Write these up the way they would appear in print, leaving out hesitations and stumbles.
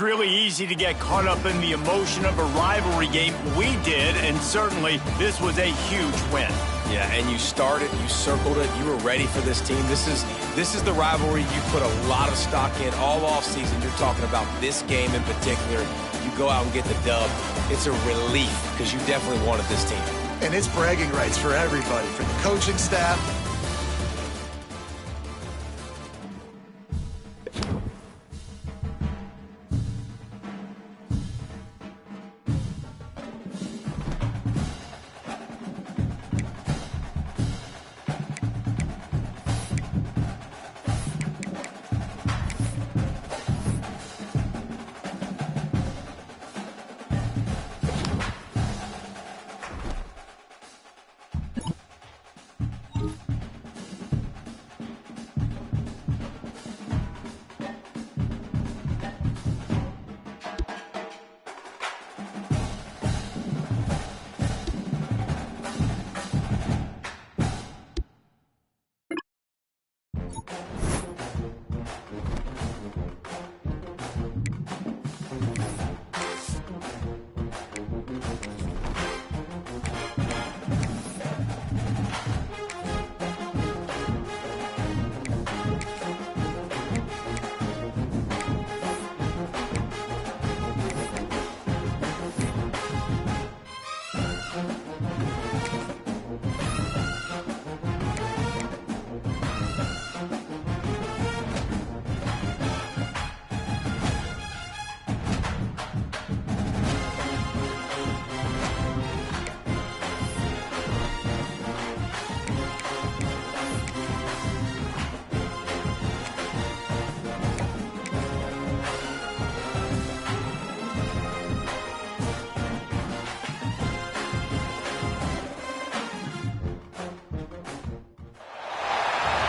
It's really easy to get caught up in the emotion of a rivalry game. We did, and certainly this was a huge win. Yeah, and you started, you circled it, you were ready for this team. This is the rivalry you put a lot of stock in all offseason. You're talking about this game in particular. You go out and get the dub. It's a relief because you definitely wanted this team. And it's bragging rights for everybody, for the coaching staff.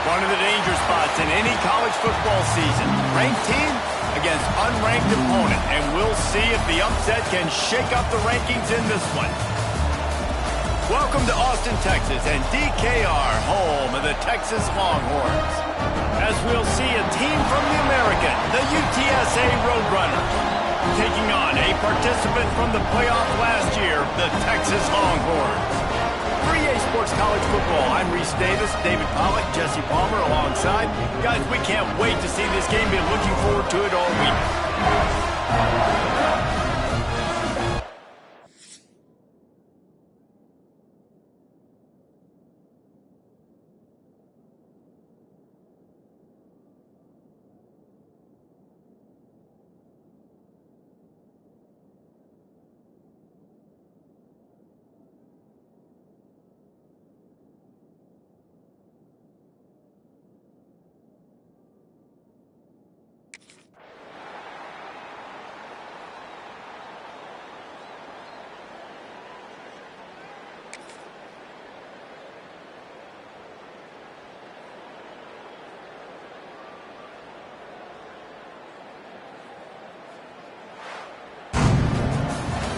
One of the danger spots in any college football season. Ranked team against unranked opponent. And we'll see if the upset can shake up the rankings in this one. Welcome to Austin, Texas, and DKR, home of the Texas Longhorns. As we'll see a team from the American, the UTSA Roadrunners, taking on a participant from the playoff last year, the Texas Longhorns. For EA Sports College Football, I'm Reese Davis, David Pollack, Jesse Palmer alongside. Guys, we can't wait to see this game. Been looking forward to it all week.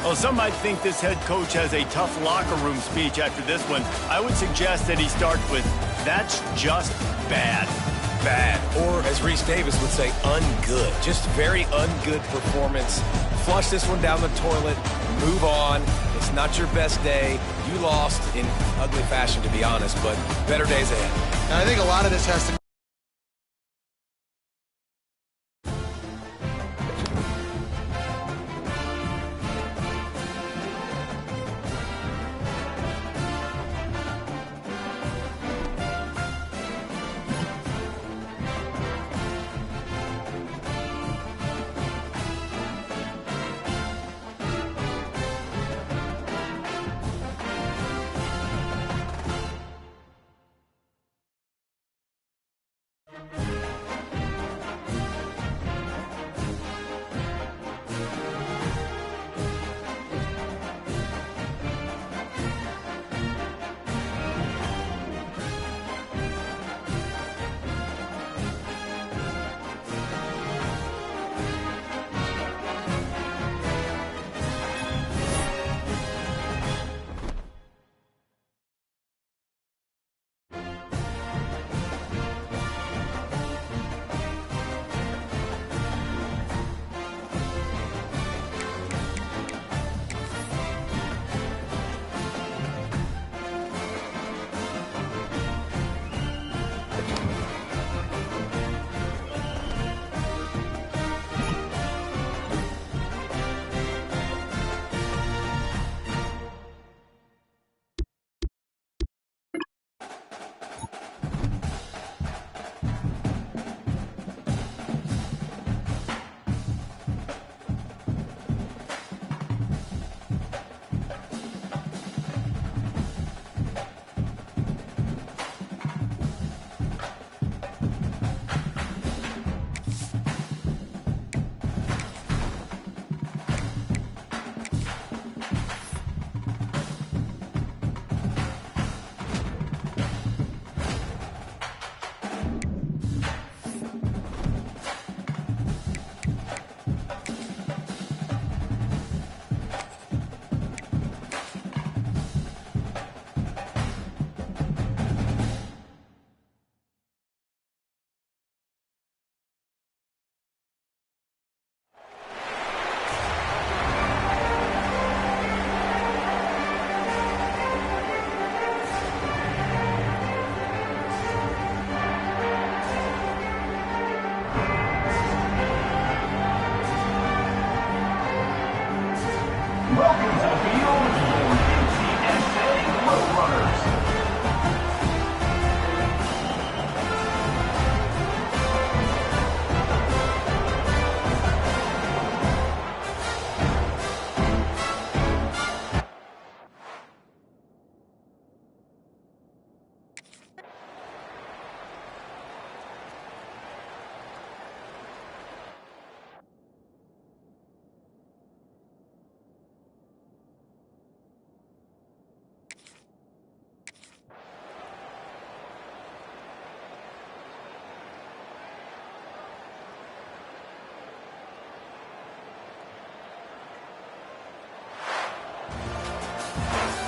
Well, some might think this head coach has a tough locker room speech after this one. I would suggest that he starts with, "That's just bad." Bad, or as Reese Davis would say, ungood. Just very ungood performance. Flush this one down the toilet, move on. It's not your best day. You lost in ugly fashion, to be honest, but better days ahead. And I think a lot of this has to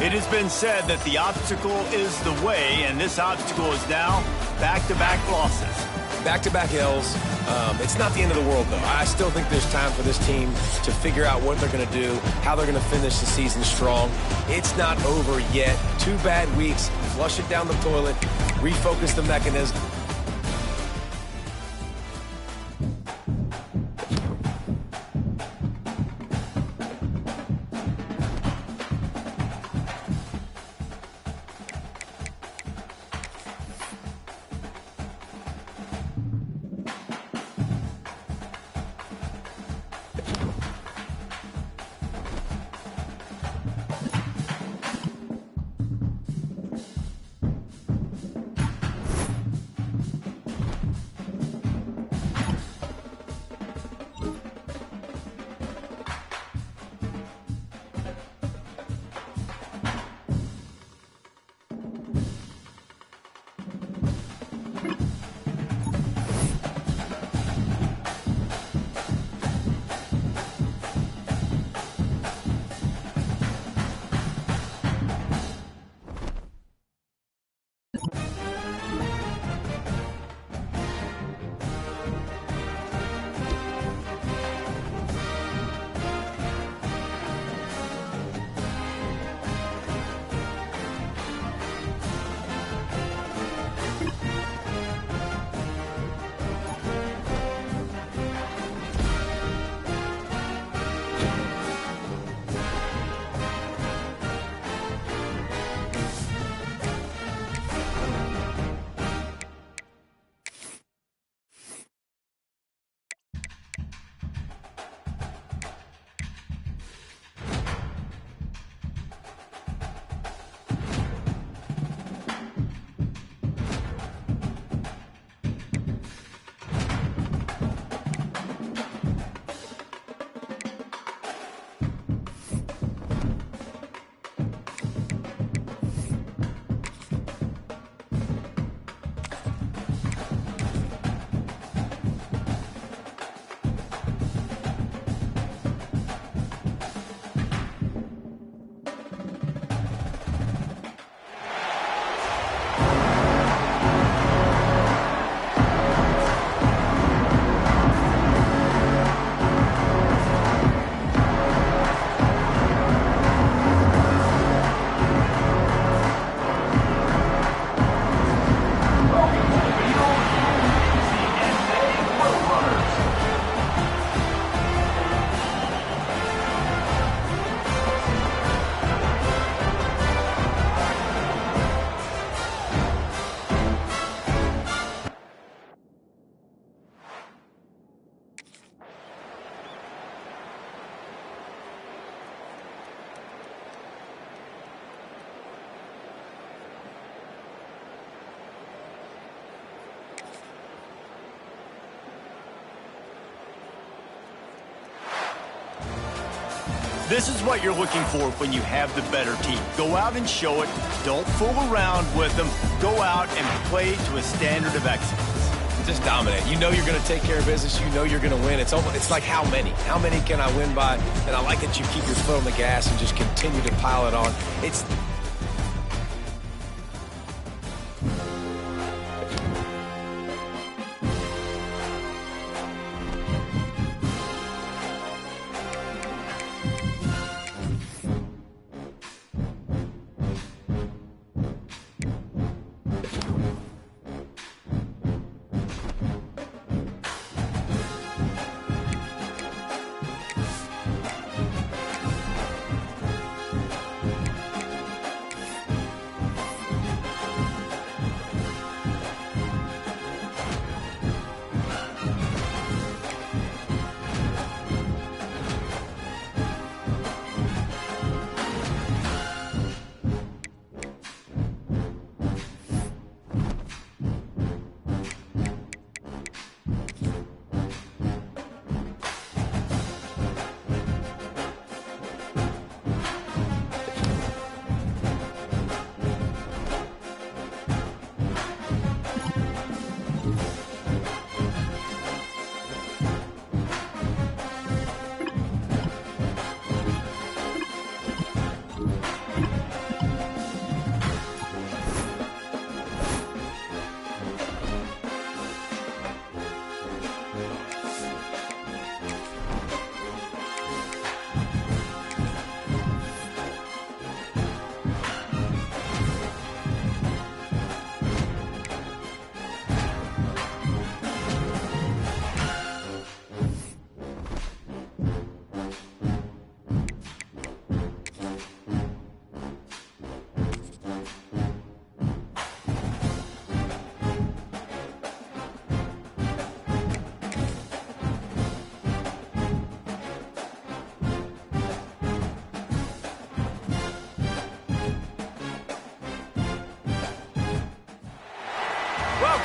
It has been said that the obstacle is the way, and this obstacle is now back-to-back losses. Back-to-back L's. It's not the end of the world, though. I still think there's time for this team to figure out what they're going to do, how they're going to finish the season strong. It's not over yet. 2 bad weeks. Flush it down the toilet. Refocus the mechanism. This is what you're looking for when you have the better team. Go out and show it. Don't fool around with them. Go out and play to a standard of excellence. Just dominate. You know you're going to take care of business. You know you're going to win. It's like how many? How many can I win by? And I like that you keep your foot on the gas and just continue to pile it on. It's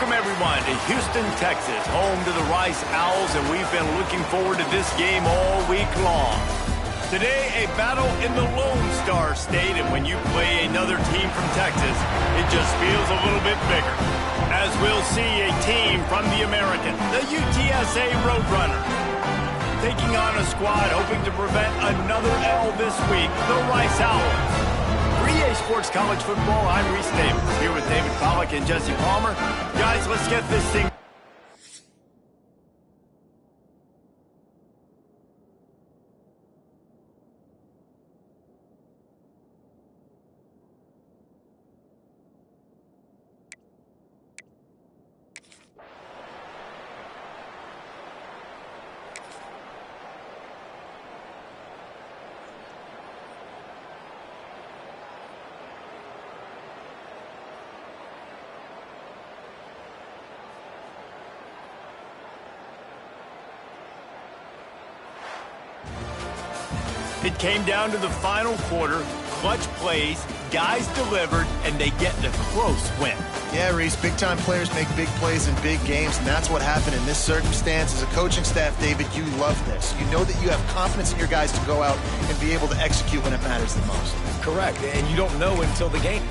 Welcome, everyone, to Houston, Texas, home to the Rice Owls, and we've been looking forward to this game all week long. Today, a battle in the Lone Star State, and when you play another team from Texas, it just feels a little bit bigger. As we'll see a team from the American, the UTSA Roadrunners, taking on a squad hoping to prevent another L this week, the Rice Owls. For EA Sports College Football, I'm Reese Davis, here with David Pollack and Jesse Palmer. Guys, let's get this thing. It came down to the final quarter, clutch plays, guys delivered, and they get the close win. Yeah, Reese, big-time players make big plays in big games, and that's what happened in this circumstance. As a coaching staff, David, you love this. You know that you have confidence in your guys to go out and be able to execute when it matters the most. Correct, and you don't know until the game.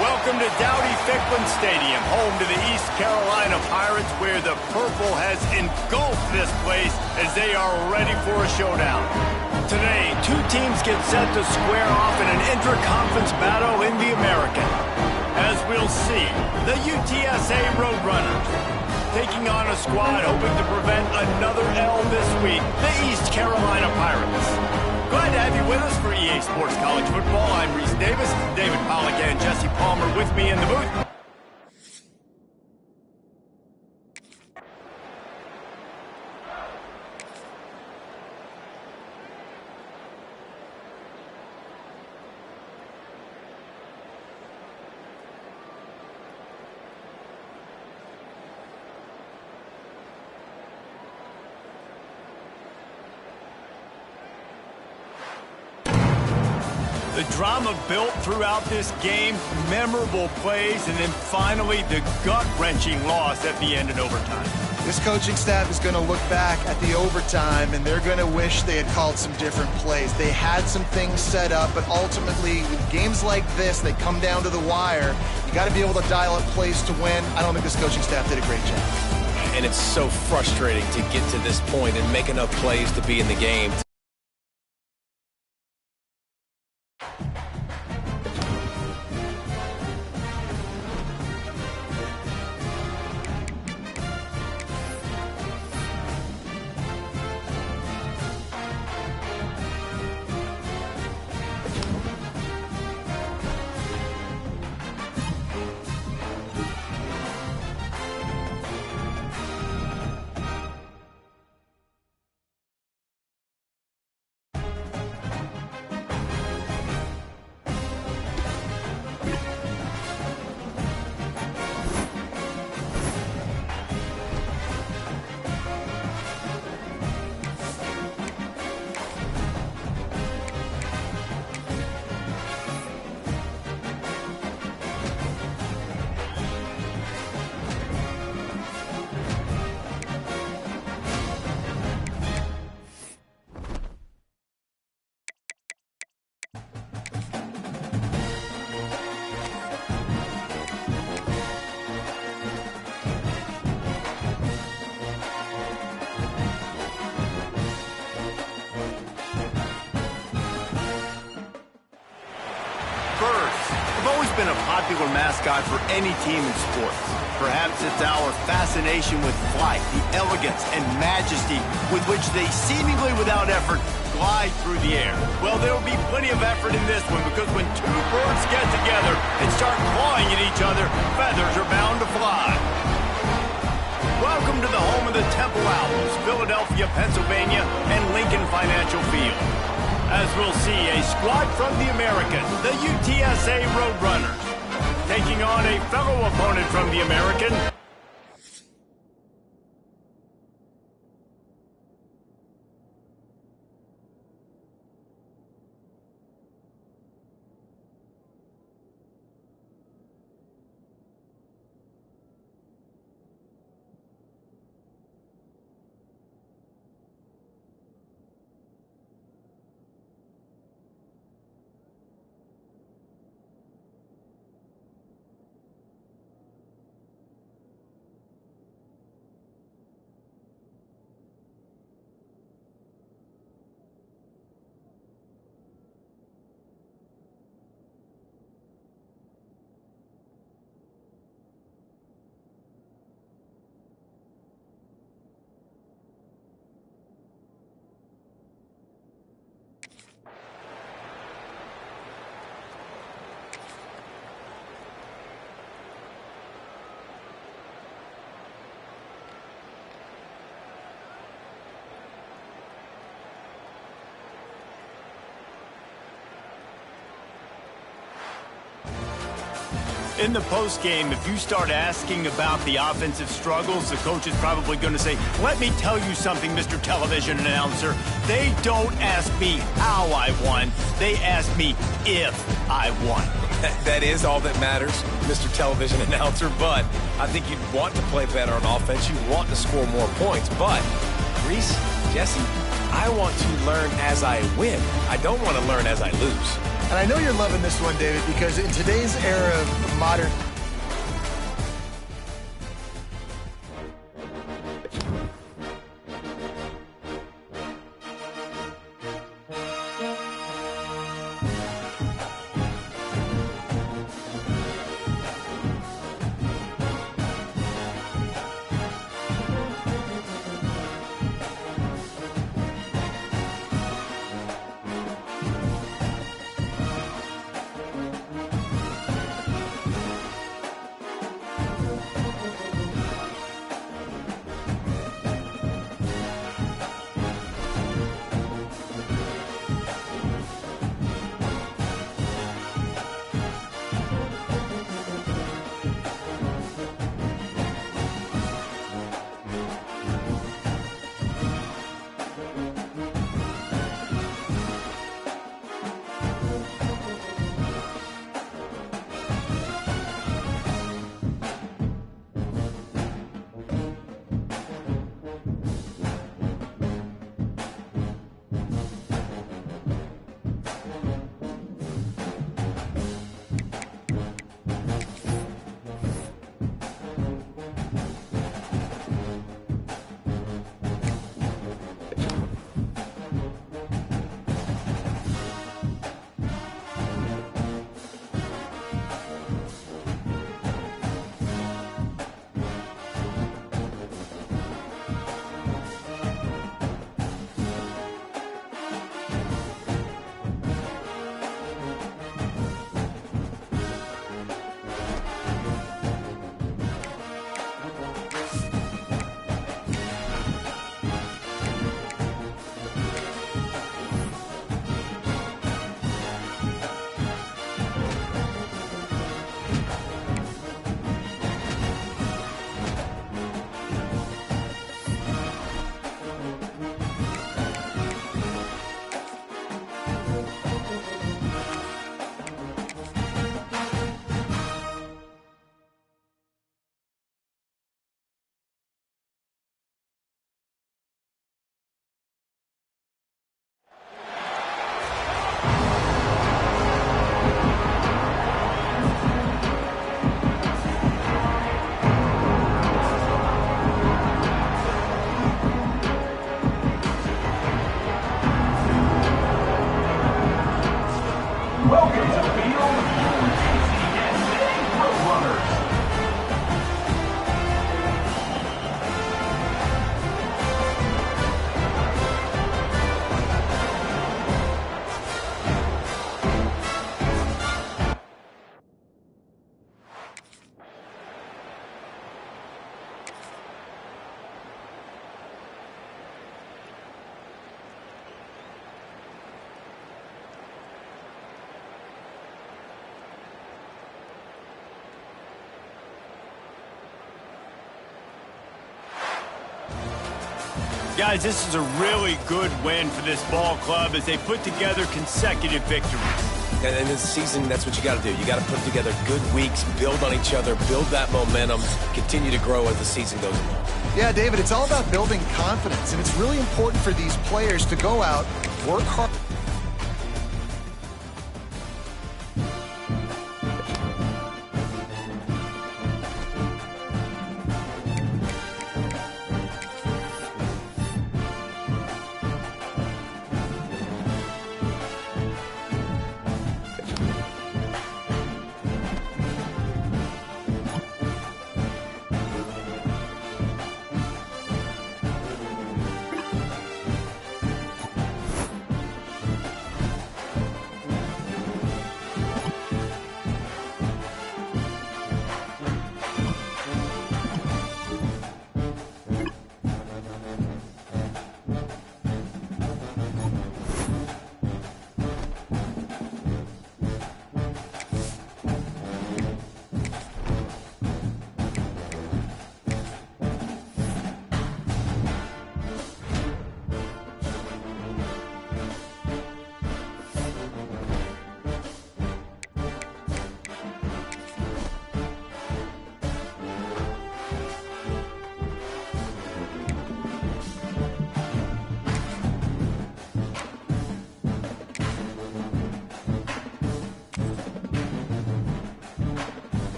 Welcome to Dowdy-Ficklen Stadium, home to the East Carolina Pirates, where the purple has engulfed this place as they are ready for a showdown. Today, two teams get set to square off in an intra-conference battle in the American. As we'll see, the UTSA Roadrunners taking on a squad hoping to prevent another L this week, the East Carolina Pirates. Glad to have you with us for EA Sports College Football. I'm Reese Davis, David Pollack and Jesse Palmer with me in the booth. The drama built throughout this game, memorable plays, and then finally the gut-wrenching loss at the end in overtime. This coaching staff is going to look back at the overtime, and they're going to wish they had called some different plays. They had some things set up, but ultimately, in games like this, they come down to the wire. You got to be able to dial up plays to win. I don't think this coaching staff did a great job. And it's so frustrating to get to this point and make enough plays to be in the game. been a popular mascot for any team in sports. Perhaps it's our fascination with flight, the elegance and majesty with which they seemingly without effort glide through the air. Well, there will be plenty of effort in this one because when two birds get together and start clawing at each other, feathers are bound to fly. Welcome to the home of the Temple Owls, Philadelphia, Pennsylvania, and Lincoln Financial Field. As we'll see, a squad from the American, the UTSA Roadrunners, taking on a fellow opponent from the American, in the postgame, if you start asking about the offensive struggles, the coach is probably going to say, let me tell you something, Mr. Television Announcer. They don't ask me how I won. They ask me if I won. That is all that matters, Mr. Television Announcer, but I think you'd want to play better on offense. You want to score more points, but Reese, Jesse, I want to learn as I win. I don't want to learn as I lose. And I know you're loving this one, David, because in today's era of modern... Welcome to the field, UTCS Guys, this is a really good win for this ball club as they put together consecutive victories. And in this season, that's what you got to do. You got to put together good weeks, build on each other, build that momentum, continue to grow as the season goes along. Yeah, David, it's all about building confidence, and it's really important for these players to go out, work hard.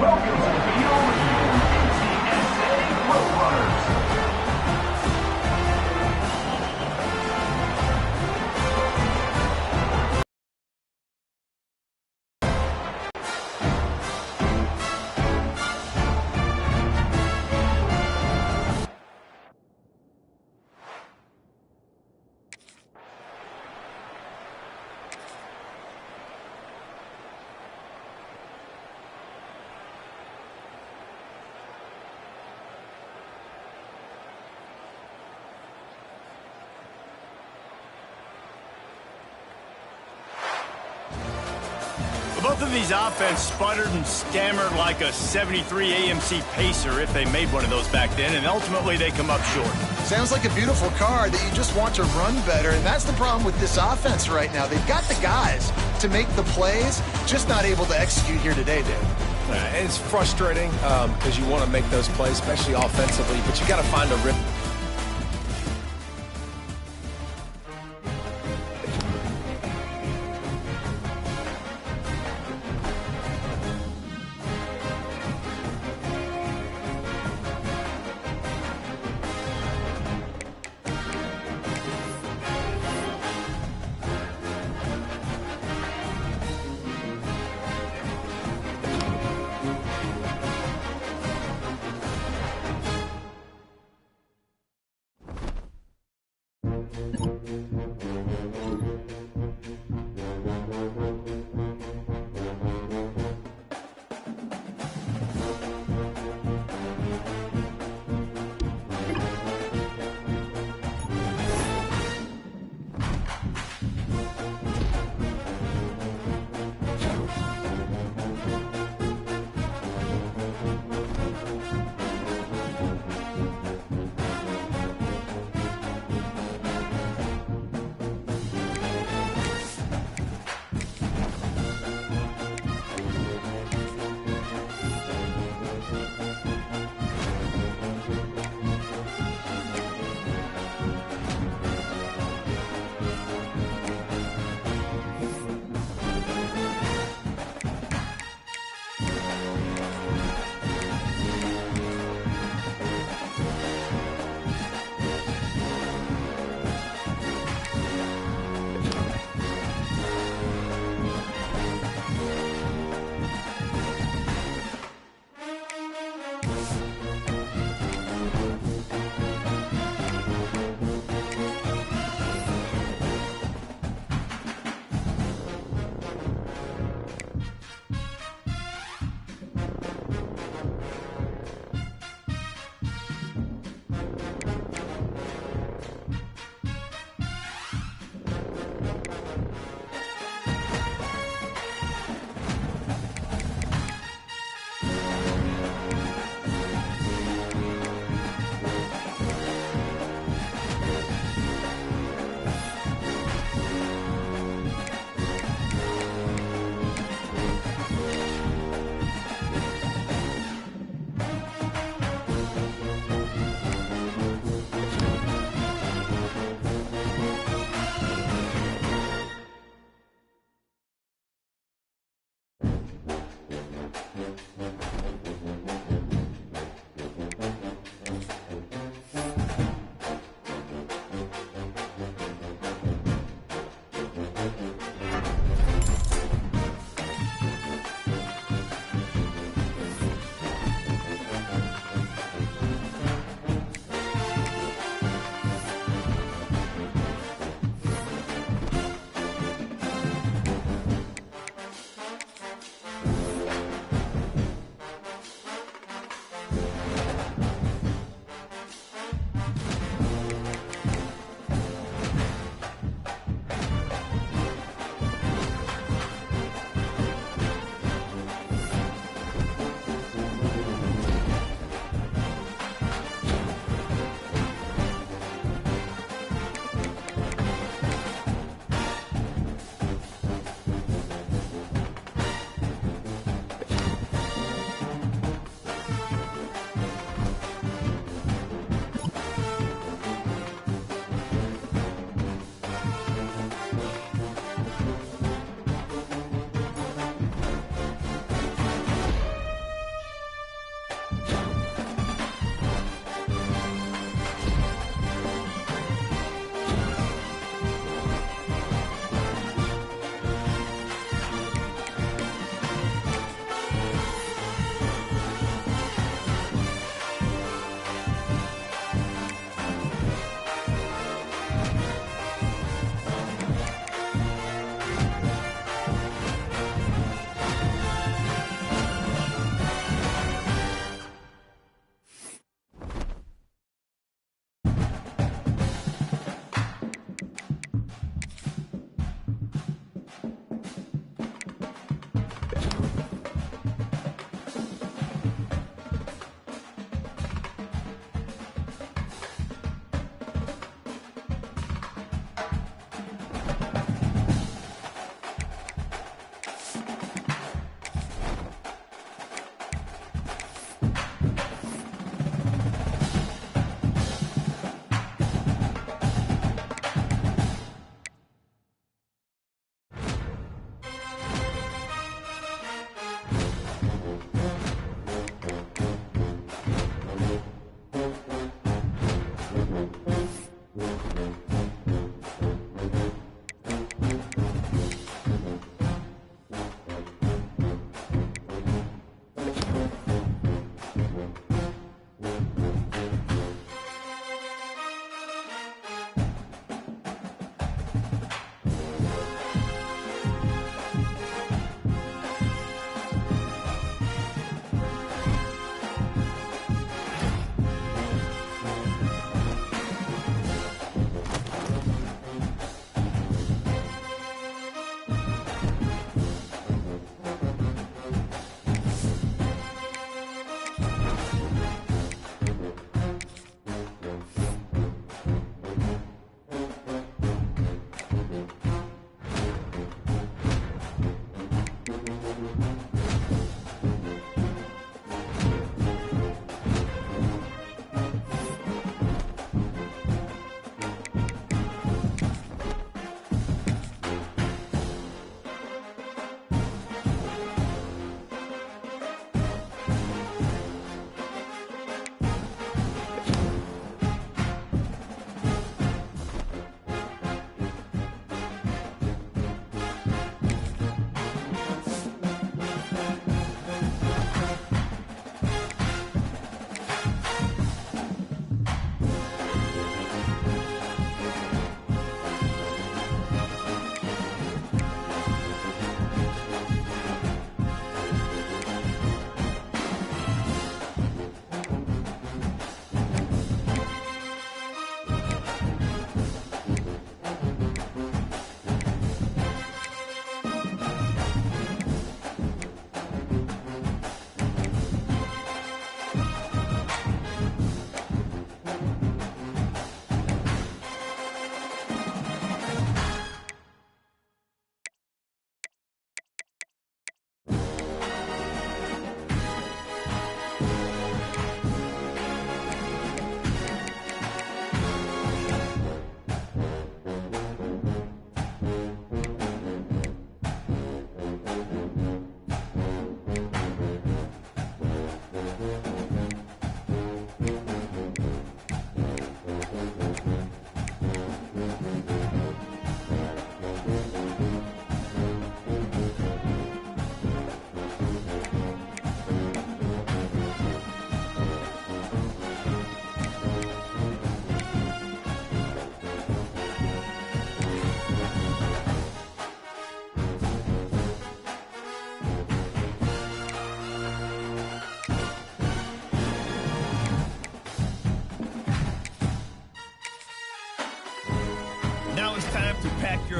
Welcome to Field UTSA Road Runners. Both of these offense sputtered and stammered like a 73 AMC Pacer if they made one of those back then, and ultimately they come up short. Sounds like a beautiful car that you just want to run better, and that's the problem with this offense right now. They've got the guys to make the plays, just not able to execute here today, Dave. It's frustrating because you want to make those plays, especially offensively, but you got to find a rhythm.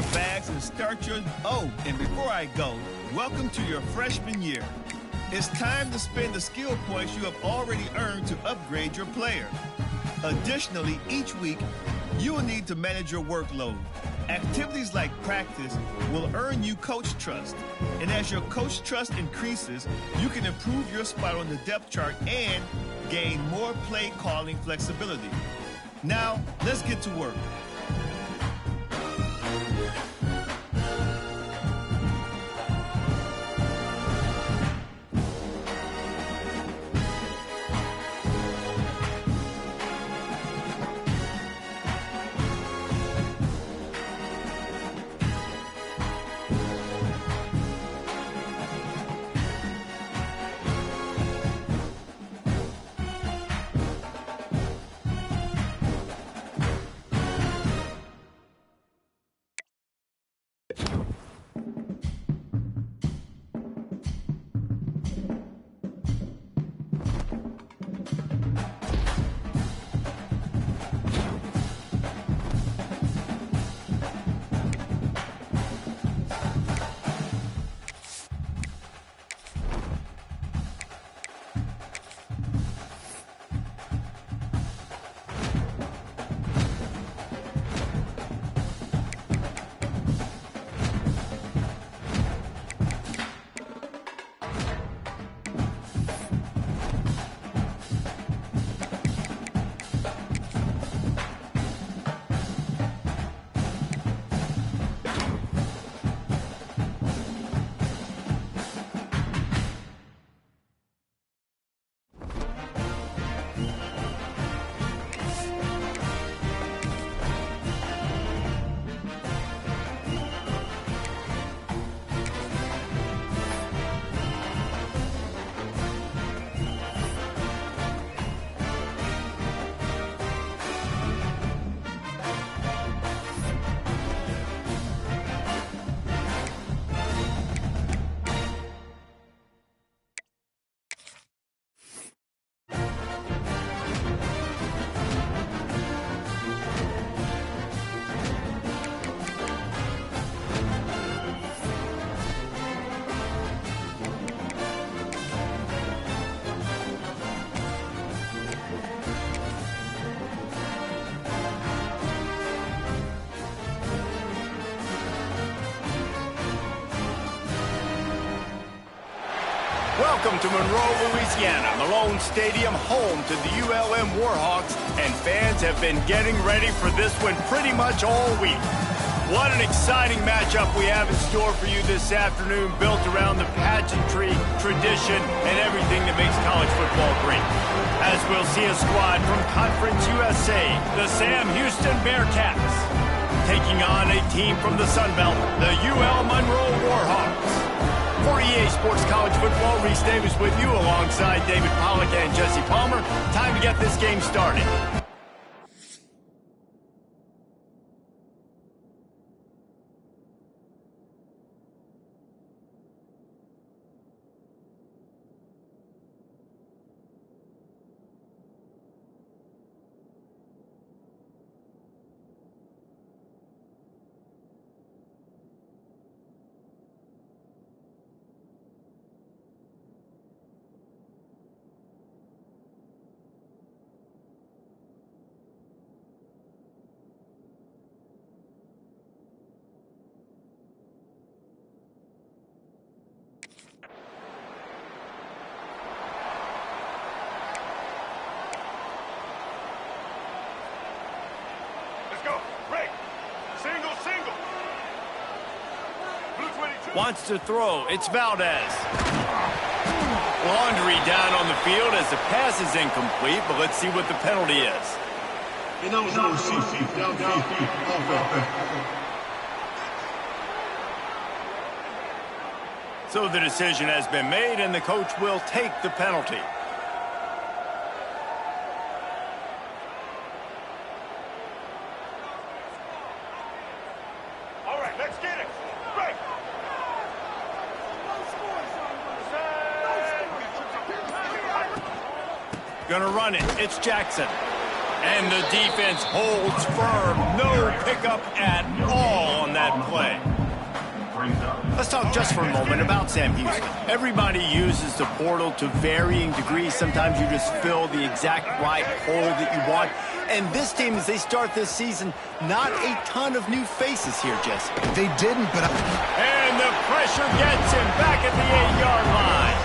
your bags and start your... Oh, and before I go, welcome to your freshman year. It's time to spend the skill points you have already earned to upgrade your player. Additionally, each week, you will need to manage your workload. Activities like practice will earn you coach trust. And as your coach trust increases, you can improve your spot on the depth chart and gain more play calling flexibility. Now, let's get to work. Welcome to Monroe, Louisiana, Malone Stadium, home to the ULM Warhawks, and fans have been getting ready for this one pretty much all week. What an exciting matchup we have in store for you this afternoon, built around the pageantry, tradition, and everything that makes college football great. As we'll see a squad from Conference USA, the Sam Houston Bearcats, taking on a team from the Sun Belt, the UL Monroe Warhawks. For EA Sports College Football, Reese Davis with you alongside David Pollack and Jesse Palmer. Time to get this game started. Wants to throw. It's Valdez. Laundry down on the field as the pass is incomplete, but let's see what the penalty is. So the decision has been made, and the coach will take the penalty. Gonna run it. It's Jackson. And the defense holds firm. No pickup at all on that that play. Let's talk just for a moment about Sam Houston. Everybody uses the portal to varying degrees. Sometimes you just fill the exact right hole that you want. And this team, as they start this season, not a ton of new faces here, Jesse. They didn't, but... And the pressure gets him back at the 8-yard line.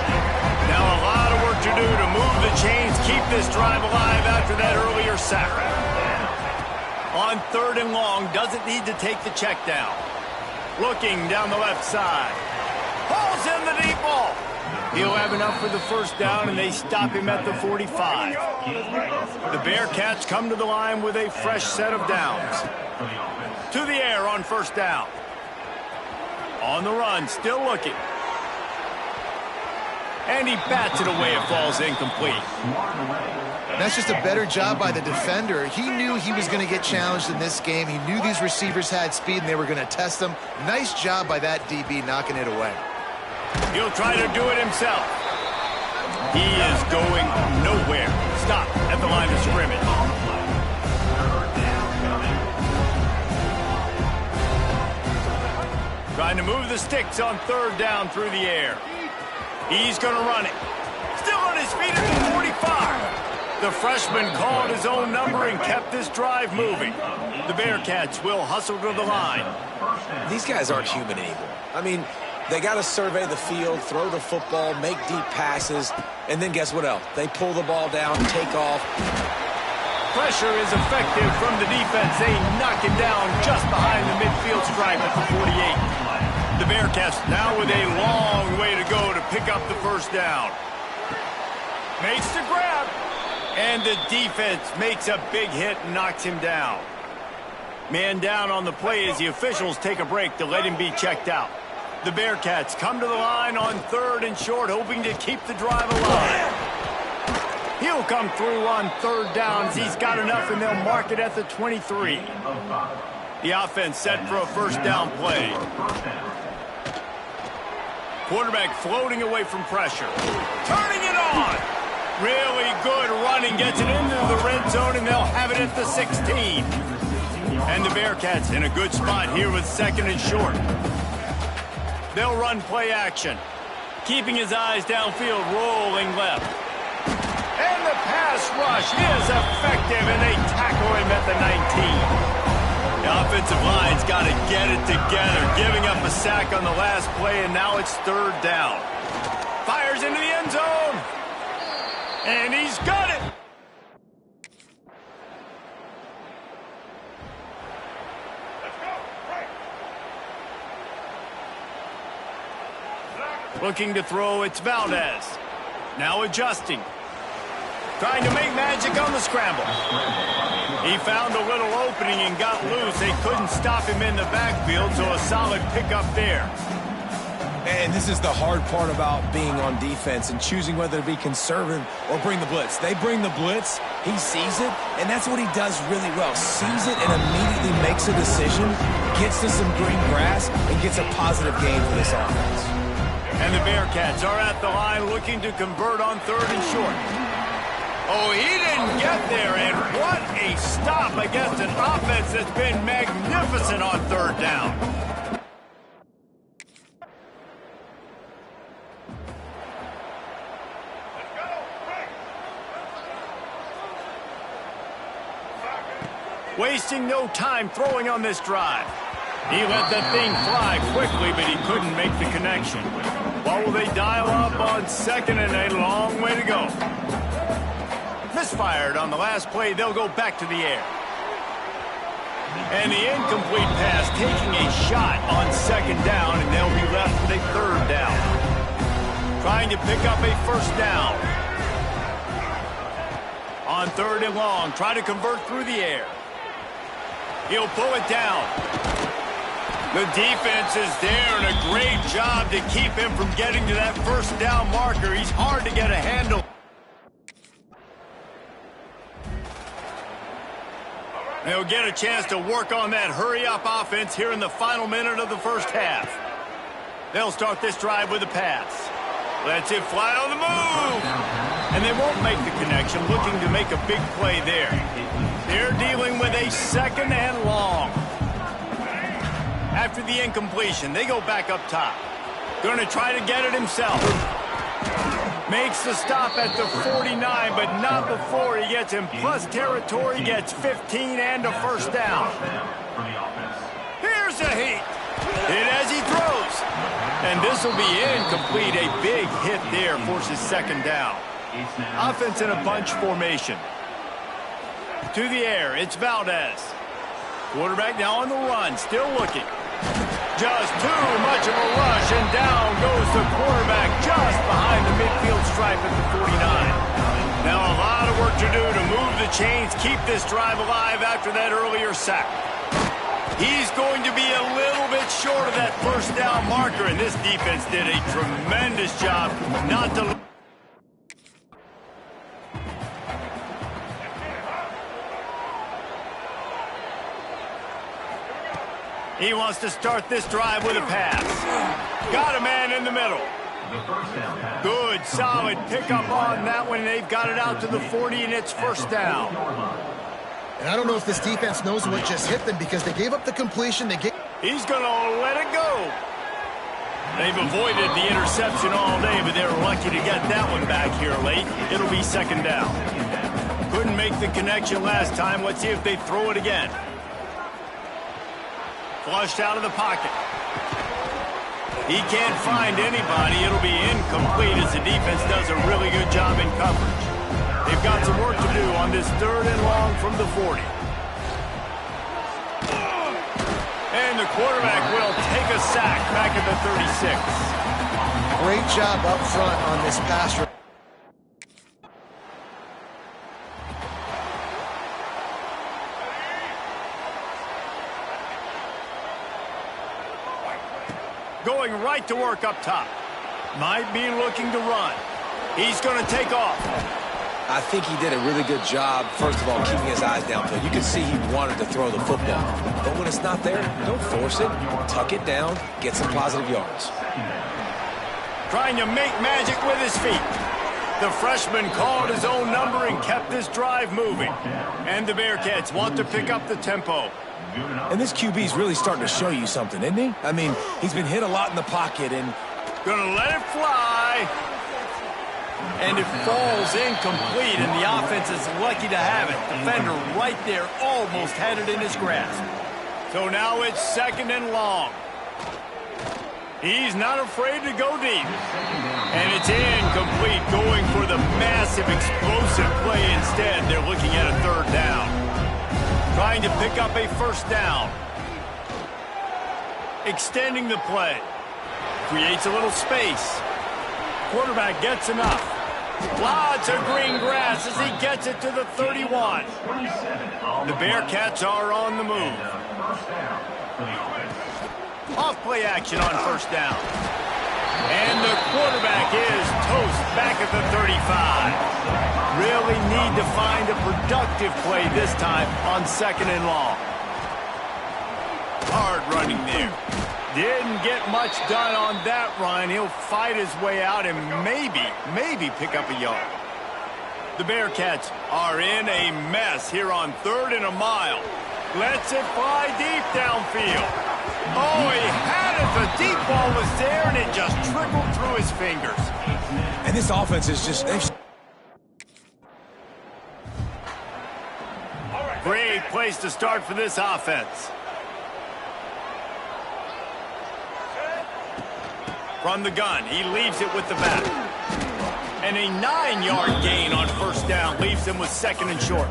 Now a lot of work to do to move the chains, keep this drive alive after that earlier sack. On 3rd and long, doesn't need to take the check down. Looking down the left side. Hauls in the deep ball. He'll have enough for the first down, and they stop him at the 45. The Bearcats come to the line with a fresh set of downs. To the air on 1st down. On the run, still looking. And he bats it away. It falls incomplete. That's just a better job by the defender. He knew he was going to get challenged in this game. He knew these receivers had speed and they were going to test him. Nice job by that DB knocking it away. He'll try to do it himself. He is going nowhere. Stop at the line of scrimmage. Trying to move the sticks on 3rd down through the air. He's going to run it. Still on his feet at the 45. The freshman called his own number and kept this drive moving. The Bearcats will hustle to the line. These guys aren't human anymore. I mean, they got to survey the field, throw the football, make deep passes, and then guess what else? They pull the ball down, take off. Pressure is effective from the defense. They knock him down just behind the midfield stripe at the 48. The Bearcats now with a long way to go to pick up the first down. Makes the grab. And the defense makes a big hit and knocks him down. Man down on the play as the officials take a break to let him be checked out. The Bearcats come to the line on 3rd and short, hoping to keep the drive alive. He'll come through on 3rd downs. He's got enough, and they'll mark it at the 23. The offense set for a first down play. Quarterback floating away from pressure. Turning it on. Really good running. Gets it into the red zone, and they'll have it at the 16. And the Bearcats in a good spot here with 2nd and short. They'll run play action. Keeping his eyes downfield, rolling left. And the pass rush is effective, and they tackle him at the 19. The offensive line's got to get it together, giving up a sack on the last play, and now it's 3rd down. Fires into the end zone. And he's got it. Looking to throw, it's Valdez. Now adjusting. Trying to make magic on the scramble. He found a little opening and got loose. They couldn't stop him in the backfield, so a solid pickup there. And this is the hard part about being on defense and choosing whether to be conservative or bring the blitz. They bring the blitz, he sees it, and that's what he does really well. Sees it and immediately makes a decision, gets to some green grass, and gets a positive gain for this offense. And the Bearcats are at the line looking to convert on 3rd and short. Oh, he didn't get there, and what a stop against an offense that's been magnificent on 3rd down. Wasting no time throwing on this drive. He let that thing fly quickly, but he couldn't make the connection. What will they dial up on 2nd and a long way to go? Misfired on the last play. They'll go back to the air. And the incomplete pass taking a shot on 2nd down, and they'll be left with a 3rd down. Trying to pick up a first down. On 3rd and long, try to convert through the air. He'll pull it down. The defense is there, and a great job to keep him from getting to that first down marker. He's hard to get a handle. They'll get a chance to work on that hurry-up offense here in the final minute of the first half. They'll start this drive with a pass. Lets it fly on the move. And they won't make the connection, looking to make a big play there. They're dealing with a 2nd and long. After the incompletion, they go back up top. Going to try to get it himself. Makes the stop at the 49, but not before he gets in plus territory, gets 15 and a first down. Here's a heat. Hit as he throws. And this will be incomplete. A big hit there forces second down. Offense in a bunch formation. To the air, it's Valdez. Quarterback now on the run, still looking. Just too much of a rush, and down goes the quarterback just behind the midfield stripe at the 49. Now a lot of work to do to move the chains, keep this drive alive after that earlier sack. He's going to be a little bit short of that first down marker, and this defense did a tremendous job not to... He wants to start this drive with a pass. Got a man in the middle. Good, solid pickup on that one. They've got it out to the 40, and it's first down. And I don't know if this defense knows what just hit them because they gave up the completion. He's going to let it go. They've avoided the interception all day, but they're lucky to get that one back here late. It'll be second down. Couldn't make the connection last time. Let's see if they throw it again. Flushed out of the pocket. He can't find anybody. It'll be incomplete as the defense does a really good job in coverage. They've got some work to do on this third and long from the 40. And the quarterback will take a sack back at the 36. Great job up front on this pass. Going right to work up top. Might be looking to run. He's going to take off. I think he did a really good job, first of all, keeping his eyes downfield. You could see he wanted to throw the football. But when it's not there, don't force it. Tuck it down, get some positive yards. Trying to make magic with his feet. The freshman called his own number and kept this drive moving. And the Bearcats want to pick up the tempo. And this QB's really starting to show you something, isn't he? I mean, he's been hit a lot in the pocket and... Gonna let it fly. And it falls incomplete, and the offense is lucky to have it. Defender right there almost had it in his grasp. So now it's second and long. He's not afraid to go deep. And it's incomplete, going for the massive explosive play instead. They're looking at a third down. Trying to pick up a first down. Extending the play. Creates a little space. Quarterback gets enough. Lots of green grass as he gets it to the 31. The Bearcats are on the move. Off play action on first down. And the quarterback is toast back at the 35. Really need to find a productive play this time on second and long. Hard running there. Didn't get much done on that run. He'll fight his way out and maybe pick up a yard. The Bearcats are in a mess here on third and a mile. Lets it fly deep downfield. Oh, he had it. The deep ball was there, and it just trickled through his fingers. And this offense is just... Great place to start for this offense. From the gun, he leaves it with the back. And a 9-yard gain on first down leaves him with second and short.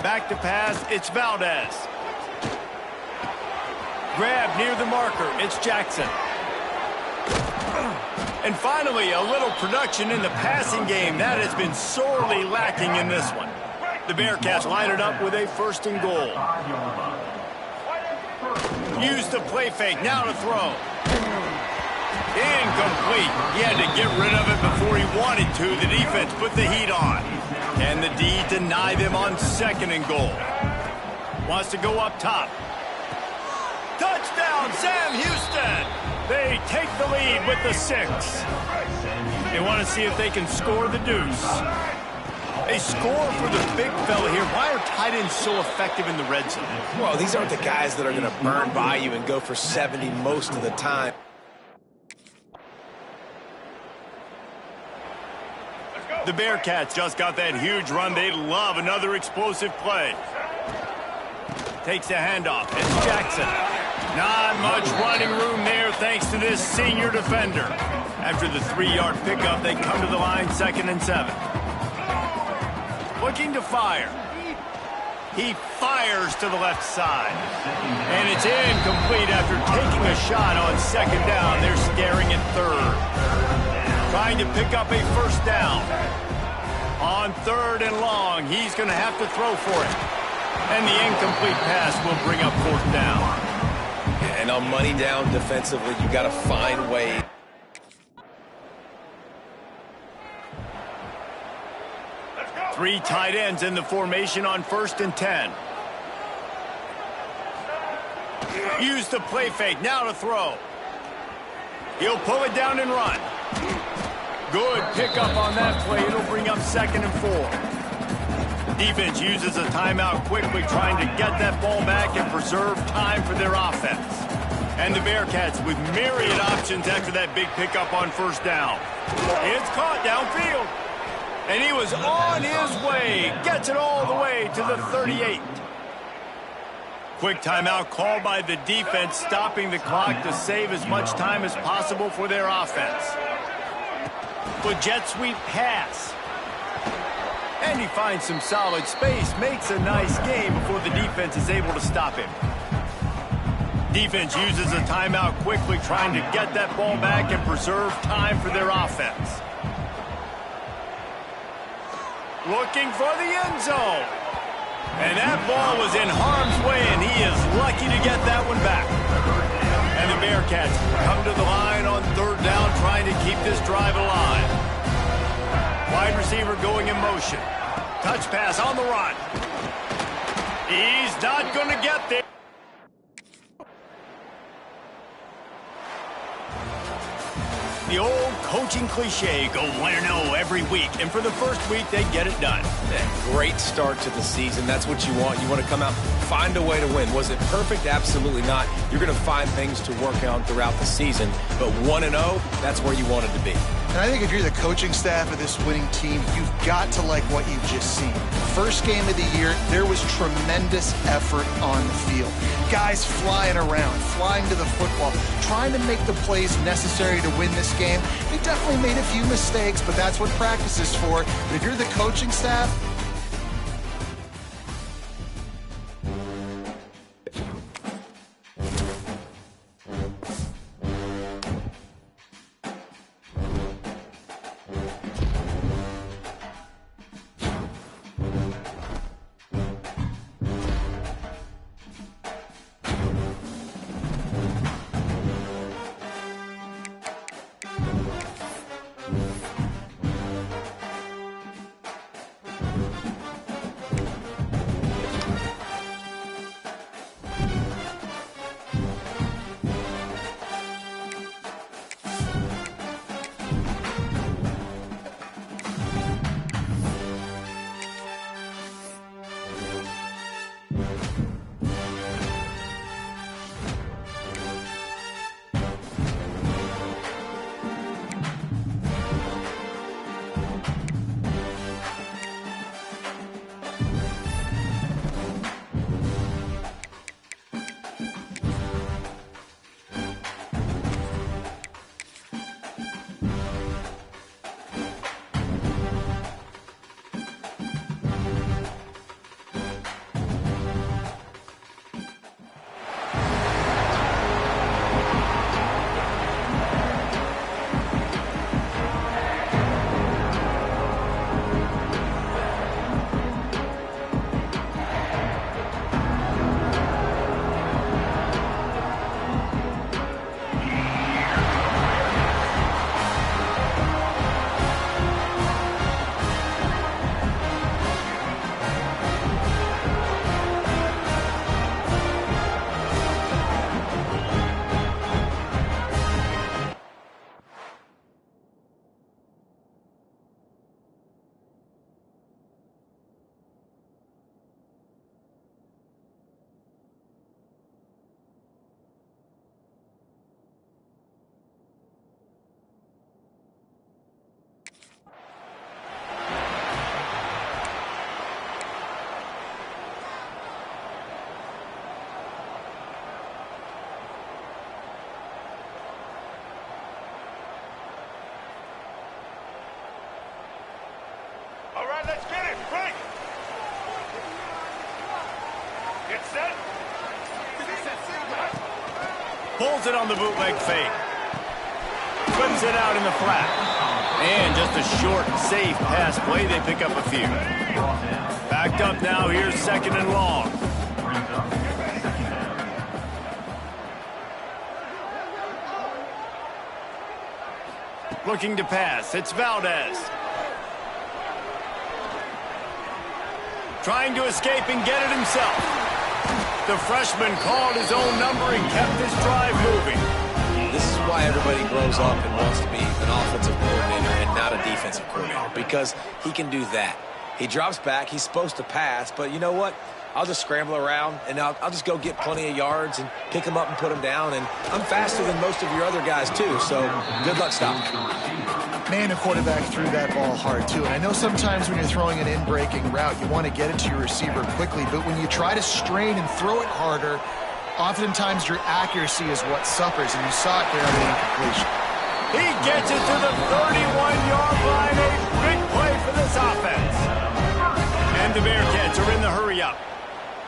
Back to pass, it's Valdez. Grab near the marker, it's Jackson. And finally, a little production in the passing game. That has been sorely lacking in this one. The Bearcats line it up with a first and goal. Use the play fake, now to throw. Incomplete. He had to get rid of it before he wanted to. The defense put the heat on. And the D deny them on second and goal. Wants to go up top. Touchdown, Sam Houston. They take the lead with the 6. They want to see if they can score the deuce. They score for the big fella here. Why are tight ends so effective in the red zone? Well, these aren't the guys that are going to burn by you and go for 70 most of the time. The Bearcats just got that huge run. They love another explosive play. Takes the handoff. It's Jackson. Not much running room there thanks to this senior defender. After the 3-yard pickup, they come to the line 2nd and 7. Looking to fire. He fires to the left side. And it's incomplete after taking a shot on 2nd down. They're scaring at 3rd. Trying to pick up a 1st down. On 3rd and long, he's going to have to throw for it. And the incomplete pass will bring up 4th down. And on money down defensively, you got to find ways. Three tight ends in the formation on 1st and 10. Use the play fake, now to throw. He'll pull it down and run. Good pickup on that play. It'll bring up 2nd and 4. Defense uses a timeout quickly, trying to get that ball back and preserve time for their offense. And the Bearcats with myriad options after that big pickup on 1st down. It's caught downfield. And he was on his way. Gets it all the way to the 38. Quick timeout called by the defense, stopping the clock to save as much time as possible for their offense. With jet sweep pass. And he finds some solid space, makes a nice game before the defense is able to stop him. Defense uses a timeout quickly, trying to get that ball back and preserve time for their offense. Looking for the end zone. And that ball was in harm's way, and he is lucky to get that one back. And the Bearcats come to the line on 3rd down, trying to keep this drive alive. Wide receiver going in motion. Touch pass on the run. He's not going to get there. The old coaching cliche, go 1-0 every week. And for the first week, they get it done. Great start to the season. That's what you want. You want to come out, find a way to win. Was it perfect? Absolutely not. You're going to find things to work on throughout the season. But 1-0, that's where you wanted to be. And I think if you're the coaching staff of this winning team, you've got to like what you've just seen. First game of the year, there was tremendous effort on the field. Guys flying around, flying to the football, trying to make the plays necessary to win this game. They definitely made a few mistakes, but that's what practice is for. But if you're the coaching staff, Let's get it. Right. Get set. Pulls it on the bootleg fake. Flips it out in the flat. And just a short, safe pass play. They pick up a few. Backed up now. Here's 2nd and long. Looking to pass. It's Valdez. Trying to escape and get it himself. The freshman called his own number and kept this drive moving. This is why everybody grows up and wants to be an offensive coordinator and not a defensive coordinator, because he can do that. He drops back. He's supposed to pass, but you know what? I'll just scramble around, and I'll just go get plenty of yards and pick him up and put him down, and I'm faster than most of your other guys, too, so good luck stopping. Man, the quarterback threw that ball hard, too. And I know sometimes when you're throwing an in-breaking route, you want to get it to your receiver quickly, but when you try to strain and throw it harder, oftentimes your accuracy is what suffers, and you saw it there on the incompletion. He gets it to the 31-yard line. A big play for this offense. And the Bearcats are in the hurry-up.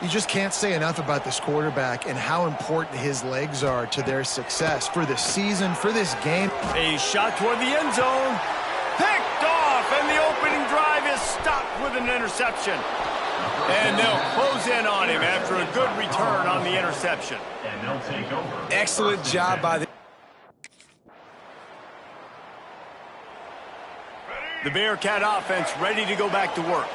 You just can't say enough about this quarterback and how important his legs are to their success for this season, for this game. A shot toward the end zone. Picked off, and the opening drive is stopped with an interception. And they'll close in on him after a good return on the interception. And they'll take over. Excellent job by the Bearcat offense ready to go back to work.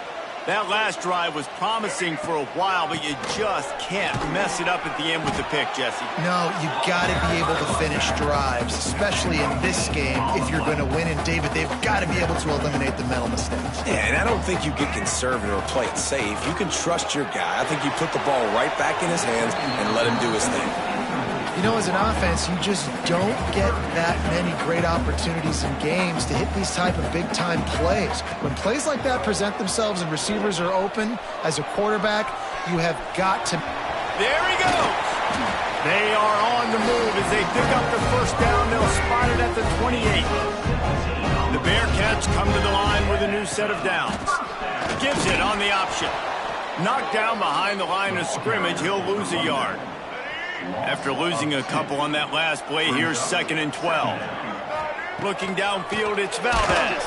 That last drive was promising for a while, but you just can't mess it up at the end with the pick, Jesse. No, you got to be able to finish drives, especially in this game if you're going to win. And, David, they've got to be able to eliminate the mental mistakes. Yeah, and I don't think you get conservative or play it safe. You can trust your guy. I think you put the ball right back in his hands and let him do his thing. You know, as an offense, you just don't get that many great opportunities in games to hit these type of big-time plays. When plays like that present themselves and receivers are open, as a quarterback, you have got to... There he goes! They are on the move as they pick up the first down. They'll spot it at the 28. The Bearcats come to the line with a new set of downs. Gives it on the option. Knocked down behind the line of scrimmage, he'll lose a yard. After losing a couple on that last play, here's 2nd and 12. Looking downfield, it's Valdez.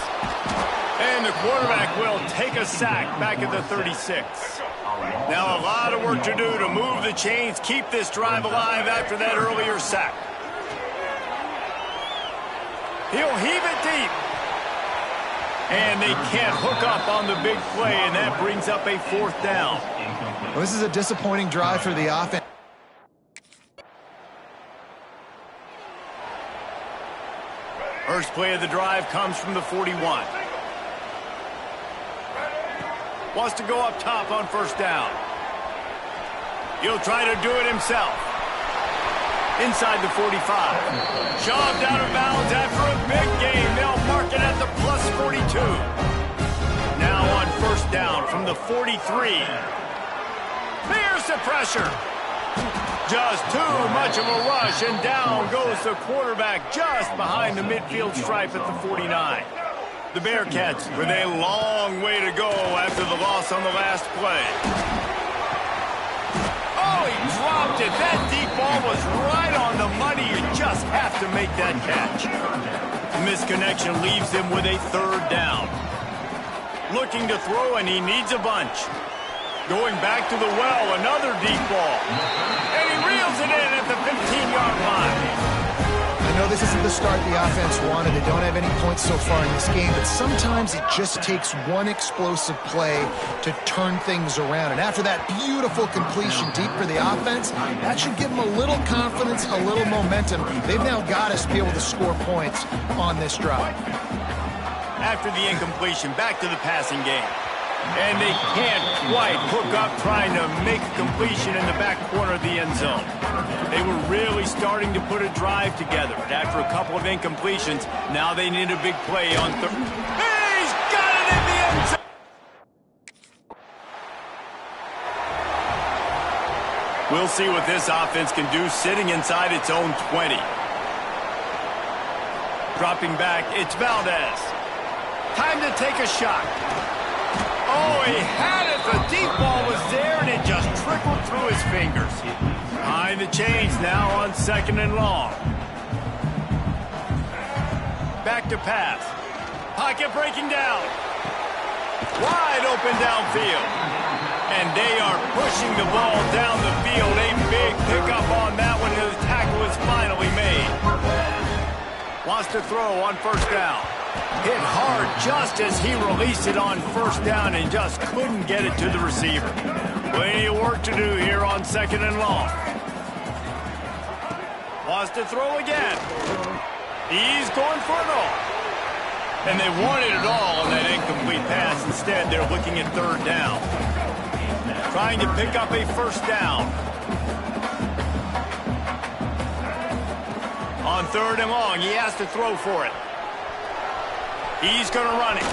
And the quarterback will take a sack back at the 36. Now a lot of work to do to move the chains, keep this drive alive after that earlier sack. He'll heave it deep. And they can't hook up on the big play, and that brings up a 4th down. Well, this is a disappointing drive for the offense. First play of the drive comes from the 41. Wants to go up top on first down. He'll try to do it himself. Inside the 45. Shoved out of bounds after a big game. They'll mark it at the plus 42. Now on first down from the 43. There's the pressure. Just too much of a rush, and down goes the quarterback just behind the midfield stripe at the 49. The Bearcats with a long way to go after the loss on the last play. Oh, he dropped it. That deep ball was right on the money. You just have to make that catch. Misconnection leaves him with a 3rd down. Looking to throw, and he needs a bunch. Going back to the well, another deep ball. And he reels it in at the 15-yard line. I know this isn't the start the offense wanted. They don't have any points so far in this game, but sometimes it just takes one explosive play to turn things around. And after that beautiful completion deep for the offense, that should give them a little confidence, a little momentum. They've now got us to be able to score points on this drive. After the incompletion, back to the passing game. And they can't quite hook up trying to make a completion in the back corner of the end zone. They were really starting to put a drive together. And after a couple of incompletions, now they need a big play on third. He's got it in the end zone! We'll see what this offense can do sitting inside its own 20. Dropping back, it's Valdez. Time to take a shot. Oh, he had it. The deep ball was there, and it just trickled through his fingers. Behind the chains now on 2nd and long. Back to pass. Pocket breaking down. Wide open downfield. And they are pushing the ball down the field. A big pickup on that one, and the tackle is finally made. Wants to throw on 1st down. Hit hard just as he released it on 1st down and just couldn't get it to the receiver. Plenty of work to do here on 2nd and long. Wants to throw again. He's going for it all. And they wanted it all on that incomplete pass. Instead, they're looking at 3rd down. Trying to pick up a 1st down. On 3rd and long, he has to throw for it. He's going to run it.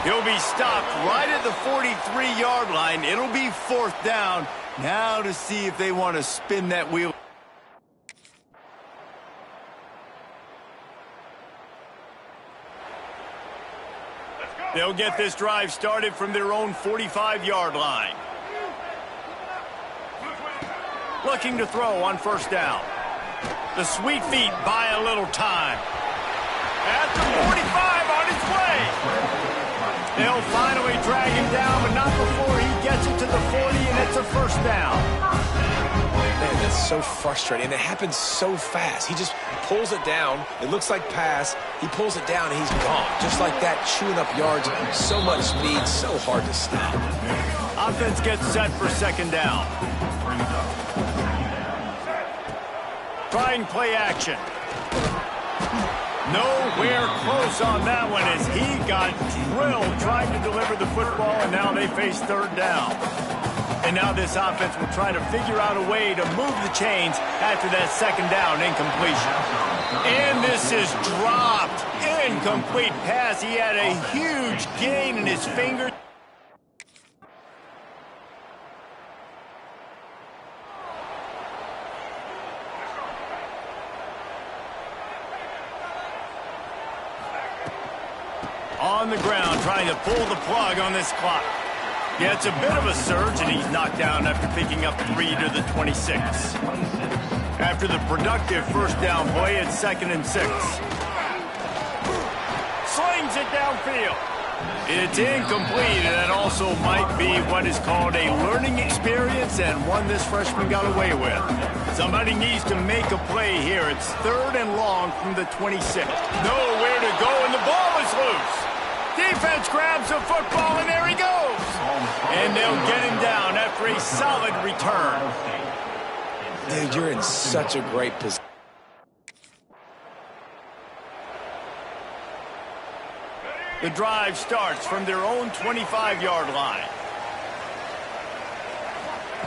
He'll be stopped right at the 43-yard line. It'll be 4th down. Now to see if they want to spin that wheel. They'll get this drive started from their own 45-yard line. Looking to throw on 1st down. The sweet feet buy a little time. At the 45 on his way. They'll finally drag him down, but not before he gets it to the 40, and it's a 1st down. Man, that's so frustrating, and it happens so fast. He just pulls it down. It looks like pass. He pulls it down, and he's gone. Just like that, chewing up yards. So much speed, so hard to stop. Offense gets set for 2nd down. Trying play action. Nowhere close on that one as he got drilled trying to deliver the football, and now they face 3rd down. And now this offense will try to figure out a way to move the chains after that 2nd down incompletion. And this is dropped. Incomplete pass. He had a huge gain in his fingers. On the ground, trying to pull the plug on this clock. Yeah, it's a bit of a surge, and he's knocked down after picking up 3 to the 26. After the productive 1st down play, it's 2nd and 6. Slings it downfield. It's incomplete, and that also might be what is called a learning experience, and one this freshman got away with. Somebody needs to make a play here. It's 3rd and long from the 26. Nowhere to go, and the ball is loose. Defense grabs the football, and there he goes. And they'll get him down after a solid return. Dude, you're in such a great position. The drive starts from their own 25-yard line.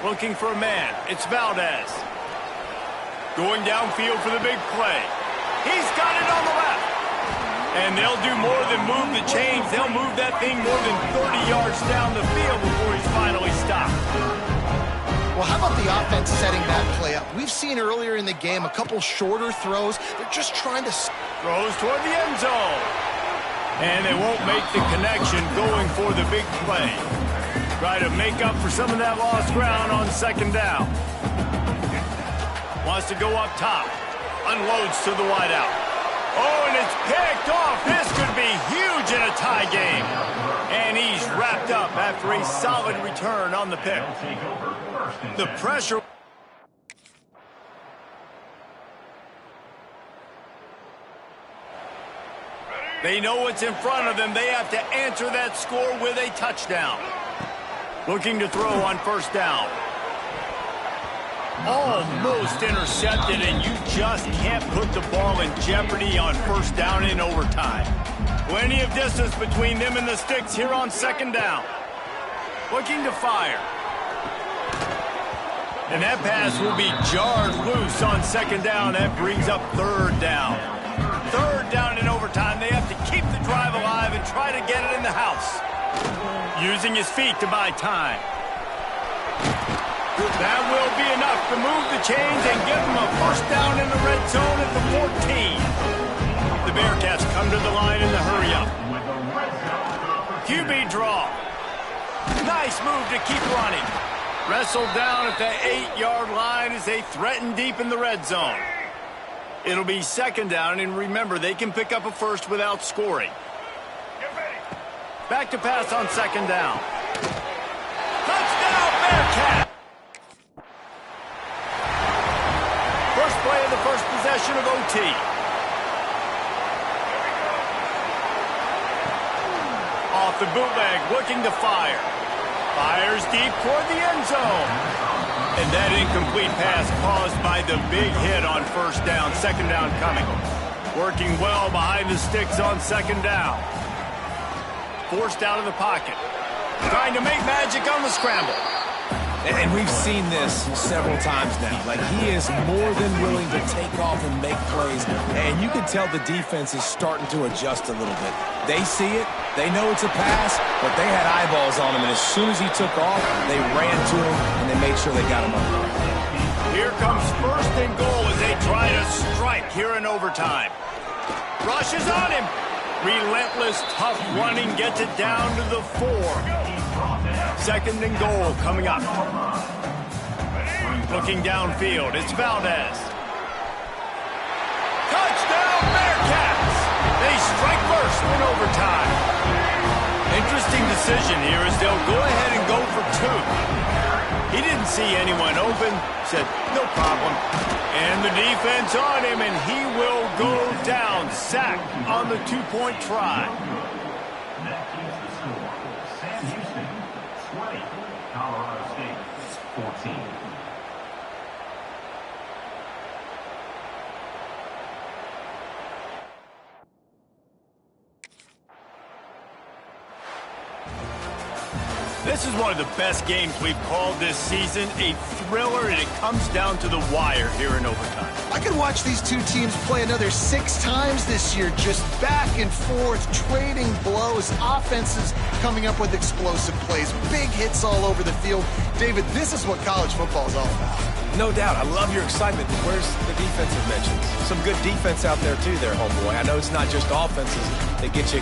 Looking for a man. It's Valdez. Going downfield for the big play. He's got it on the left. And they'll do more than move the chains. They'll move that thing more than 30 yards down the field before he's finally stopped. Well, how about the offense setting that play up? We've seen earlier in the game a couple shorter throws. They're just trying to... Throws toward the end zone. And they won't make the connection going for the big play. Try to make up for some of that lost ground on 2nd down. Wants to go up top. Unloads to the wideout. Oh, and it's picked off. This could be huge in a tie game. And he's wrapped up after a solid return on the pick. The pressure... They know what's in front of them. They have to answer that score with a touchdown. Looking to throw on 1st down. Almost intercepted, and you just can't put the ball in jeopardy on 1st down in overtime. Plenty of distance between them and the sticks here on 2nd down. Looking to fire. And that pass will be jarred loose on 2nd down. That brings up 3rd down. 3rd down in overtime. They have to keep the drive alive and try to get it in the house. Using his feet to buy time. That will be enough to move the chains and give them a 1st down in the red zone at the 14. The Bearcats come to the line in the hurry-up. QB draw. Nice move to keep running. Wrestled down at the 8-yard line as they threaten deep in the red zone. It'll be second down, and remember, they can pick up a first without scoring. Back to pass on second down. Touchdown, Bearcat! First play of the first possession of OT. Off the bootleg, looking to fire. Fires deep toward the end zone. And that incomplete pass caused by the big hit on first down. Second down coming. Working well behind the sticks on second down. Forced out of the pocket. Trying to make magic on the scramble. And we've seen this several times now. Like, he is more than willing to take off and make plays. And you can tell the defense is starting to adjust a little bit. They see it. They know it's a pass, but they had eyeballs on him. And as soon as he took off, they ran to him, and they made sure they got him up. Here comes first and goal as they try to strike here in overtime. Rushes on him. Relentless, tough running gets it down to the 4. Second and goal coming up. Looking downfield, it's Valdez. Touchdown, Bearcats! They strike first in overtime. Interesting decision here as they'll go ahead and go for 2. He didn't see anyone open, said, no problem. And the defense on him, and he will go down. Sack on the 2-point try. That keeps the score. Sam Houston, 20. Colorado State, 14. This is one of the best games we've called this season. A thriller, and it comes down to the wire here in overtime. I could watch these two teams play another 6 times this year, just back and forth, trading blows, offenses coming up with explosive plays, big hits all over the field. David, this is what college football is all about. No doubt. I love your excitement. Where's the defensive mentions? Some good defense out there, too, there, homeboy. I know it's not just offenses that get you.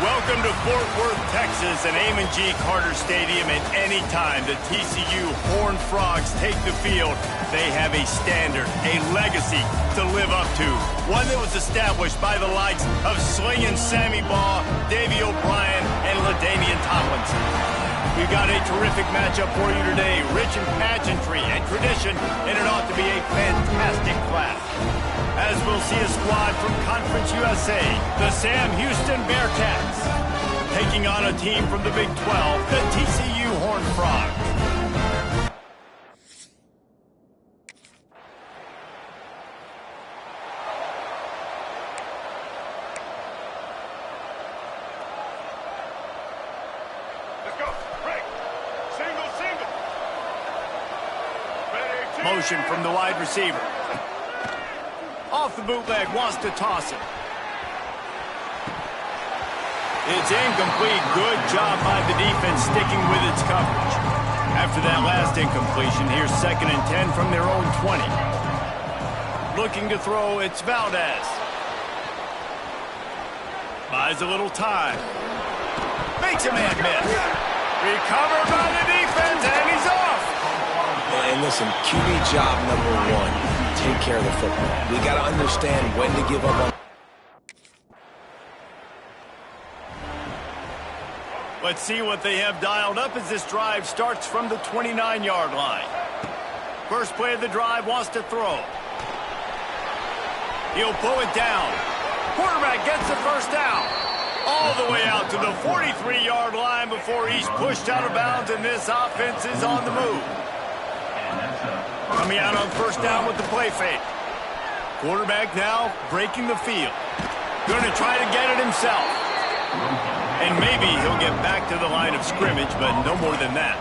Welcome to Fort Worth, Texas, and Amon G. Carter Stadium. And anytime the TCU Horned Frogs take the field, they have a standard, a legacy to live up to. One that was established by the likes of Slingin' Sammy Baugh, Davey O'Brien, and LaDainian Tomlinson. We've got a terrific matchup for you today, rich in pageantry and tradition, and it ought to be a fantastic clash. As we'll see a squad from Conference USA, the Sam Houston Bearcats, taking on a team from the Big 12, the TCU Horned Frogs. Let's go. Break. Single. Motion from the wide receiver. off the bootleg, wants to toss it. It's incomplete. Good job by the defense sticking with its coverage. After that last incompletion, here's 2nd and 10 from their own 20. Looking to throw, it's Valdez. Buys a little time. Makes a man miss. Recovered by the defense, and he's off. And listen, QB job number 1, take care of the football. We got to understand when to give up on. Let's see what they have dialed up as this drive starts from the 29-yard line. First play of the drive, wants to throw. He'll pull it down. Quarterback gets the first down. All the way out to the 43-yard line before he's pushed out of bounds, and this offense is on the move. Coming out on first down with the play fake. Quarterback now breaking the field. Going to try to get it himself. And maybe he'll get back to the line of scrimmage, but no more than that.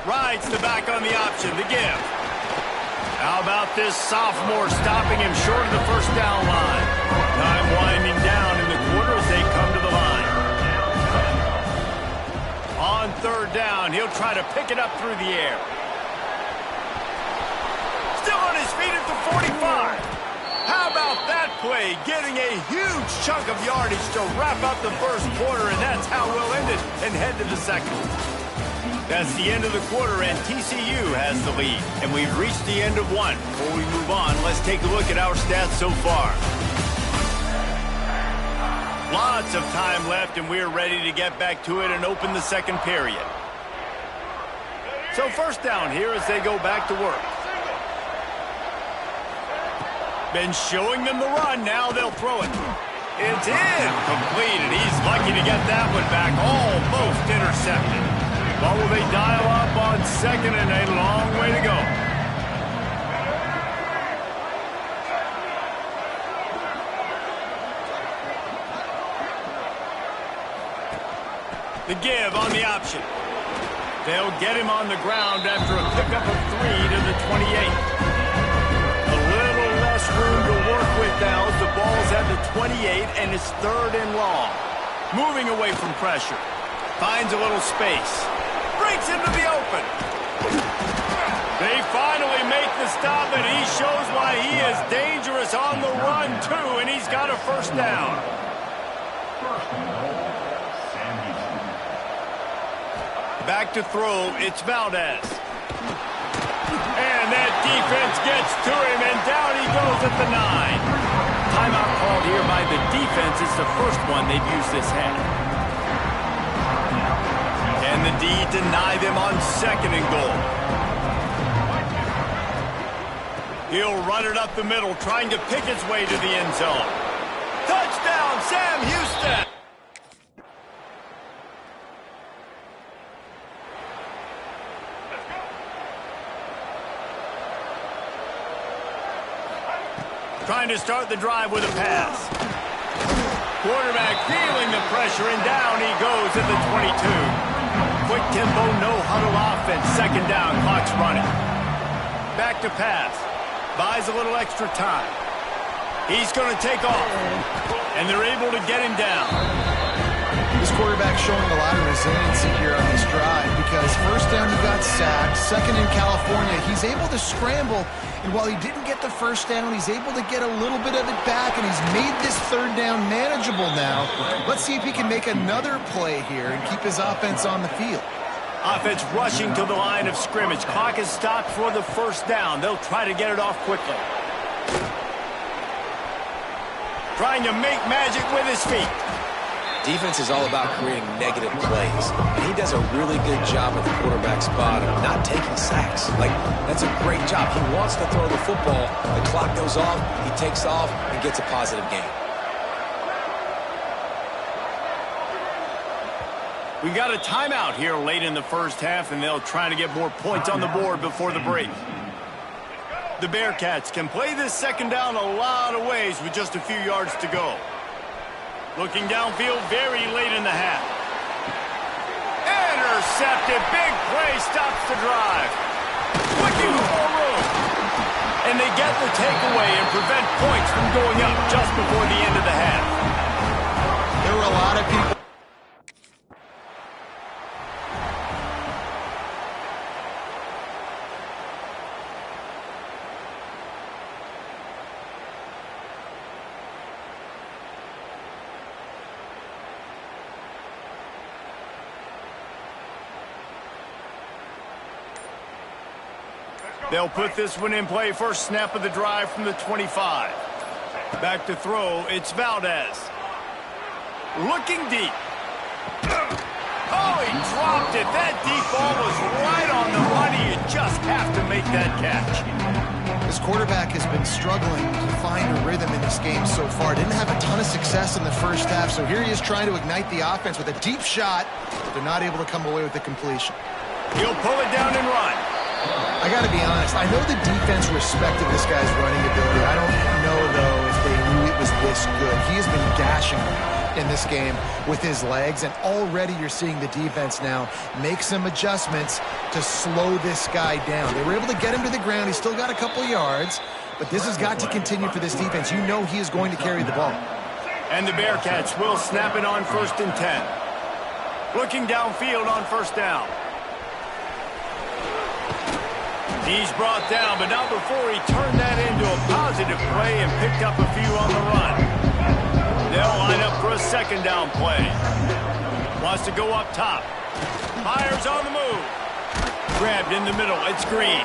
Rides the back on the option, the give. How about this sophomore stopping him short of the first down line? Time winding down in the quarter as they come to the line. On third down, he'll try to pick it up through the air. Still on his feet at the 45. How about that play? Getting a huge chunk of yardage to wrap up the first quarter, and that's how we'll end it and head to the second. That's the end of the quarter, and TCU has the lead. And we've reached the end of one. Before we move on, let's take a look at our stats so far. Lots of time left, and we're ready to get back to it and open the second period. So first down here as they go back to work. Been showing them the run, now they'll throw it. It's incomplete, and he's lucky to get that one back, almost intercepted. But will they dial up on second and a long way to go? The give on the option. They'll get him on the ground after a pickup of 3 to the 28. A little less room to work with now as the ball's at the 28 and it's 3rd and long. Moving away from pressure. Finds a little space. Breaks into the open. They finally make the stop, and he shows why he is dangerous on the run, too, and he's got a first down. Back to throw, it's Valdez. And that defense gets to him, and down he goes at the 9. Timeout called here by the defense. It's the first one they've used this half. And the D deny them on 2nd and goal. He'll run it up the middle, trying to pick his way to the end zone. Touchdown, Sam Houston! Trying to start the drive with a pass. Quarterback feeling the pressure, and down he goes at the 22. Quick tempo, no huddle offense. 2nd down, clock's running. Back to pass. Buys a little extra time. He's going to take off. And they're able to get him down. This quarterback showing a lot of resiliency here on this drive because first down he got sacked, 2nd in California. He's able to scramble, and while he didn't get the first down, he's able to get a little bit of it back, and he's made this 3rd down manageable now. Let's see if he can make another play here and keep his offense on the field. Offense rushing to the line of scrimmage. Clock is stopped for the first down. They'll try to get it off quickly. Trying to make magic with his feet. Defense is all about creating negative plays. And he does a really good job at the quarterback spot of not taking sacks. Like, that's a great job. He wants to throw the football. The clock goes off, he takes off, and gets a positive gain. We got a timeout here late in the first half, and they'll try to get more points on the board before the break. The Bearcats can play this 2nd down a lot of ways with just a few yards to go. Looking downfield very late in the half. intercepted. Big play stops the drive. Looking for room. And they get the takeaway and prevent points from going up just before the end of the half. There were a lot of people. They'll put this one in play. First snap of the drive from the 25. Back to throw, it's Valdez. Looking deep. Oh, he dropped it. That deep ball was right on the money. You just have to make that catch. This quarterback has been struggling to find a rhythm in this game so far. Didn't have a ton of success in the first half, so here he is trying to ignite the offense with a deep shot, but they're not able to come away with the completion. He'll pull it down and run. I got to be honest, I know the defense respected this guy's running ability. I don't know, though, if they knew it was this good. He has been gashing in this game with his legs, and already you're seeing the defense now make some adjustments to slow this guy down. They were able to get him to the ground. He's still got a couple yards, but this has got to continue for this defense. You know he is going to carry the ball. And the Bearcats will snap it on 1st and 10. Looking downfield on 1st down. He's brought down, but not before he turned that into a positive play and picked up a few on the run. They'll line up for a 2nd down play. Wants to go up top. Fires on the move. Grabbed in the middle. It's Green.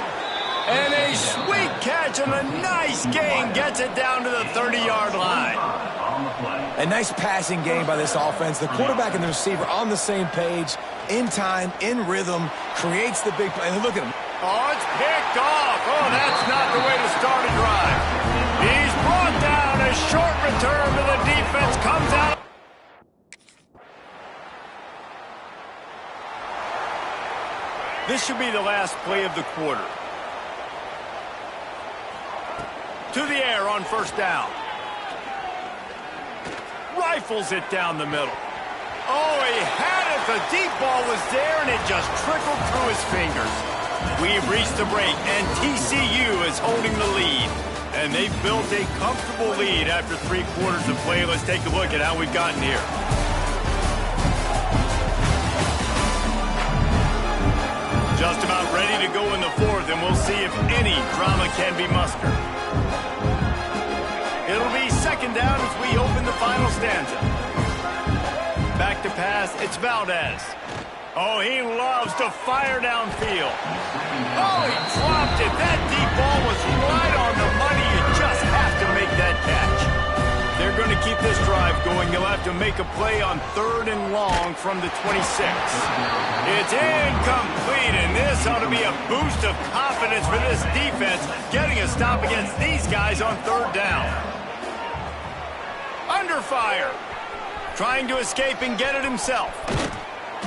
And a sweet catch and a nice gain gets it down to the 30-yard line. A nice passing game by this offense. The quarterback and the receiver on the same page, in time, in rhythm, creates the big play. And look at him. Oh, it's picked off. Oh, that's not the way to start a drive. He's brought down. A short return to the defense comes out. This should be the last play of the quarter. To the air on 1st down. Rifles it down the middle. Oh, he had it. The deep ball was there, and it just trickled through his fingers. We've reached the break, and TCU is holding the lead. And they've built a comfortable lead after 3 quarters of play. Let's take a look at how we've gotten here. Just about ready to go in the 4th, and we'll see if any drama can be mustered. It'll be 2nd down as we open the final stanza. Back to pass, it's Valdez. Oh, he loves to fire downfield. Oh, he dropped it. That deep ball was right on the money. You just have to make that catch. They're going to keep this drive going. They'll have to make a play on 3rd and long from the 26. It's incomplete, and this ought to be a boost of confidence for this defense, getting a stop against these guys on 3rd down. Under fire. Trying to escape and get it himself.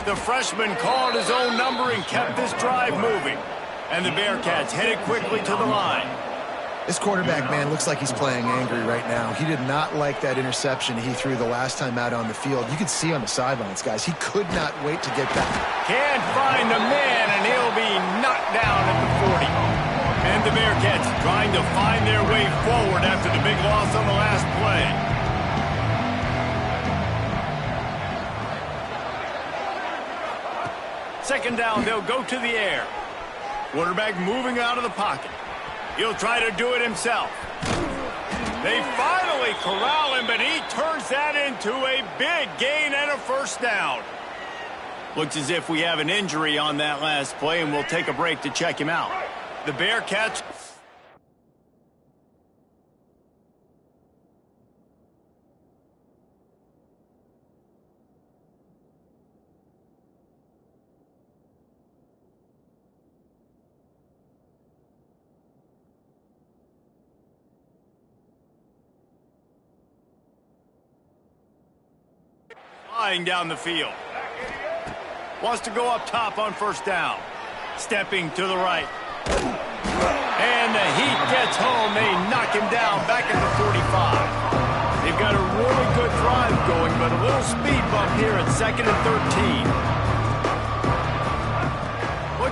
The freshman called his own number and kept this drive moving. And the Bearcats headed quickly to the line. This quarterback, man, looks like he's playing angry right now. He did not like that interception he threw the last time out on the field. You could see on the sidelines, guys, he could not wait to get back. Can't find the man, and he'll be knocked down at the 40. And the Bearcats trying to find their way forward after the big loss on the last play. Second down, they'll go to the air. Quarterback moving out of the pocket. He'll try to do it himself. They finally corral him, but he turns that into a big gain and a 1st down. Looks as if we have an injury on that last play, and we'll take a break to check him out. The Bearcats... flying down the field. Wants to go up top on 1st down. Stepping to the right. And the heat gets home. They knock him down back at the 45. They've got a really good drive going, but a little speed bump here at 2nd and 13.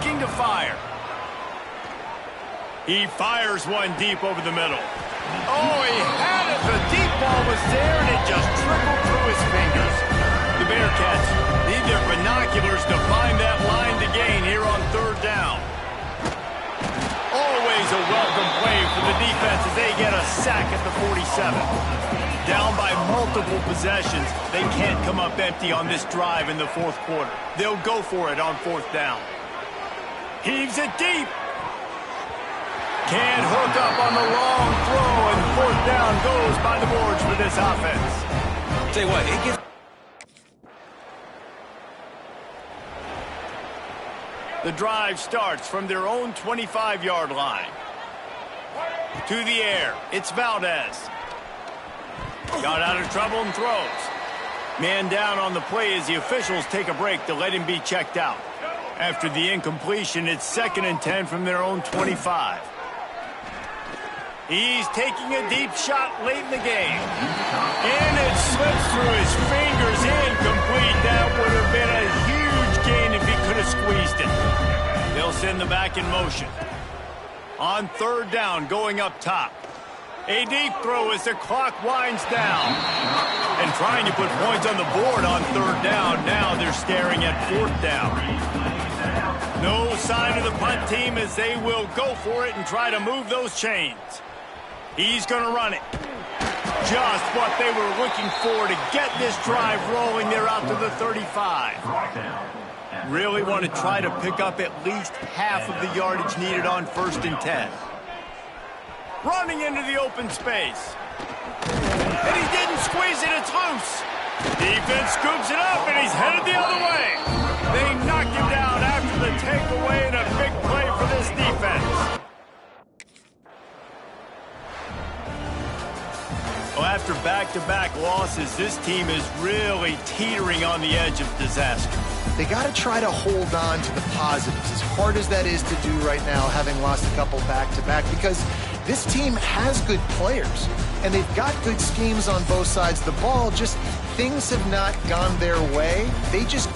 looking to fire. He fires one deep over the middle. Oh, he had it. The deep ball was there, and it just trickled through his fingers. The Bearcats need their binoculars to find that line to gain here on third down. Always a welcome play for the defense as they get a sack at the 47. Down by multiple possessions, they can't come up empty on this drive in the fourth quarter. They'll go for it on fourth down. Heaves it deep. Can't hook up on the long throw, and fourth down goes by the boards for this offense. Tell you what, it gets... The drive starts from their own 25-yard line. To the air, it's Valdez. Got out of trouble and throws. Man down on the play as the officials take a break to let him be checked out. After the incompletion, it's 2nd and 10 from their own 25. He's taking a deep shot late in the game. And it slips through his fingers, incomplete. That would have been a huge gain if he could have squeezed it. They'll send the back in motion. On third down, going up top. A deep throw as the clock winds down. And trying to put points on the board on third down. Now they're staring at fourth down. No sign of the punt team as they will go for it and try to move those chains. He's going to run it. Just what they were looking for to get this drive rolling. They're out to the 35. Really want to try to pick up at least half of the yardage needed on 1st and 10. Running into the open space. And he didn't squeeze it, it's loose. Defense scoops it up, and he's headed the other way. They knocked him down after the takeaway, and a big play for this defense. Well, after back-to-back losses, this team is really teetering on the edge of disaster. They got to try to hold on to the positives, as hard as that is to do right now, having lost a couple back-to-back, because this team has good players, and they've got good schemes on both sides of the ball, just things have not gone their way. They just...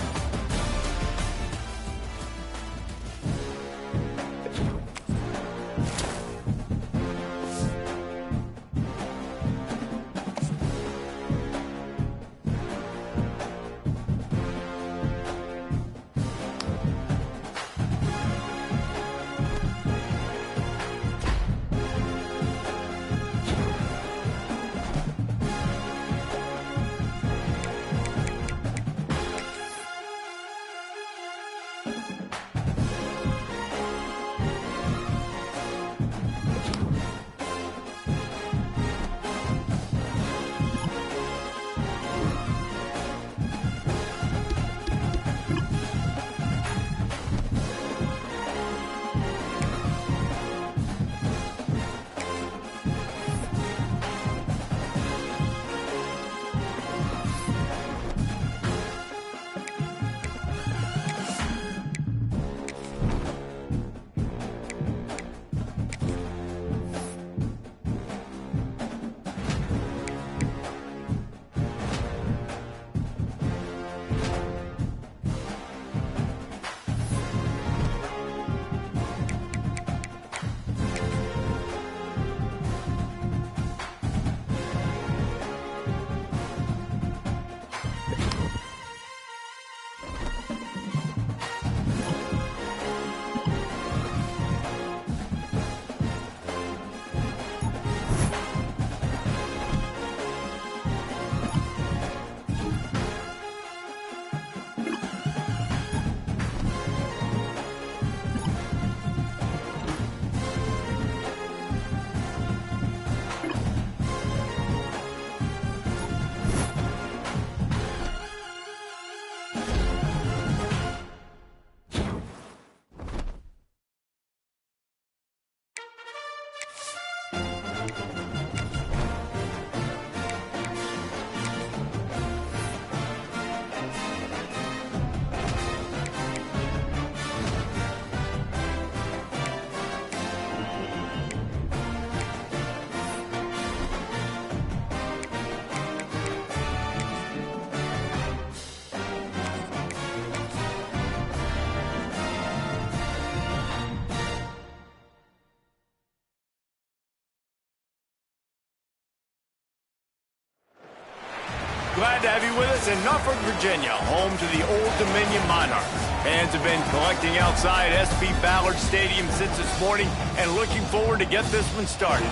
glad to have you with us in Norfolk, Virginia, home to the Old Dominion Monarchs. Fans have been collecting outside SP Ballard Stadium since this morning and looking forward to get this one started.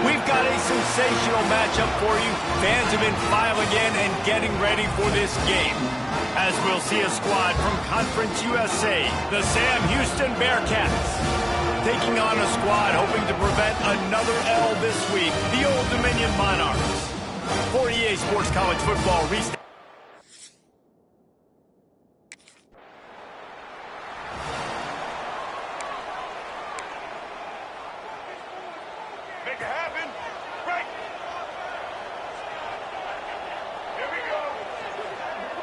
We've got a sensational matchup for you. Fans have been filing in and getting ready for this game. As we'll see a squad from Conference USA, the Sam Houston Bearcats, taking on a squad hoping to prevent another L this week, the Old Dominion Monarchs. For EA Sports College Football Restart. Make it happen. Break. Here we go.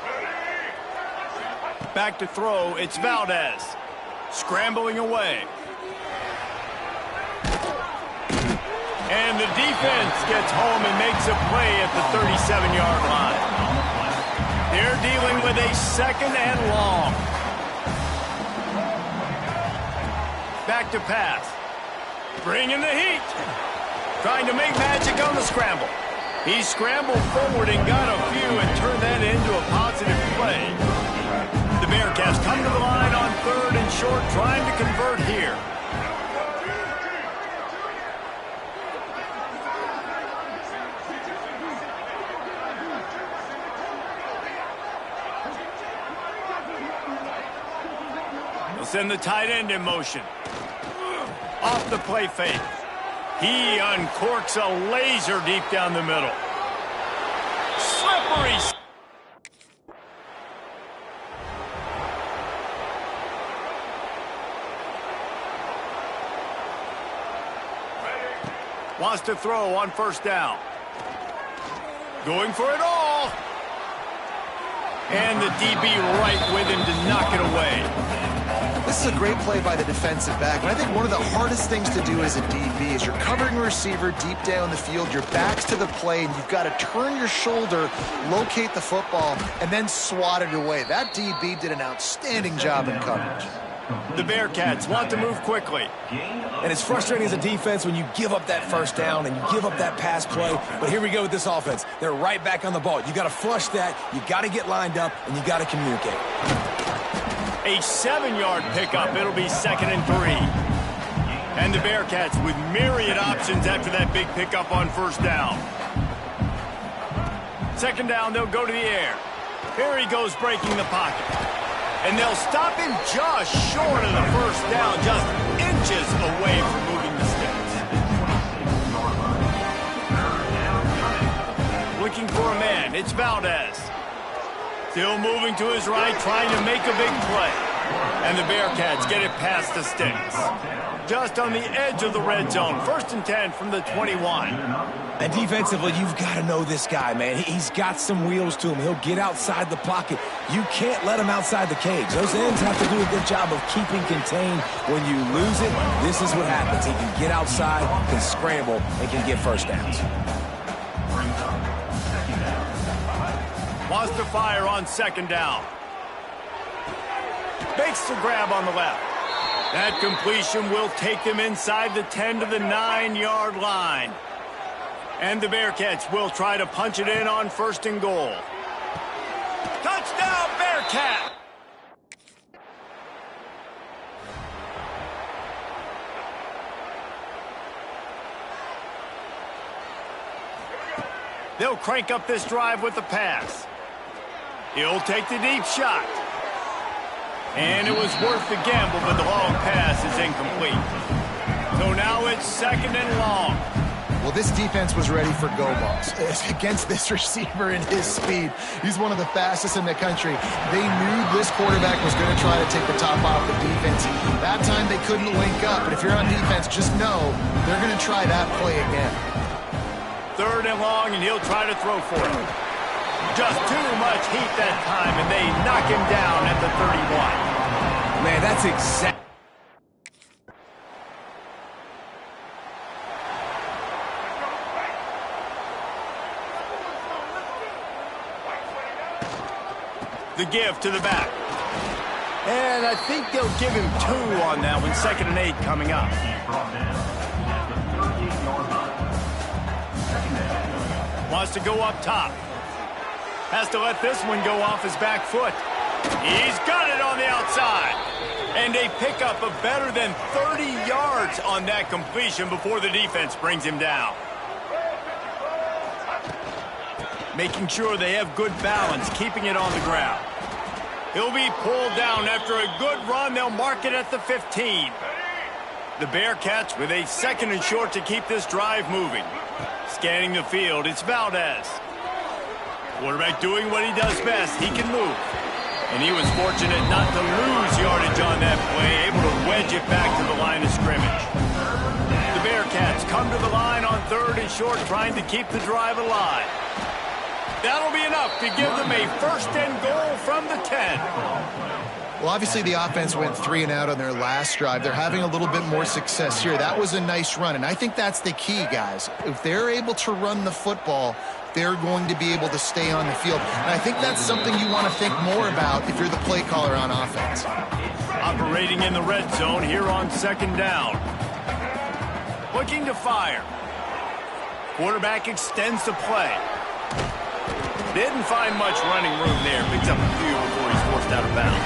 Ready. Back to throw, it's Valdez. Scrambling away. And the defense gets home and makes a play at the 37-yard line. They're dealing with a second and long. Back to pass. Bringing the heat. Trying to make magic on the scramble. He scrambled forward and got a few and turned that into a positive play. The Bearcats come to the line on 3rd and short, trying to convert here. Send the tight end in motion. Off the play fake. He uncorks a laser deep down the middle. Slippery. Wants to throw on 1st down. Going for it all. And the DB right with him to knock it away. This is a great play by the defensive back, and I think one of the hardest things to do as a DB is you're covering a receiver deep down the field, your back's to the play, and you've got to turn your shoulder, locate the football, and then swat it away. That DB did an outstanding job in coverage. The Bearcats want to move quickly. And it's frustrating as a defense when you give up that 1st down and you give up that pass play. But here we go with this offense. They're right back on the ball. You got to flush that, you got to get lined up, and you got to communicate. A 7-yard pickup. It'll be 2nd and 3. And the Bearcats with myriad options after that big pickup on 1st down. 2nd down, they'll go to the air. Here he goes breaking the pocket. And they'll stop him just short of the 1st down, just inches away from moving the sticks. Looking for a man, it's Valdez. Still moving to his right, trying to make a big play. And the Bearcats get it past the sticks. Just on the edge of the red zone. 1st and 10 from the 21. And defensively, you've got to know this guy, man. He's got some wheels to him. He'll get outside the pocket. You can't let him outside the cage. Those ends have to do a good job of keeping contained. When you lose it, this is what happens. He can get outside, can scramble, and can get 1st downs. Wants to fire on 2nd down. Makes the grab on the left. That completion will take them inside the 10 to the 9-yard line. And the Bearcats will try to punch it in on 1st and goal. Touchdown, Bearcat! They'll crank up this drive with the pass. He'll take the deep shot. And it was worth the gamble, but the long pass is incomplete. So now it's 2nd and long. Well, this defense was ready for go balls against this receiver and his speed. He's one of the fastest in the country. They knew this quarterback was going to try to take the top off the defense. That time they couldn't link up, but if you're on defense, just know they're going to try that play again. 3rd and long, and he'll try to throw for it. Just too much heat that time, and they knock him down at the 31. Man, that's exact. The give to the back. And I think they'll give him 2 on that one. 2nd and 8 coming up. Wants to go up top. Has to let this one go off his back foot. He's got it on the outside. And they pick up a better than 30 yards on that completion before the defense brings him down. Making sure they have good balance, keeping it on the ground. He'll be pulled down after a good run. They'll mark it at the 15. The Bearcats with a 2nd and short to keep this drive moving. Scanning the field, it's Valdez. Quarterback doing what he does best. He can move. And he was fortunate not to lose yardage on that play, able to wedge it back to the line of scrimmage. The Bearcats come to the line on 3rd and short, trying to keep the drive alive. That'll be enough to give them a 1st and goal from the 10. Well, obviously the offense went 3 and out on their last drive. They're having a little bit more success here. That was a nice run, and I think that's the key, guys. If they're able to run the football, they're going to be able to stay on the field. And I think that's something you want to think more about if you're the play caller on offense. Operating in the red zone here on 2nd down. Looking to fire. Quarterback extends the play. Didn't find much running room there. Picks up a few before he's forced out of bounds.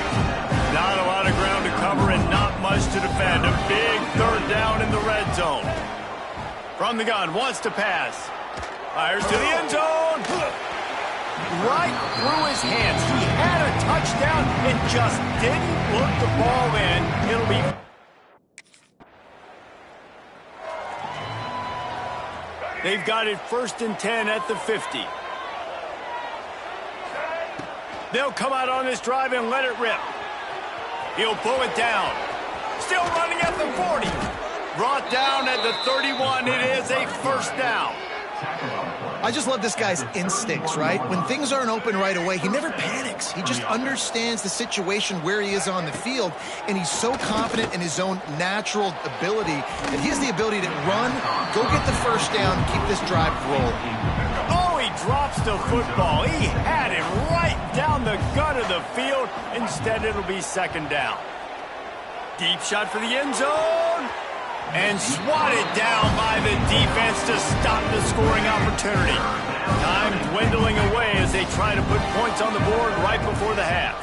Not a lot of ground to cover and not much to defend. A big 3rd down in the red zone. From the gun, wants to pass. Fires to the end zone. Right through his hands. He had a touchdown and just didn't look the ball in. It'll be... They've got it 1st and 10 at the 50. They'll come out on this drive and let it rip. He'll pull it down. Still running at the 40. Brought down at the 31. It is a 1st down. I just love this guy's instincts, right? When things aren't open right away, he never panics. He just understands the situation where he is on the field, and he's so confident in his own natural ability that he has the ability to run, go get the 1st down, and keep this drive rolling. Oh, he drops the football. He had it right down the gut of the field. Instead, it'll be 2nd down. Deep shot for the end zone. And swatted down by the defense to stop the scoring opportunity. Time dwindling away as they try to put points on the board right before the half.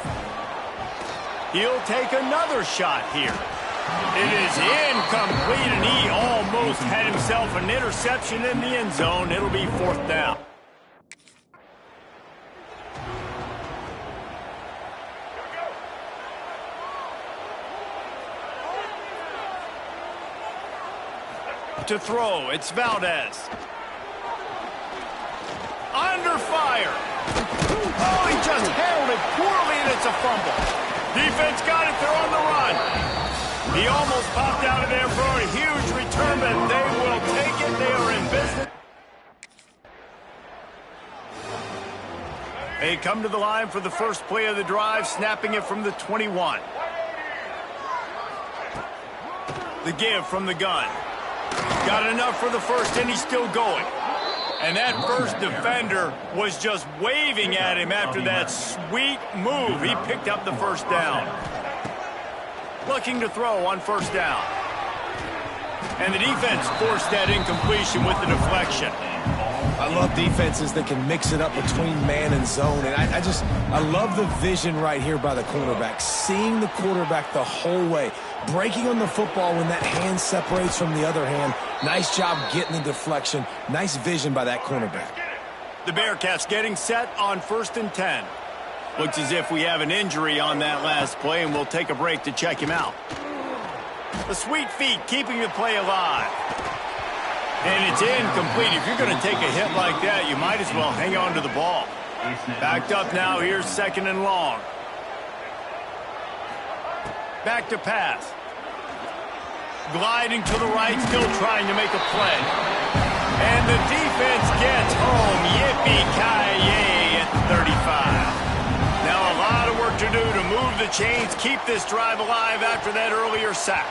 He'll take another shot here. It is incomplete, and he almost had himself an interception in the end zone. It'll be 4th down. To throw, it's Valdez. Under fire. Oh, he just handled it poorly, and it's a fumble. Defense got it, they're on the run. He almost popped out of there for a huge return, but they will take it. They are in business. They come to the line for the first play of the drive, snapping it from the 21. The give from the gun. Got enough for the 1st, and he's still going. And that 1st defender was just waving at him after that sweet move. He picked up the 1st down. Looking to throw on 1st down. And the defense forced that incompletion with the deflection. I love defenses that can mix it up between man and zone. And I love the vision right here by the cornerback. Seeing the quarterback the whole way. Breaking on the football when that hand separates from the other hand. Nice job getting the deflection. Nice vision by that cornerback. The Bearcats getting set on 1st and 10. Looks as if we have an injury on that last play, and we'll take a break to check him out. The sweet feet keeping the play alive. And it's incomplete. If you're going to take a hit like that, you might as well hang on to the ball. Backed up now. Here's 2nd and long. Back to pass. Gliding to the right, still trying to make a play. And the defense gets home. Yippee-ki-yay at 35. Now a lot of work to do to move the chains, keep this drive alive after that earlier sack.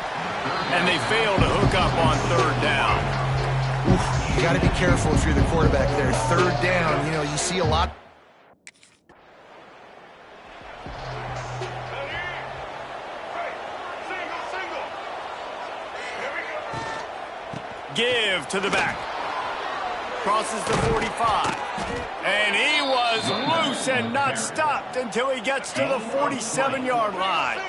And they fail to hook up on 3rd down. You got to be careful if you're the quarterback there. 3rd down, you know, you see a lot. Give to the back. crosses the 45. And he was loose and not stopped until he gets to the 47-yard line.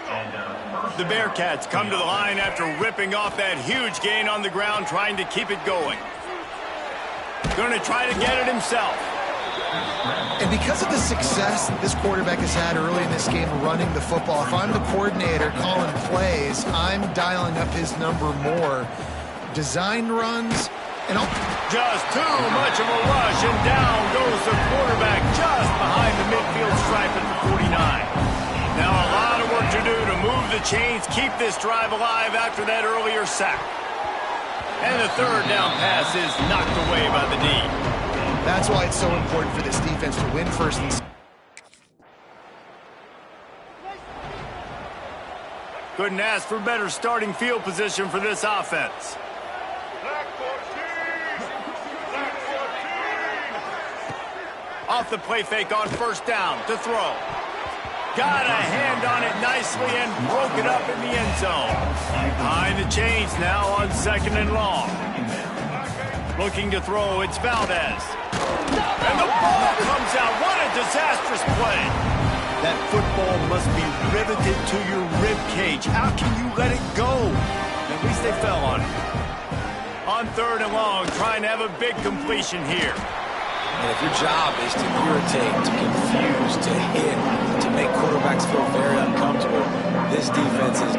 The Bearcats come to the line after ripping off that huge gain on the ground, trying to keep it going. Going to try to get it himself. And because of the success this quarterback has had early in this game running the football, if I'm the coordinator calling plays, I'm dialing up his number more. Design runs, and just too much of a rush, and down goes the quarterback just behind the midfield stripe at the 49. Now a lot of work to do to move the chains, keep this drive alive after that earlier sack. And the third down pass is knocked away by the D. That's why it's so important for this defense to win first and couldn't ask for better starting field position for this offense. Black 14! Black 14! Off the play fake on first down to throw. Got a hand on it nicely and broke it up in the end zone. Behind the chains now on 2nd and long. Looking to throw, it's Valdez. And the ball comes out. What a disastrous play. That football must be riveted to your rib cage. How can you let it go? At least they fell on it. On 3rd and long, trying to have a big completion here. And if your job is to irritate, to confuse, to hit, to make quarterbacks feel very uncomfortable, this defense is...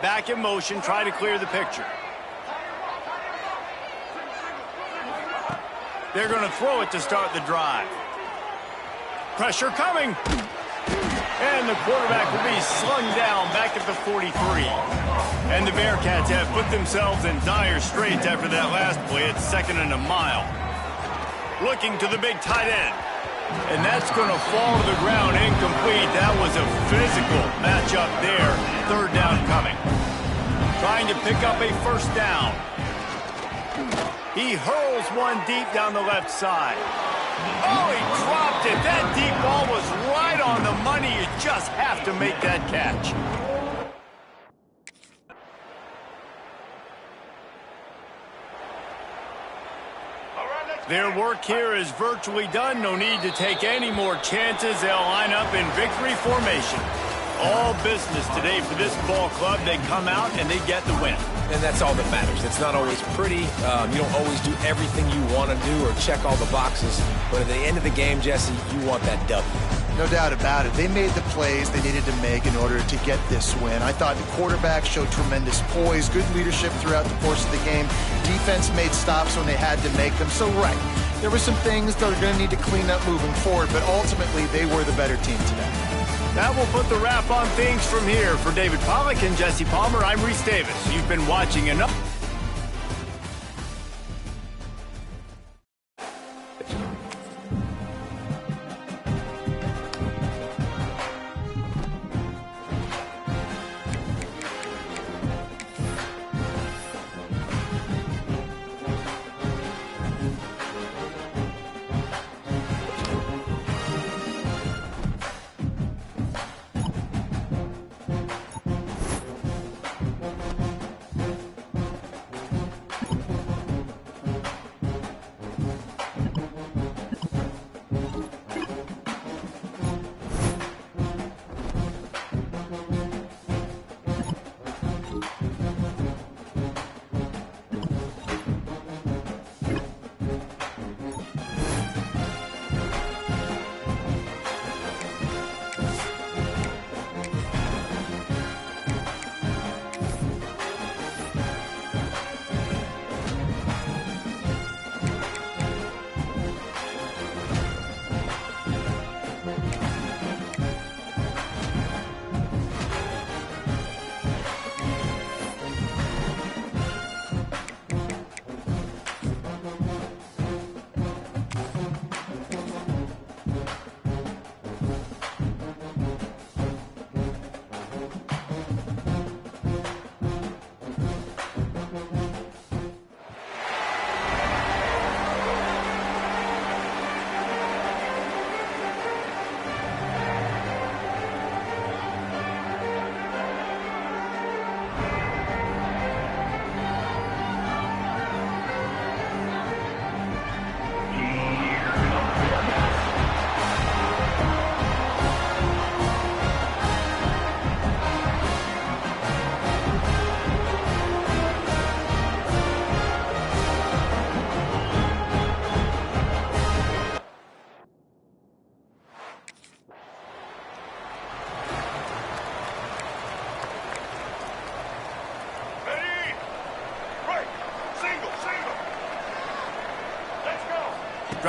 Back in motion, try to clear the picture. They're going to throw it to start the drive. Pressure coming. And the quarterback will be slung down back at the 43. And the Bearcats have put themselves in dire straits after that last play at 2nd and a mile. Looking to the big tight end. And that's going to fall to the ground incomplete. That was a physical matchup there. 3rd down coming. Trying to pick up a first down. He hurls one deep down the left side. Oh, he dropped it. That deep ball was right on the money. You just have to make that catch. Their work here is virtually done. No need to take any more chances. They'll line up in victory formation. All business today for this ball club. They come out and they get the win. And that's all that matters. It's not always pretty. You don't always do everything you want to do or check all the boxes. But at the end of the game, Jesse, you want that W. no doubt about it. They made the plays they needed to make in order to get this win. I thought the quarterback showed tremendous poise, good leadership throughout the course of the game. Defense made stops when they had to make them. So, right, there were some things that are going to need to clean up moving forward, but ultimately they were the better team today. That will put the wrap on things from here. For David Pollack and Jesse Palmer, I'm Reese Davis. You've been watching enough.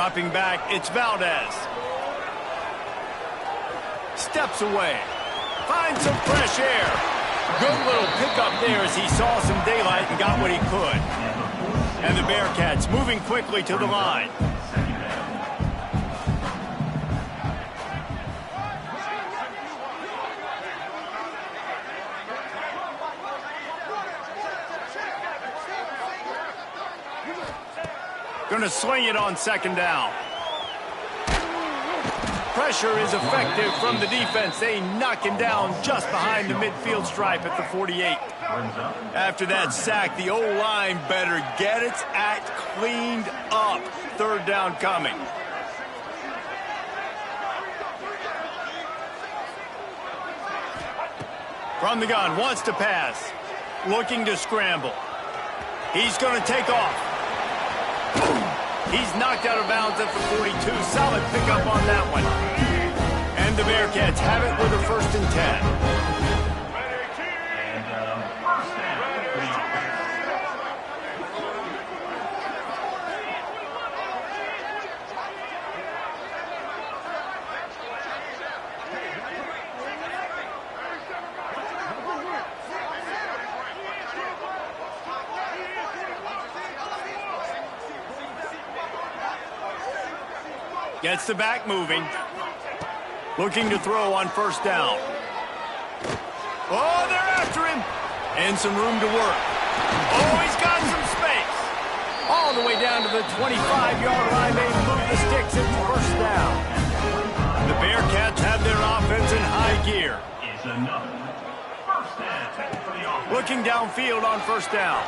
Dropping back, it's Valdez. Steps away. Finds some fresh air. Good little pickup there as he saw some daylight and got what he could. And the Bearcats moving quickly to the line. Going to sling it on second down. Pressure is effective from the defense. They knock him down just behind the midfield stripe at the 48. After that sack, the O-line better get its act cleaned up. Third down coming. From the gun, wants to pass. Looking to scramble. He's going to take off. He's knocked out of bounds at the 42. Solid pickup on that one. And the Bearcats have it with a 1st and 10. Gets the back moving. Looking to throw on 1st down. Oh, they're after him. And some room to work. Oh, he's got some space. All the way down to the 25-yard line. They move the sticks into 1st down. The Bearcats have their offense in high gear. Looking downfield on 1st down.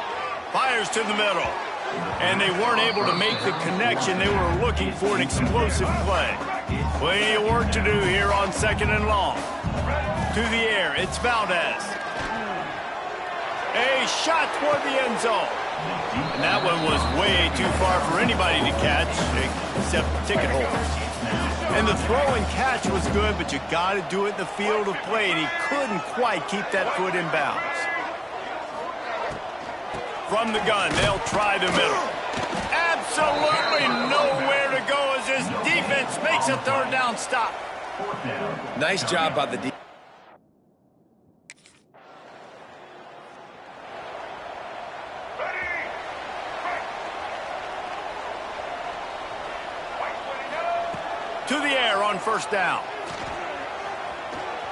Fires to the middle. And they weren't able to make the connection. They were looking for an explosive play. Plenty of work to do here on 2nd and long. To the air, it's Valdez. A shot toward the end zone. And that one was way too far for anybody to catch, except ticket holders. And the throw and catch was good, but you got to do it in the field of play, and he couldn't quite keep that foot in bounds. From the gun, they'll try the middle. Absolutely nowhere to go as his defense makes a 3rd down stop. Nice job by the defense. To the air on 1st down.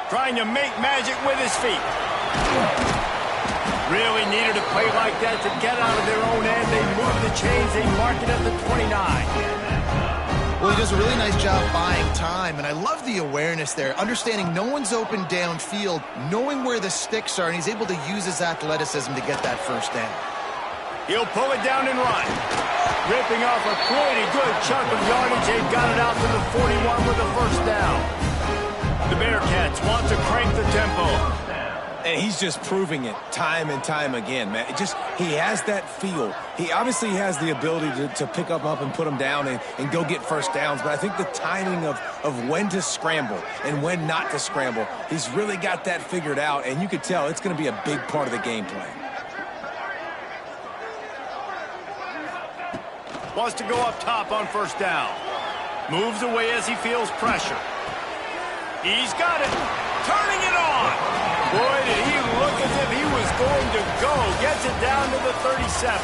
Trying to make magic with his feet. Really needed a play like that to get out of their own end. They move the chains. They mark it at the 29. Well, he does a really nice job buying time, and I love the awareness there, understanding no one's open downfield, knowing where the sticks are, and he's able to use his athleticism to get that 1st down. He'll pull it down and run. Ripping off a pretty good chunk of yardage. They've got it out to the 41 with a 1st down. The Bearcats want to crank the tempo. And he's just proving it time and time again, man. He has that feel. He obviously has the ability to pick up and put them down and go get 1st downs. But I think the timing of when to scramble and when not to scramble, he's really got that figured out. And you could tell it's going to be a big part of the game plan. Wants to go up top on 1st down. Moves away as he feels pressure. He's got it. Turning it on. Boy, did he look as if he was going to go. Gets it down to the 37.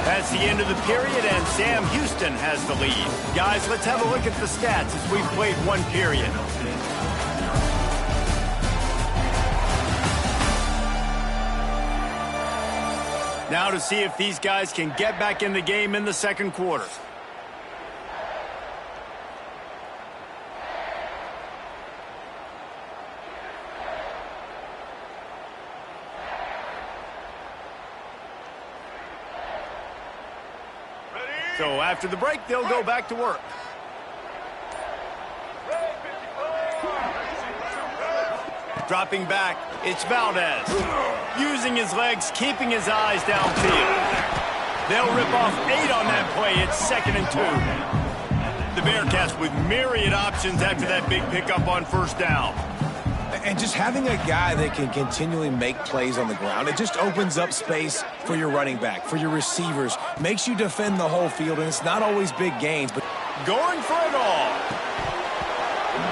That's the end of the period, and Sam Houston has the lead. Guys, let's have a look at the stats as we've played 1 period. Now to see if these guys can get back in the game in the 2nd quarter. So after the break, they'll go back to work. Dropping back, it's Valdez. Using his legs, keeping his eyes downfield. They'll rip off 8 on that play. It's 2nd and 2. The Bearcats with myriad options after that big pickup on 1st down. And just having a guy that can continually make plays on the ground, it just opens up space for your running back, for your receivers, makes you defend the whole field, and it's not always big gains. But going for it all.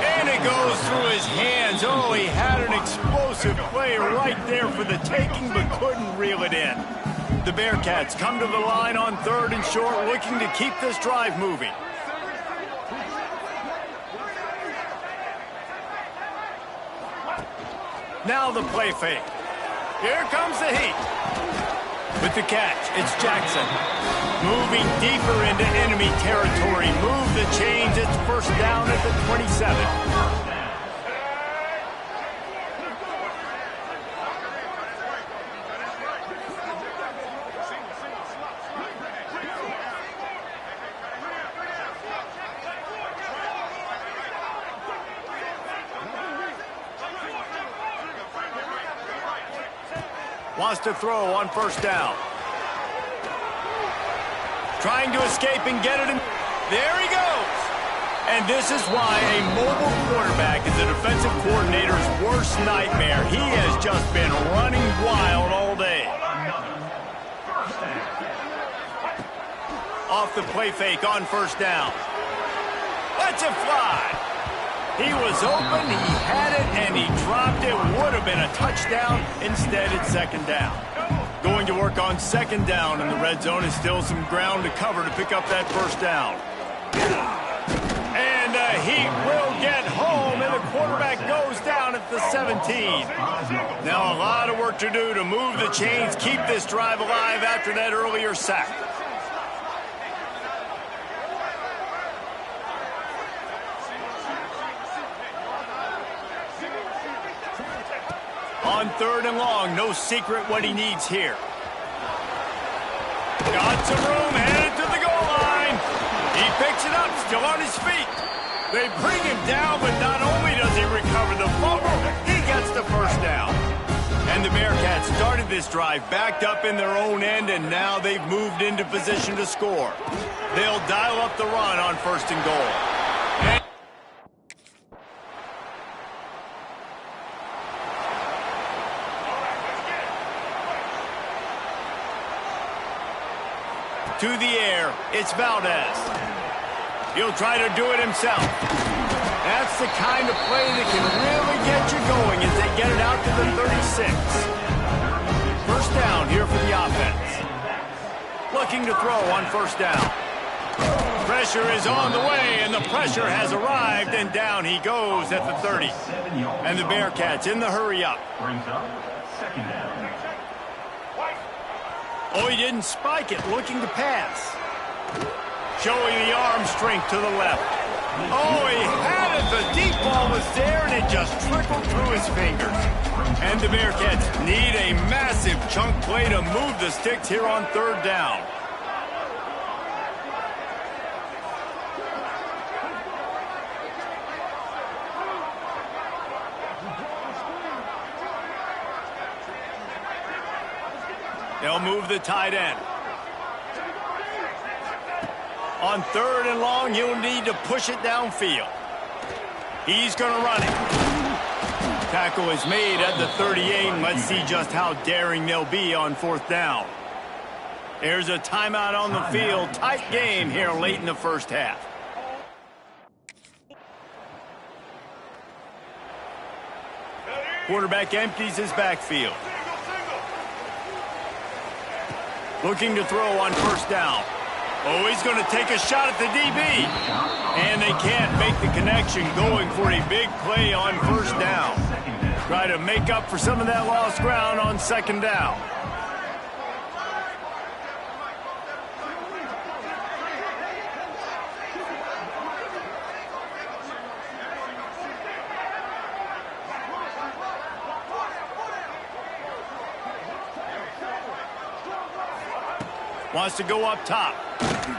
And it goes through his hands. Oh, he had an explosive play right there for the taking, but couldn't reel it in. The Bearcats come to the line on 3rd and short, looking to keep this drive moving. Now the play fake. Here comes the heat. With the catch, it's Jackson. Moving deeper into enemy territory. Move the chains. It's first down at the 27. Wants to throw on first down. Trying to escape and get it in. There he goes. And this is why a mobile quarterback is the defensive coordinator's worst nightmare. He has just been running wild all day. Off the play fake on first down. Lets it fly. He was open, he had it, and he dropped it. Would have been a touchdown. Instead, it's second down. Going to work on second down, and the red zone is still some ground to cover to pick up that first down. And the Heat will get home, and the quarterback goes down at the 17. Now a lot of work to do to move the chains, keep this drive alive after that earlier sack. On 3rd and long, no secret what he needs here. Got some room, headed to the goal line. He picks it up, still on his feet. They bring him down, but not only does he recover the fumble, he gets the first down. And the Bearcats started this drive backed up in their own end, and now they've moved into position to score. They'll dial up the run on 1st and goal. To the air, it's Valdez. He'll try to do it himself. That's the kind of play that can really get you going as they get it out to the 36. First down here for the offense. Looking to throw on first down. Pressure is on the way, and the pressure has arrived, and down he goes at the 30. And the Bearcats in the hurry up. Second down. Oh, he didn't spike it, looking to pass. Showing the arm strength to the left. Oh, he had it. The deep ball was there, and it just trickled through his fingers. And the Bearcats need a massive chunk play to move the sticks here on 3rd down. They'll move the tight end. On 3rd and long, he'll need to push it downfield. He's going to run it. Tackle is made at the 38. Let's see just how daring they'll be on 4th down. There's a timeout on the field. Tight game here late in the first half. Quarterback empties his backfield. Looking to throw on first down. Oh, he's going to take a shot at the DB. And they can't make the connection, going for a big play on first down. Try to make up for some of that lost ground on second down. Wants to go up top.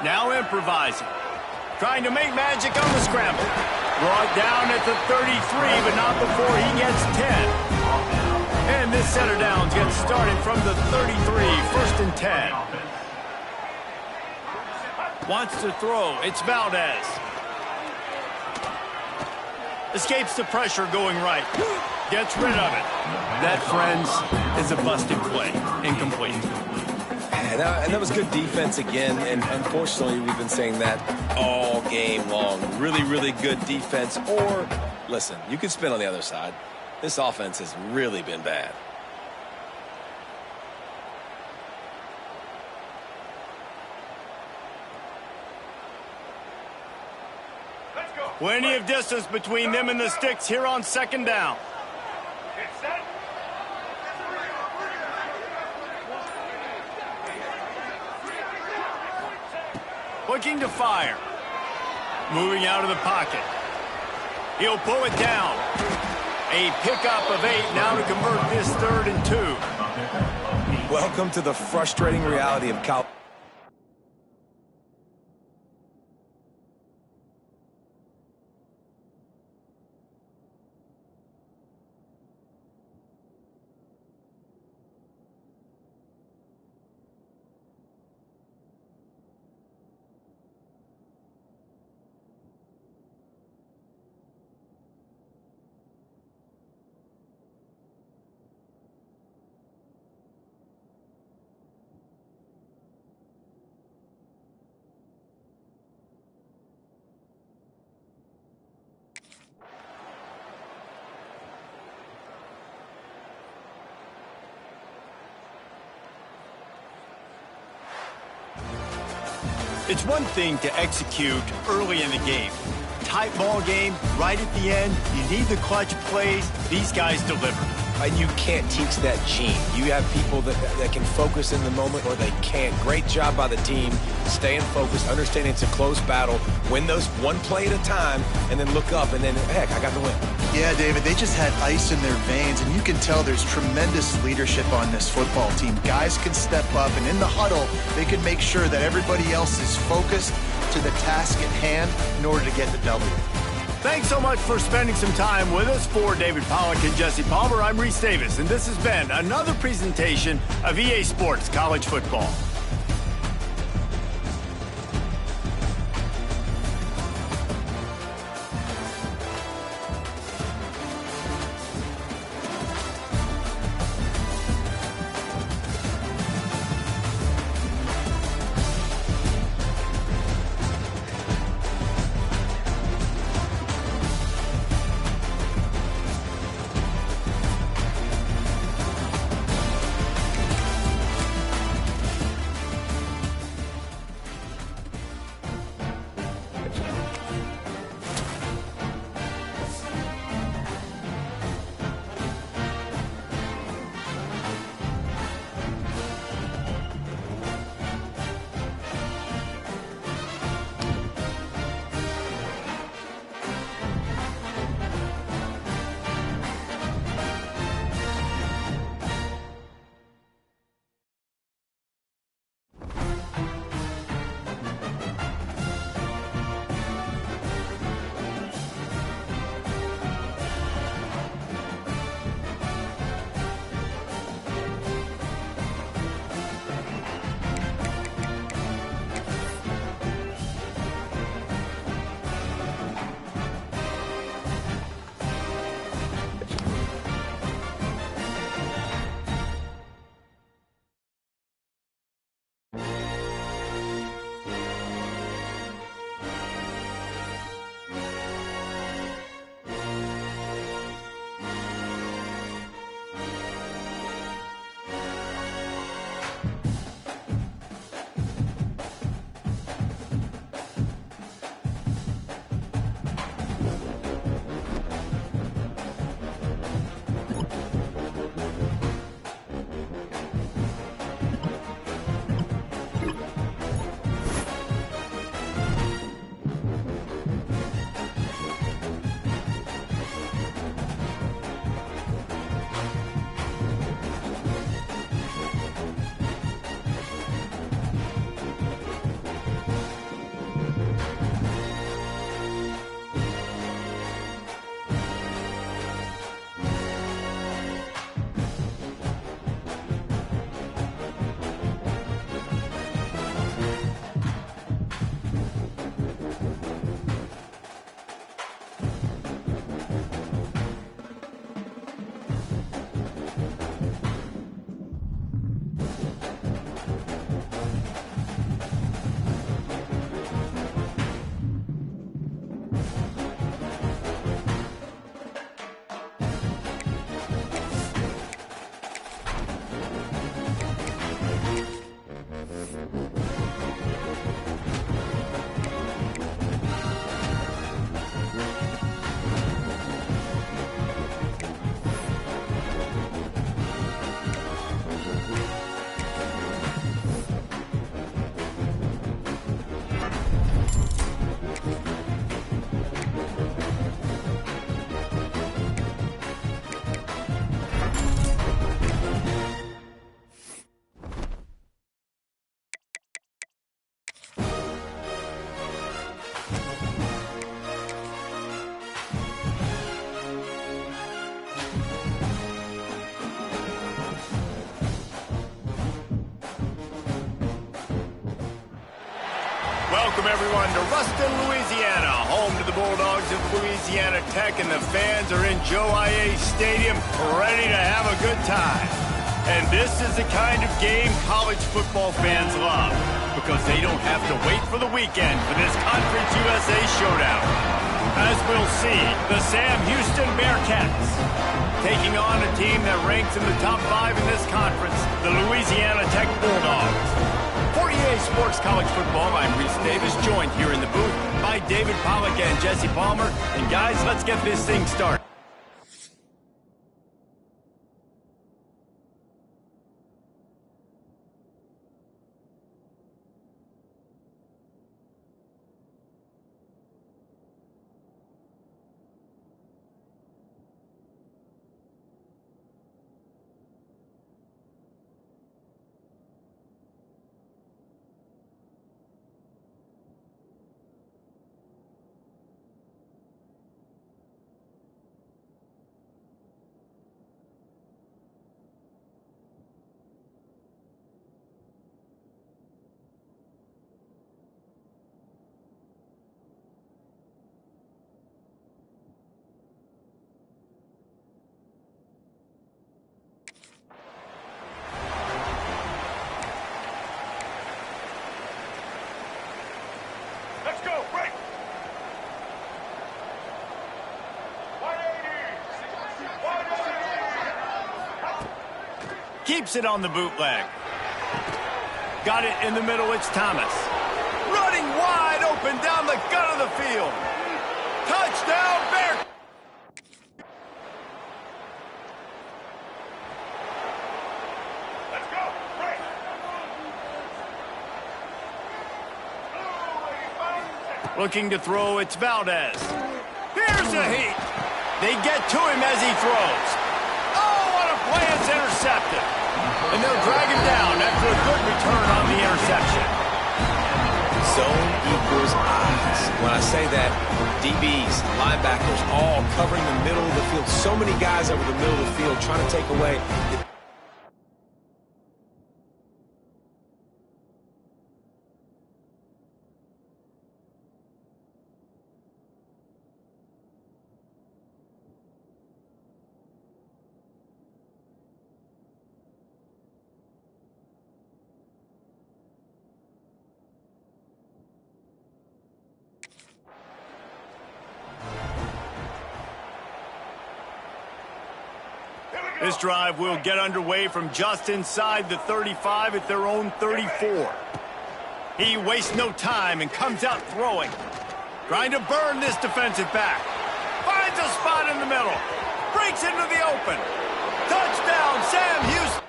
Now improvising. Trying to make magic on the scramble. Brought down at the 33, but not before he gets 10. And this center downs gets started from the 33, 1st and 10. Wants to throw. It's Valdez. Escapes the pressure going right. Gets rid of it. That, friends, is a busted play. Incomplete. And that was good defense again, and unfortunately, we've been saying that all game long. Really, really good defense. Or, listen, you can spin on the other side. This offense has really been bad. Plenty of distance between them and the sticks here on second down. Get set. Looking to fire. Moving out of the pocket. He'll pull it down. A pickup of 8 now to convert this 3rd and 2. Welcome to the frustrating reality of college. It's one thing to execute early in the game. Tight ball game, right at the end, you need the clutch plays. These guys deliver. And you can't teach that gene. You have people that can focus in the moment or they can't. Great job by the team, staying focused, understanding it's a close battle, win those one play at a time, and then look up, and then, heck, I got the win. Yeah, David, they just had ice in their veins, and you can tell there's tremendous leadership on this football team. Guys can step up, and in the huddle, they can make sure that everybody else is focused to the task at hand in order to get the W. Thanks so much for spending some time with us. For David Pollack and Jesse Palmer, I'm Reese Davis, and this has been another presentation of EA Sports College Football. welcome everyone to Ruston, Louisiana, home to the Bulldogs of Louisiana Tech, and the fans are in Joe I.A. Stadium ready to have a good time. And this is the kind of game college football fans love, because they don't have to wait for the weekend for this Conference USA showdown. As we'll see, the Sam Houston Bearcats taking on a team that ranks in the top 5 in this conference, the Louisiana Tech Bulldogs. For EA Sports College Football, I'm Reese Davis, joined here in the booth by David Pollack and Jesse Palmer. And guys, let's get this thing started. Let's go, break! 180! Keeps it on the bootleg. Got it in the middle, it's Thomas. Running wide open down the gut of the field. Touchdown, Bear! Let's go, break! Looking to throw, it's Valdez. Here's a heat. They get to him as he throws. Oh, what a play, it's intercepted. And they'll drag him down after a good return on the interception. Zone equals eyes. When I say that, DBs, linebackers, all covering the middle of the field. So many guys over the middle of the field trying to take away the This drive will get underway from just inside the 35 at their own 34. He wastes no time and comes out throwing. Trying to burn this defensive back. Finds a spot in the middle. Breaks into the open. Touchdown, Sam Houston.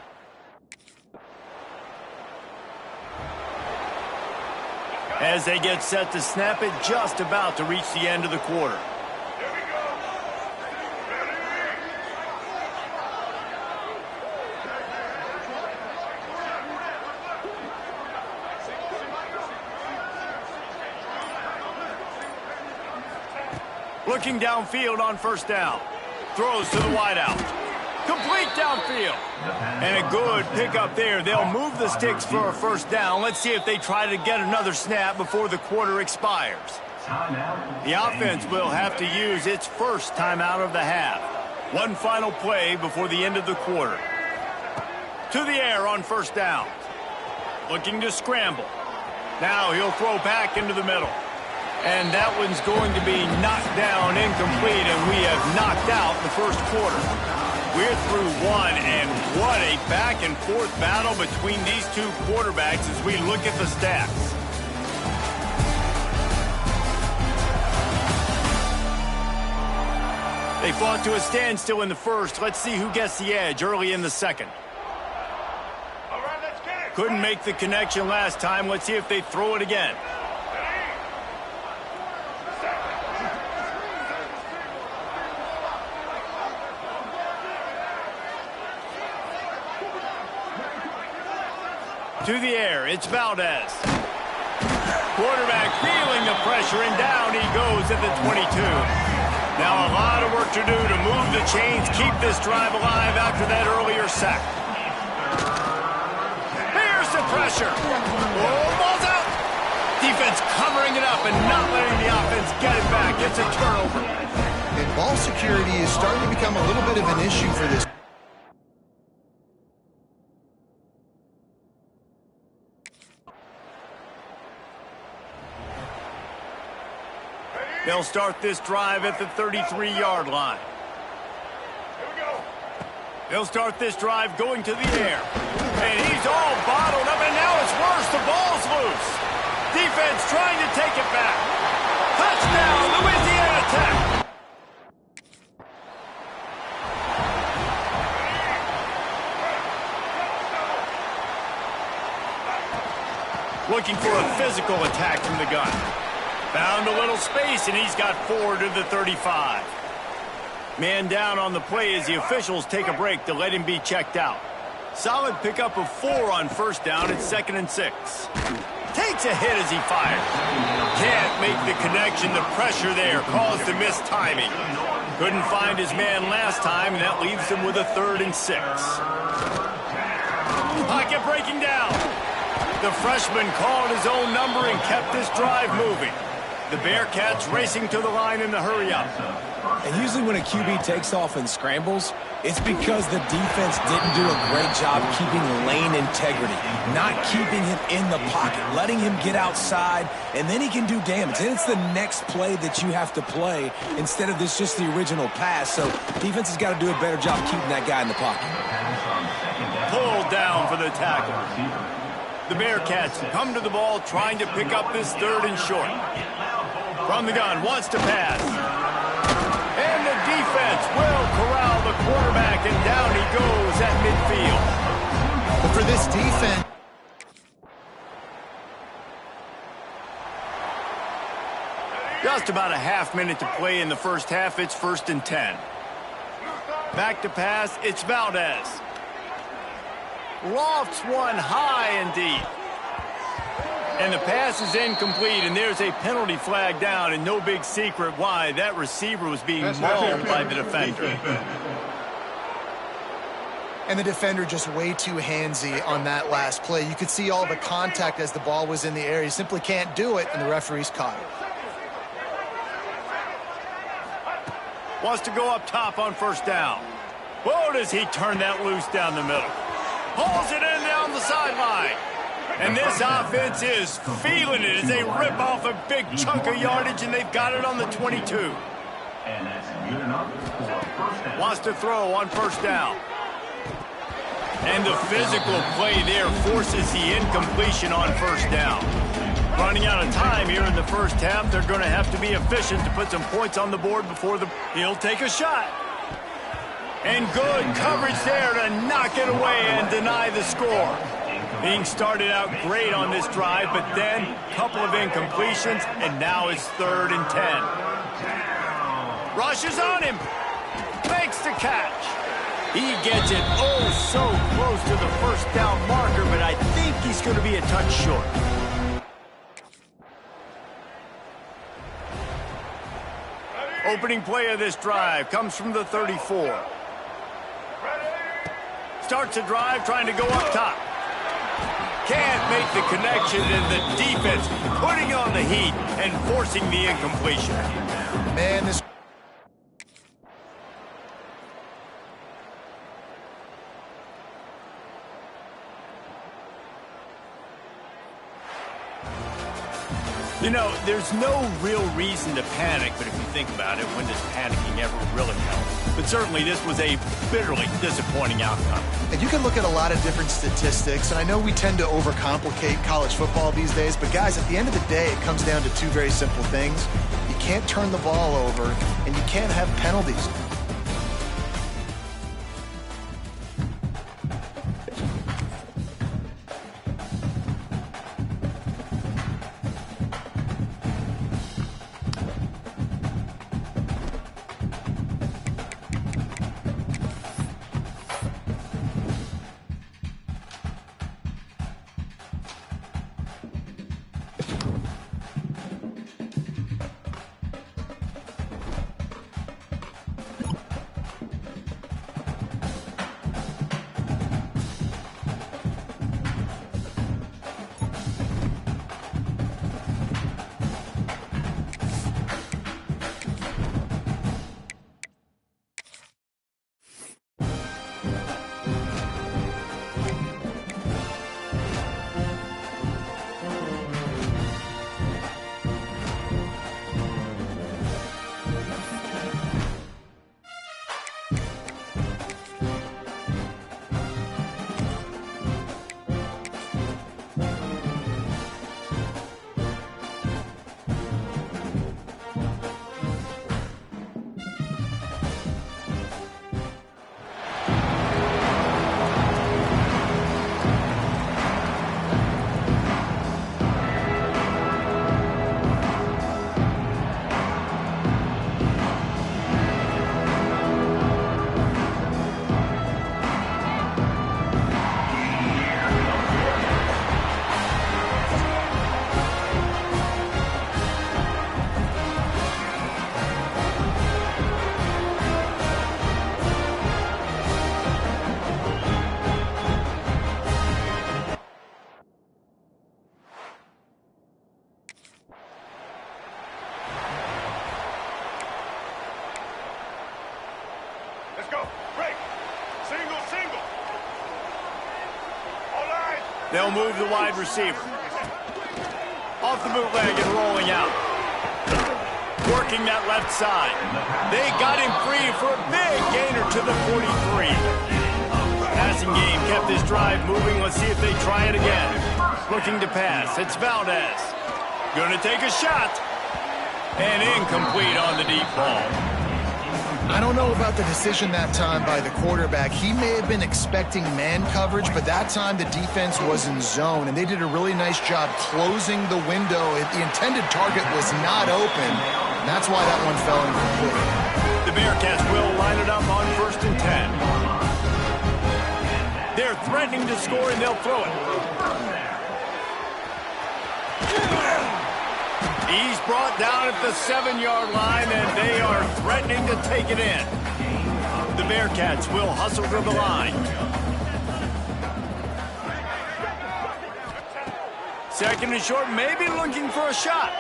As they get set to snap it, just about to reach the end of the quarter. Here we go! Ready! Looking downfield on first down. Throws to the wideout. Complete downfield. And a good pickup there. They'll move the sticks for a first down. Let's see if they try to get another snap before the quarter expires. The offense will have to use its first timeout of the half. One final play before the end of the quarter. To the air on first down. Looking to scramble. Now he'll throw back into the middle. And that one's going to be knocked down incomplete, and we have knocked out the first quarter. We're through one, and what a back-and-forth battle between these two quarterbacks as we look at the stats. They fought to a standstill in the first. Let's see who gets the edge early in the second. All right, let's get it! Couldn't make the connection last time. Let's see if they throw it again. To the air, it's Valdez. Quarterback feeling the pressure, and down he goes at the 22. Now a lot of work to do to move the chains, keep this drive alive after that earlier sack. Here's the pressure. Oh, ball's out. Defense covering it up and not letting the offense get it back. It's a turnover. And ball security is starting to become a little bit of an issue for this. They'll start this drive at the 33-yard line. They'll start this drive going to the air. And he's all bottled up, and now it's worse. The ball's loose. Defense trying to take it back. Touchdown, Louisiana Tech. Looking for a physical attack from the gun. Found a little space, and he's got 4 to the 35. Man down on the play as the officials take a break to let him be checked out. Solid pickup of 4 on first down. It's 2nd and 6. Takes a hit as he fires. Can't make the connection. The pressure there caused the missed timing. Couldn't find his man last time, and that leaves him with a 3rd and 6. Pocket breaking down. The freshman called his own number and kept this drive moving. The Bearcats racing to the line in the hurry-up. And usually when a QB takes off and scrambles, it's because the defense didn't do a great job keeping lane integrity, not keeping him in the pocket, letting him get outside, and then he can do damage. And it's the next play that you have to play instead of this just the original pass. So defense has got to do a better job keeping that guy in the pocket. Pulled down for the tackle. The Bearcats come to the ball trying to pick up this 3rd and short. From the gun, wants to pass. And the defense will corral the quarterback, and down he goes at midfield. But for this defense, just about a half-minute to play in the first half. It's 1st and 10. Back to pass, it's Valdez. Lofts one high and deep. And the pass is incomplete, and there's a penalty flag down, and no big secret why. That receiver was being mauled by the defender. and the defender just way too handsy on that last play. You could see all the contact as the ball was in the air. He simply can't do it, and the referee's caught it. Wants to go up top on first down. Whoa, does he turn that loose down the middle. Pulls it in down the sideline. And this offense is feeling it as they rip off a big chunk of yardage, and they've got it on the 22. And that's good enough for first down. Wants to throw on first down. And the physical play there forces the incompletion on first down. Running out of time here in the first half, they're going to have to be efficient to put some points on the board before he'll take a shot. And good coverage there to knock it away and deny the score. Being started out great on this drive, but then a couple of incompletions, and now it's 3rd and 10. Rushes on him. Makes the catch. He gets it oh so close to the first down marker, but I think he's going to be a touch short. Opening play of this drive comes from the 34. Starts a drive trying to go up top. Can't make the connection, and the defense putting on the heat and forcing the incompletion. Man, this... You know, there's no real reason to panic, but if you think about it, when does panicking ever really help? But certainly this was a bitterly disappointing outcome. And you can look at a lot of different statistics, and I know we tend to overcomplicate college football these days, but guys, at the end of the day, it comes down to two very simple things. You can't turn the ball over, and you can't have penalties. Let's go. Break. Single, single. All right. They'll move the wide receiver. Off the bootleg and rolling out. Working that left side. They got him free for a big gainer to the 43. Passing game kept this drive moving. Let's see if they try it again. Looking to pass. It's Valdez. Going to take a shot. And incomplete on the deep ball. I don't know about the decision that time by the quarterback. He may have been expecting man coverage, but that time the defense was in zone, and they did a really nice job closing the window. The intended target was not open, and that's why that one fell incomplete. The Bearcats will line it up on 1st and 10. They're threatening to score, and they'll throw it. He's brought down at the 7-yard line, and they are threatening to take it in. The Bearcats will hustle to the line. Second and short, maybe looking for a shot.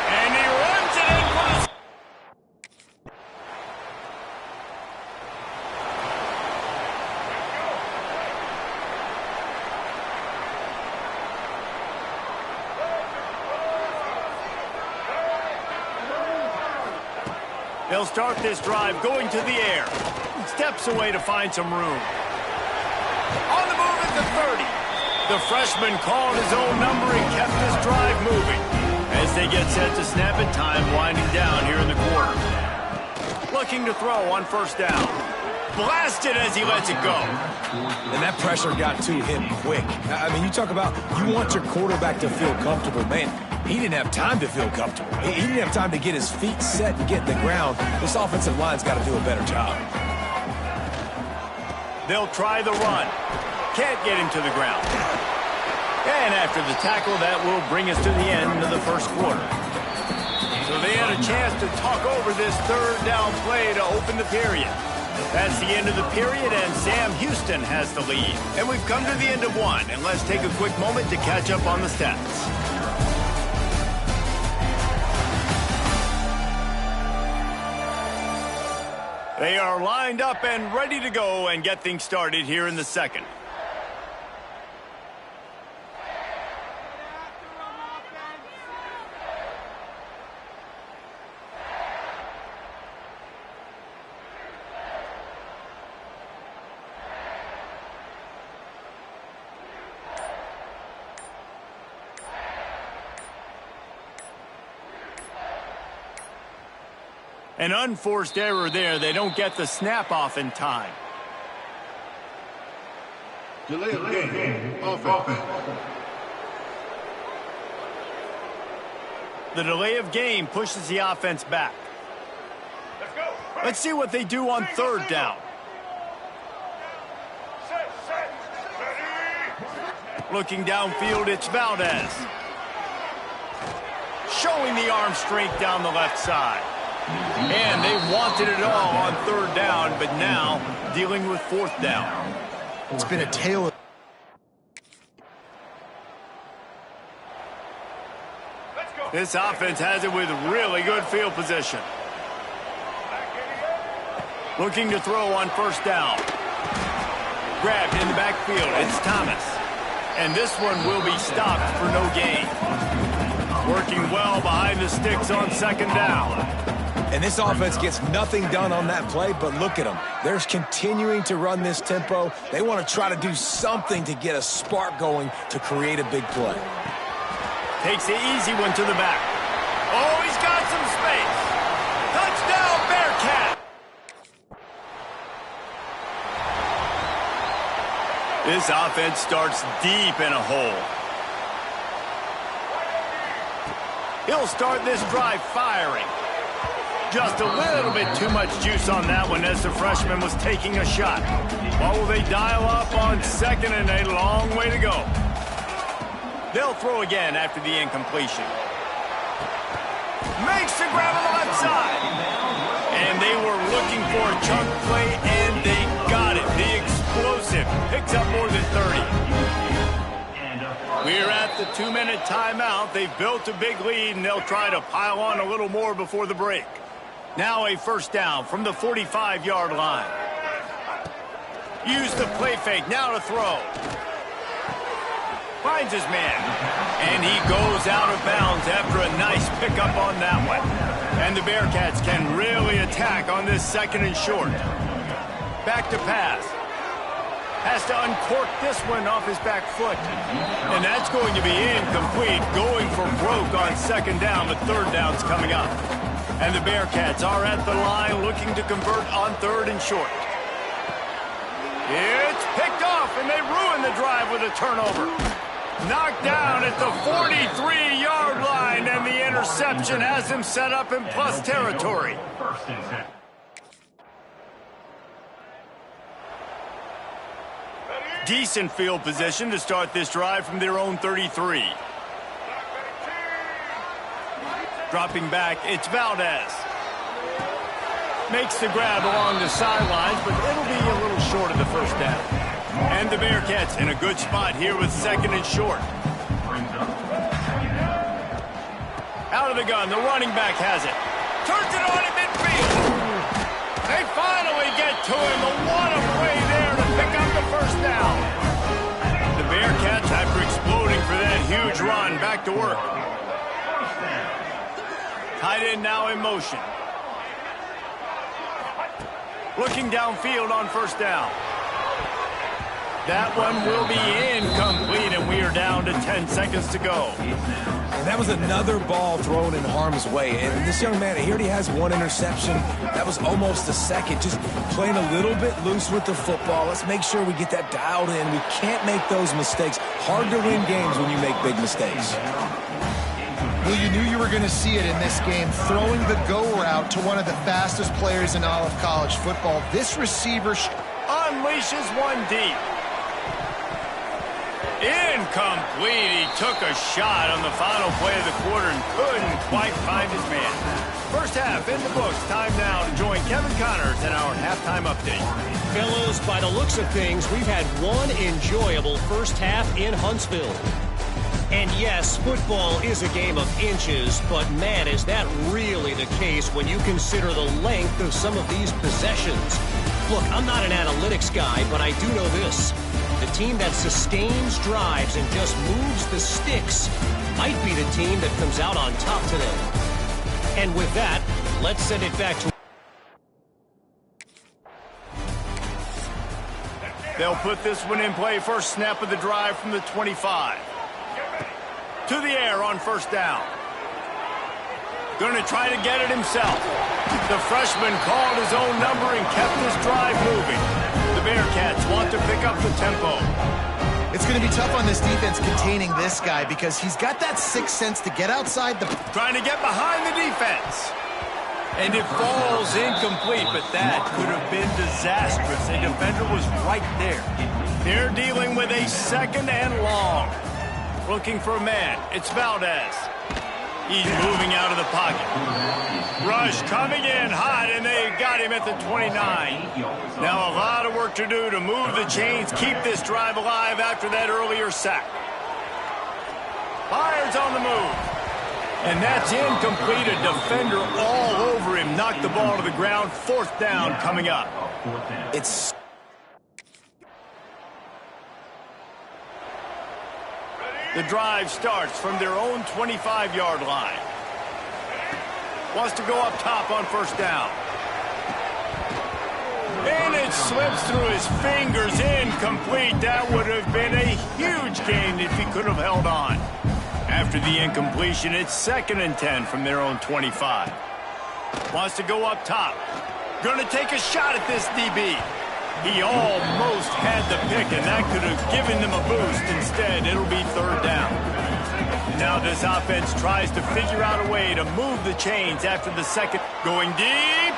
And he runs it in for the... They'll start this drive going to the air. Steps away to find some room. On the move at the 30. The freshman called his own number and kept this drive moving. As they get set to snap it, time winding down here in the quarter. Looking to throw on 1st down. Blasted as he lets it go. And that pressure got to him quick. I mean, you talk about you want your quarterback to feel comfortable. Man, he didn't have time to feel comfortable. He didn't have time to get his feet set and get in the ground. This offensive line's got to do a better job. They'll try the run. Can't get him to the ground. And after the tackle, that will bring us to the end of the 1st quarter. So they had a chance to talk over this 3rd down play to open the period. That's the end of the period, and Sam Houston has the lead. And we've come to the end of one, and let's take a quick moment to catch up on the stats. They are lined up and ready to go and get things started here in the 2nd. An unforced error there. They don't get the snap off in time. Delay of game. Offense. The delay of game pushes the offense back. Let's go. Let's see what they do on 3rd down. Set. Ready. Looking downfield, it's Valdez. Showing the arm strength down the left side. And they wanted it all on 3rd down, but now dealing with 4th down. It's been a tale of... Let's go. This offense has it with really good field position. Looking to throw on 1st down. Grabbed in the backfield. It's Thomas. And this one will be stopped for no gain. Working well behind the sticks on 2nd down. And this offense gets nothing done on that play, but look at them. They're continuing to run this tempo. They want to try to do something to get a spark going to create a big play. Takes the easy one to the back. Oh, he's got some space. Touchdown, Bearcat. This offense starts deep in a hole. He'll start this drive firing. Just a little bit too much juice on that one as the freshman was taking a shot. What will they dial up on 2nd and a long way to go? They'll throw again after the incompletion. Makes the grab on the left side. And they were looking for a chunk play, and they got it. The explosive picks up more than 30. We're at the 2-minute timeout. They've built a big lead, and they'll try to pile on a little more before the break. Now a first down from the 45-yard line. Use the play fake, now to throw. Finds his man. And he goes out of bounds after a nice pickup on that one. And the Bearcats can really attack on this second and short. Back to pass. Has to uncork this one off his back foot. And that's going to be incomplete, going for broke on second down, but third down's coming up. And the Bearcats are at the line looking to convert on third and short. It's picked off, and they ruin the drive with a turnover. Knocked down at the 43-yard line, and the interception has him set up in plus territory. First and 10. Decent field position to start this drive from their own 33. Dropping back, it's Valdez. Makes the grab along the sidelines, but it'll be a little short of the first down. And the Bearcats in a good spot here with second and short. Out of the gun, the running back has it. Turns it on in midfield. They finally get to him. What a play there to pick up the first down. The Bearcats, after exploding for that huge run, back to work. Tight end now in motion. Looking downfield on first down. That one will be incomplete, and we are down to 10 seconds to go. And that was another ball thrown in harm's way. And this young man, he already has one interception. That was almost a second. Just playing a little bit loose with the football. Let's make sure we get that dialed in. We can't make those mistakes. Hard to win games when you make big mistakes. Well, you knew you were going to see it in this game, throwing the go route to one of the fastest players in all of college football. This receiver unleashes one deep. Incomplete. He took a shot on the final play of the quarter and couldn't quite find his man. First half in the books. Time now to join Kevin Connors in our halftime update. Fellows, by the looks of things, we've had one enjoyable first half in Huntsville. And yes, football is a game of inches, but man, is that really the case when you consider the length of some of these possessions. Look, I'm not an analytics guy, but I do know this. The team that sustains drives and just moves the sticks might be the team that comes out on top today. And with that, let's send it back to... They'll put this one in play. First snap of the drive from the 25. To the air on first down. Going to try to get it himself. The freshman called his own number and kept this drive moving. The Bearcats want to pick up the tempo. It's going to be tough on this defense containing this guy because he's got that sixth sense to get outside the... Trying to get behind the defense. And it falls incomplete, but that could have been disastrous. The defender was right there. They're dealing with a second and long. Looking for a man. It's Valdez. He's moving out of the pocket. Rush coming in hot, and they got him at the 29. Now a lot of work to do to move the chains, keep this drive alive after that earlier sack. Fires on the move. And that's incomplete. A defender all over him. Knocked the ball to the ground. Fourth down coming up. It's... The drive starts from their own 25-yard line. Wants to go up top on first down. And it slips through his fingers. Incomplete. That would have been a huge gain if he could have held on. After the incompletion, it's second and 10 from their own 25. Wants to go up top. Going to take a shot at this DB. He almost had the pick, and that could have given them a boost. Instead, it'll be third down. Now this offense tries to figure out a way to move the chains after the second. Going deep.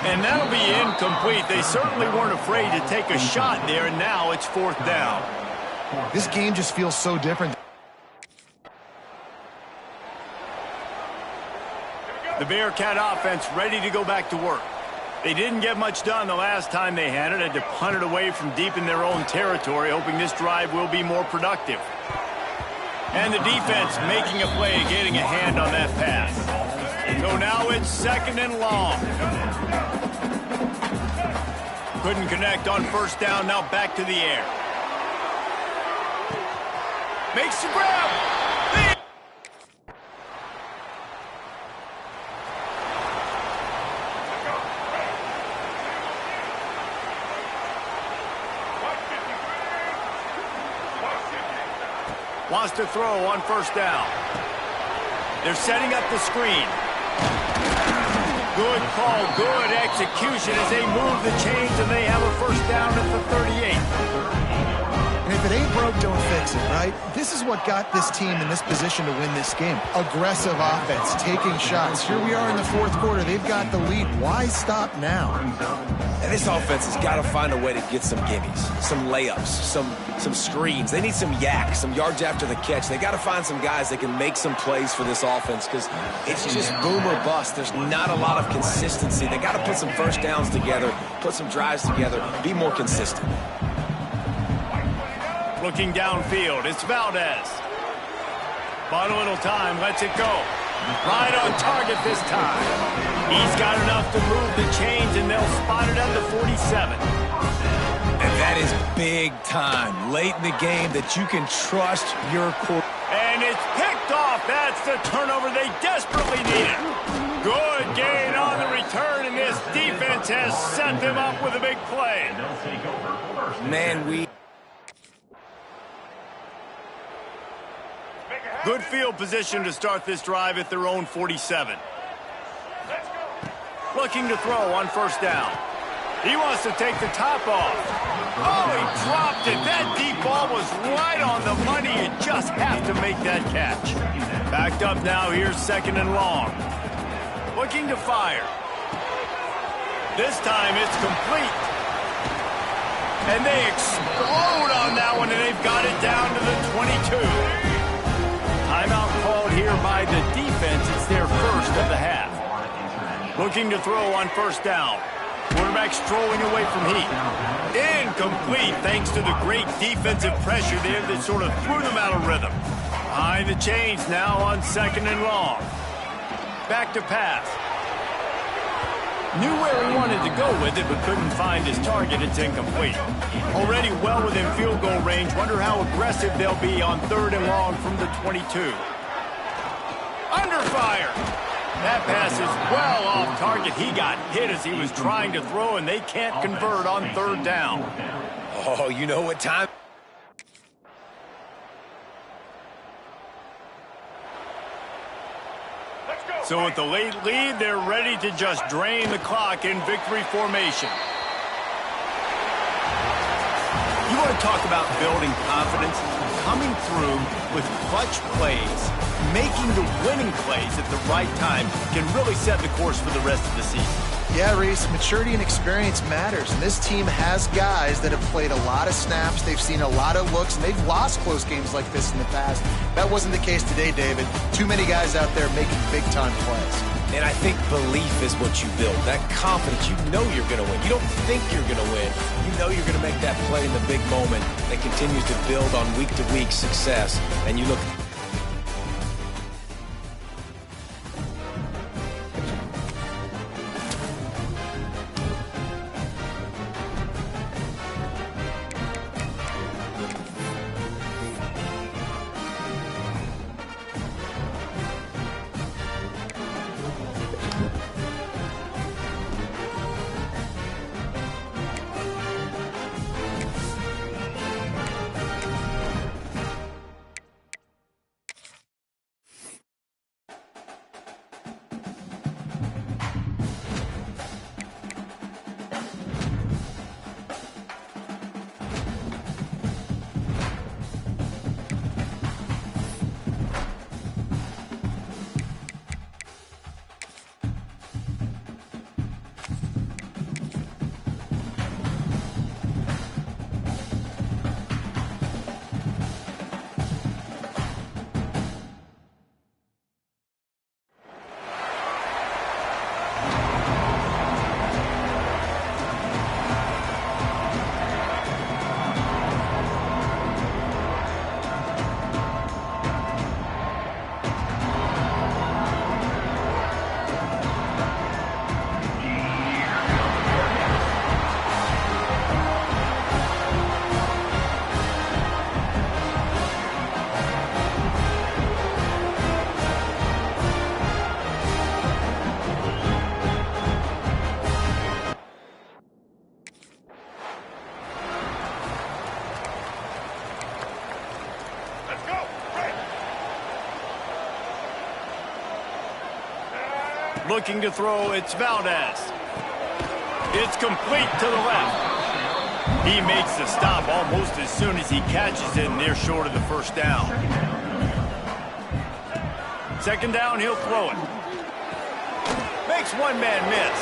And that'll be incomplete. They certainly weren't afraid to take a shot there, and now it's fourth down. This game just feels so different. The Bearcat offense ready to go back to work. They didn't get much done the last time they had it. Had to punt it away from deep in their own territory, hoping this drive will be more productive. And the defense making a play, getting a hand on that pass. So now it's 2nd and long. Couldn't connect on 1st down. Now back to the air. Makes the grab. Wants to throw on 1st down. They're setting up the screen. Good call, good execution as they move the chains, and they have a 1st down at the 38. And if it ain't broke, don't fix it, right? This is what got this team in this position to win this game. Aggressive offense, taking shots. Here we are in the 4th quarter. They've got the lead. Why stop now? And this offense has got to find a way to get some gimmies, some layups, some screens. They need some yak, some yards after the catch. They got to find some guys that can make some plays for this offense because it's just boom or bust. There's not a lot of consistency. They got to put some 1st downs together, put some drives together, be more consistent. Looking downfield, it's Valdez. Bought a little time, lets it go. Right on target this time. He's got enough to move the chains, and they'll spot it at the 47. And that is big time, late in the game, that you can trust your core. And it's picked off. That's the turnover they desperately needed. Good gain on the return, and this defense has set them up with a big play. Man, Good field position to start this drive at their own 47. Looking to throw on 1st down. He wants to take the top off. Oh, he dropped it. That deep ball was right on the money. You just have to make that catch. Backed up now. Here's 2nd and long. Looking to fire. This time it's complete. And they explode on that one, and they've got it down to the 22. Timeout called here by the defense. It's their 1st of the half. Looking to throw on 1st down. Quarterback strolling away from heat. Incomplete thanks to the great defensive pressure there that sort of threw them out of rhythm. Behind the chains now on 2nd and long. Back to pass. Knew where he wanted to go with it, but couldn't find his target. It's incomplete. Already well within field goal range. Wonder how aggressive they'll be on 3rd and long from the 22. Under fire. That pass is well off target. He got hit as he was trying to throw, and they can't convert on 3rd down. Oh, you know what time? So with the late lead, they're ready to just drain the clock in victory formation. You want to talk about building confidence? Coming through with clutch plays, making the winning plays at the right time can really set the course for the rest of the season. Yeah, Reese, maturity and experience matters, and this team has guys that have played a lot of snaps, they've seen a lot of looks, and they've lost close games like this in the past. That wasn't the case today, David. Too many guys out there making big-time plays. And I think belief is what you build, that confidence. You know you're going to win. You don't think you're going to win. You know you're going to make that play in the big moment that continues to build on week-to-week success. And you look... Looking to throw, it's Valdez. It's complete to the left. He makes the stop almost as soon as he catches it, and they're short of the first down. Second down, he'll throw it. Makes one man miss.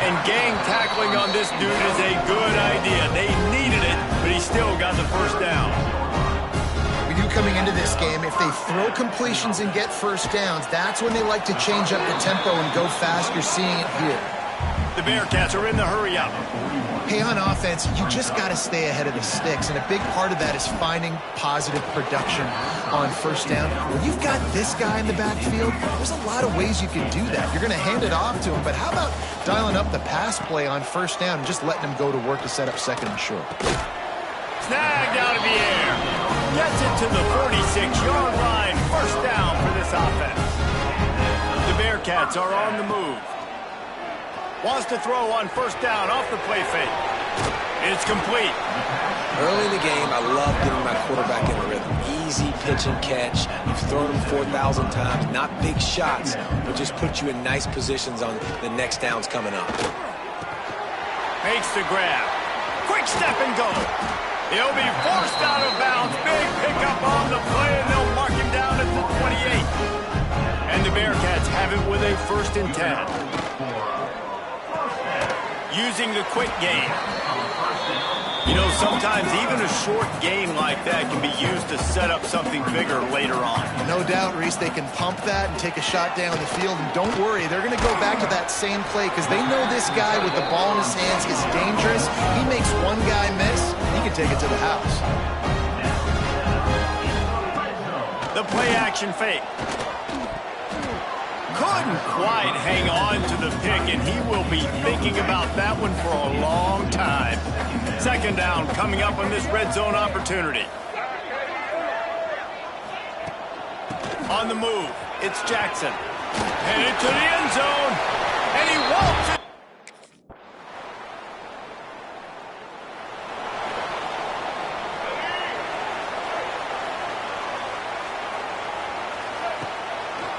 And gang tackling on this dude is a good idea. They needed it, but he still got the first down. We knew coming into this game, if they throw completions and get first downs, that's when they like to change up the tempo and go fast. You're seeing it here. The Bearcats are in the hurry-up. Hey, on offense, you just got to stay ahead of the sticks, and a big part of that is finding positive production on first down. When you've got this guy in the backfield, there's a lot of ways you can do that. You're going to hand it off to him, but how about dialing up the pass play on first down and just letting him go to work to set up second and short? Snagged out of the air. Gets it to the 46-yard line. First down for this offense. The Bearcats are on the move. Wants to throw on first down off the play fake. It's complete. Early in the game, I love getting my quarterback in a rhythm. Easy pitch and catch. You've thrown him 4,000 times. Not big shots, but just put you in nice positions on the next downs coming up. Makes the grab. Quick step and go. He'll be forced out of bounds. Big pickup on the play, and they'll mark him down at the 28. And the Bearcats have it with a 1st and 10. Using the quick game. You know, sometimes even a short game like that can be used to set up something bigger later on. No doubt, Reese, they can pump that and take a shot down the field. And don't worry, they're going to go back to that same play because they know this guy with the ball in his hands is dangerous. He makes one guy miss, he can take it to the house. The play action fake. Couldn't quite hang on to the pick, and he will be thinking about that one for a long time. Second down coming up on this red zone opportunity. On the move, it's Jackson. Headed to the end zone, and he walks it.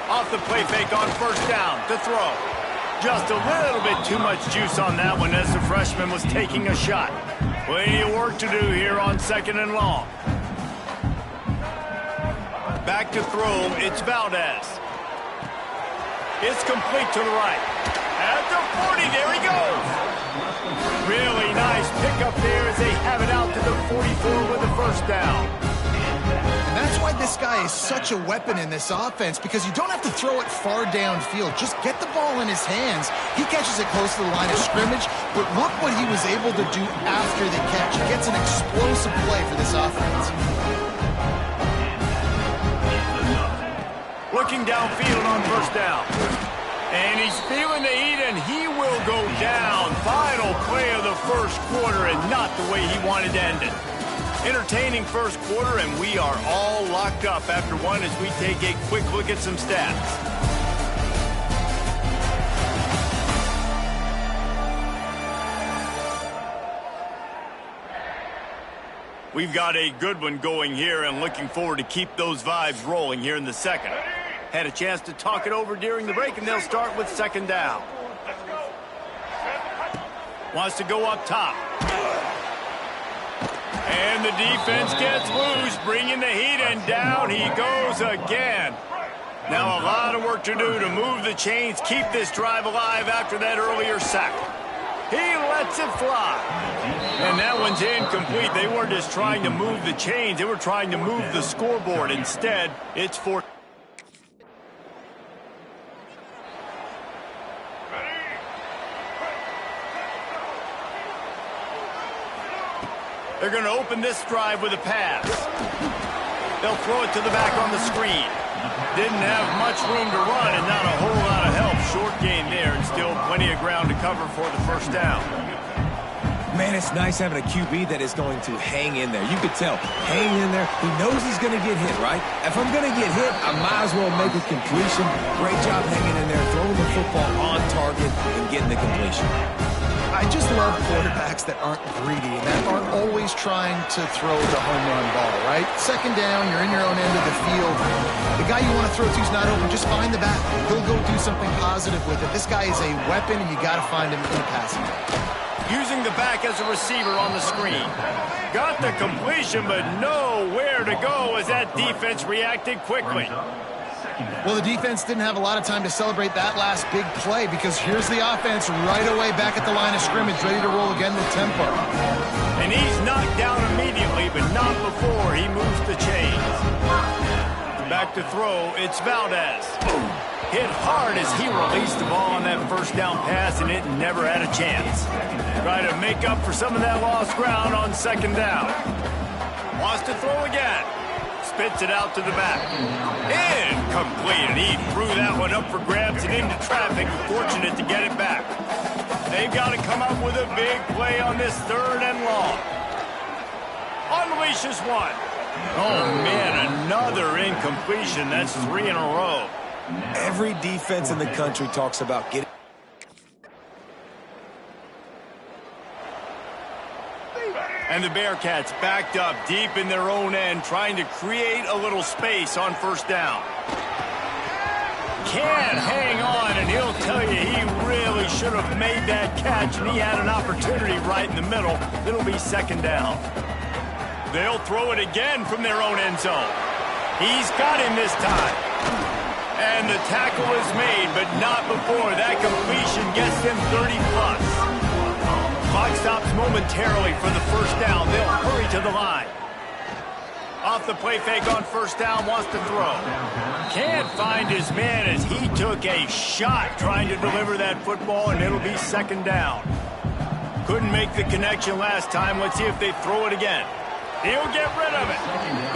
Off the play fake on first down to throw. Just a little bit too much juice on that one as the freshman was taking a shot. Plenty of work to do here on 2nd and long. Back to throw, it's Valdez. It's complete to the right. At the 40, there he goes. Really nice pickup there as they have it out to the 44 with the first down. And that's why this guy is such a weapon in this offense, because you don't have to throw it far downfield. Just get the ball in his hands. He catches it close to the line of scrimmage, but look what he was able to do after the catch. He gets an explosive play for this offense. Looking downfield on first down. And he's feeling the heat, and he will go down. Final play of the first quarter, and not the way he wanted to end it. Entertaining first quarter, and we are all locked up after one as we take a quick look at some stats. We've got a good one going here, and looking forward to keep those vibes rolling here in the second. Had a chance to talk it over during the break, and they'll start with second down. Wants to go up top. And the defense gets loose, bringing the heat, and down he goes again. Now a lot of work to do to move the chains, keep this drive alive after that earlier sack. He lets it fly. And that one's incomplete. They weren't just trying to move the chains, they were trying to move the scoreboard. Instead, it's for... They're going to open this drive with a pass. They'll throw it to the back on the screen. Didn't have much room to run and not a whole lot of help. Short gain there and still plenty of ground to cover for the first down. Man, it's nice having a QB that is going to hang in there. You could tell, hang in there. He knows he's going to get hit, right? If I'm going to get hit, I might as well make a completion. Great job hanging in there, throwing the football on target and getting the completion. I just love quarterbacks that aren't greedy and that aren't always trying to throw the home run ball, right? Second down, you're in your own end of the field. The guy you want to throw to is not open. Just find the back. He'll go do something positive with it. This guy is a weapon, and you got to find him in the passing game. Using the back as a receiver on the screen. Got the completion, but nowhere to go as that defense reacted quickly. Well, the defense didn't have a lot of time to celebrate that last big play because here's the offense right away back at the line of scrimmage, ready to roll again with tempo. And he's knocked down immediately, but not before he moves the chains. Back to throw, it's Valdez. Hit hard as he released the ball on that first down pass, and it never had a chance. Try to make up for some of that lost ground on second down. Wants to throw again. Spits it out to the back. Incomplete, and he threw that one up for grabs and into traffic. Fortunate to get it back. They've got to come up with a big play on this third and long. Unleashes one. Oh, man, another incompletion. That's 3 in a row. Every defense in the country talks about getting... And the Bearcats backed up deep in their own end, trying to create a little space on first down. Can't hang on, and he'll tell you he really should have made that catch, and he had an opportunity right in the middle. It'll be second down. They'll throw it again from their own end zone. He's got him this time. And the tackle is made, but not before that completion gets them 30+. Clock stops momentarily for the first down. They'll hurry to the line. Off the play fake on first down, wants to throw. Can't find his man as he took a shot trying to deliver that football, and it'll be second down. Couldn't make the connection last time. Let's see if they throw it again. He'll get rid of it.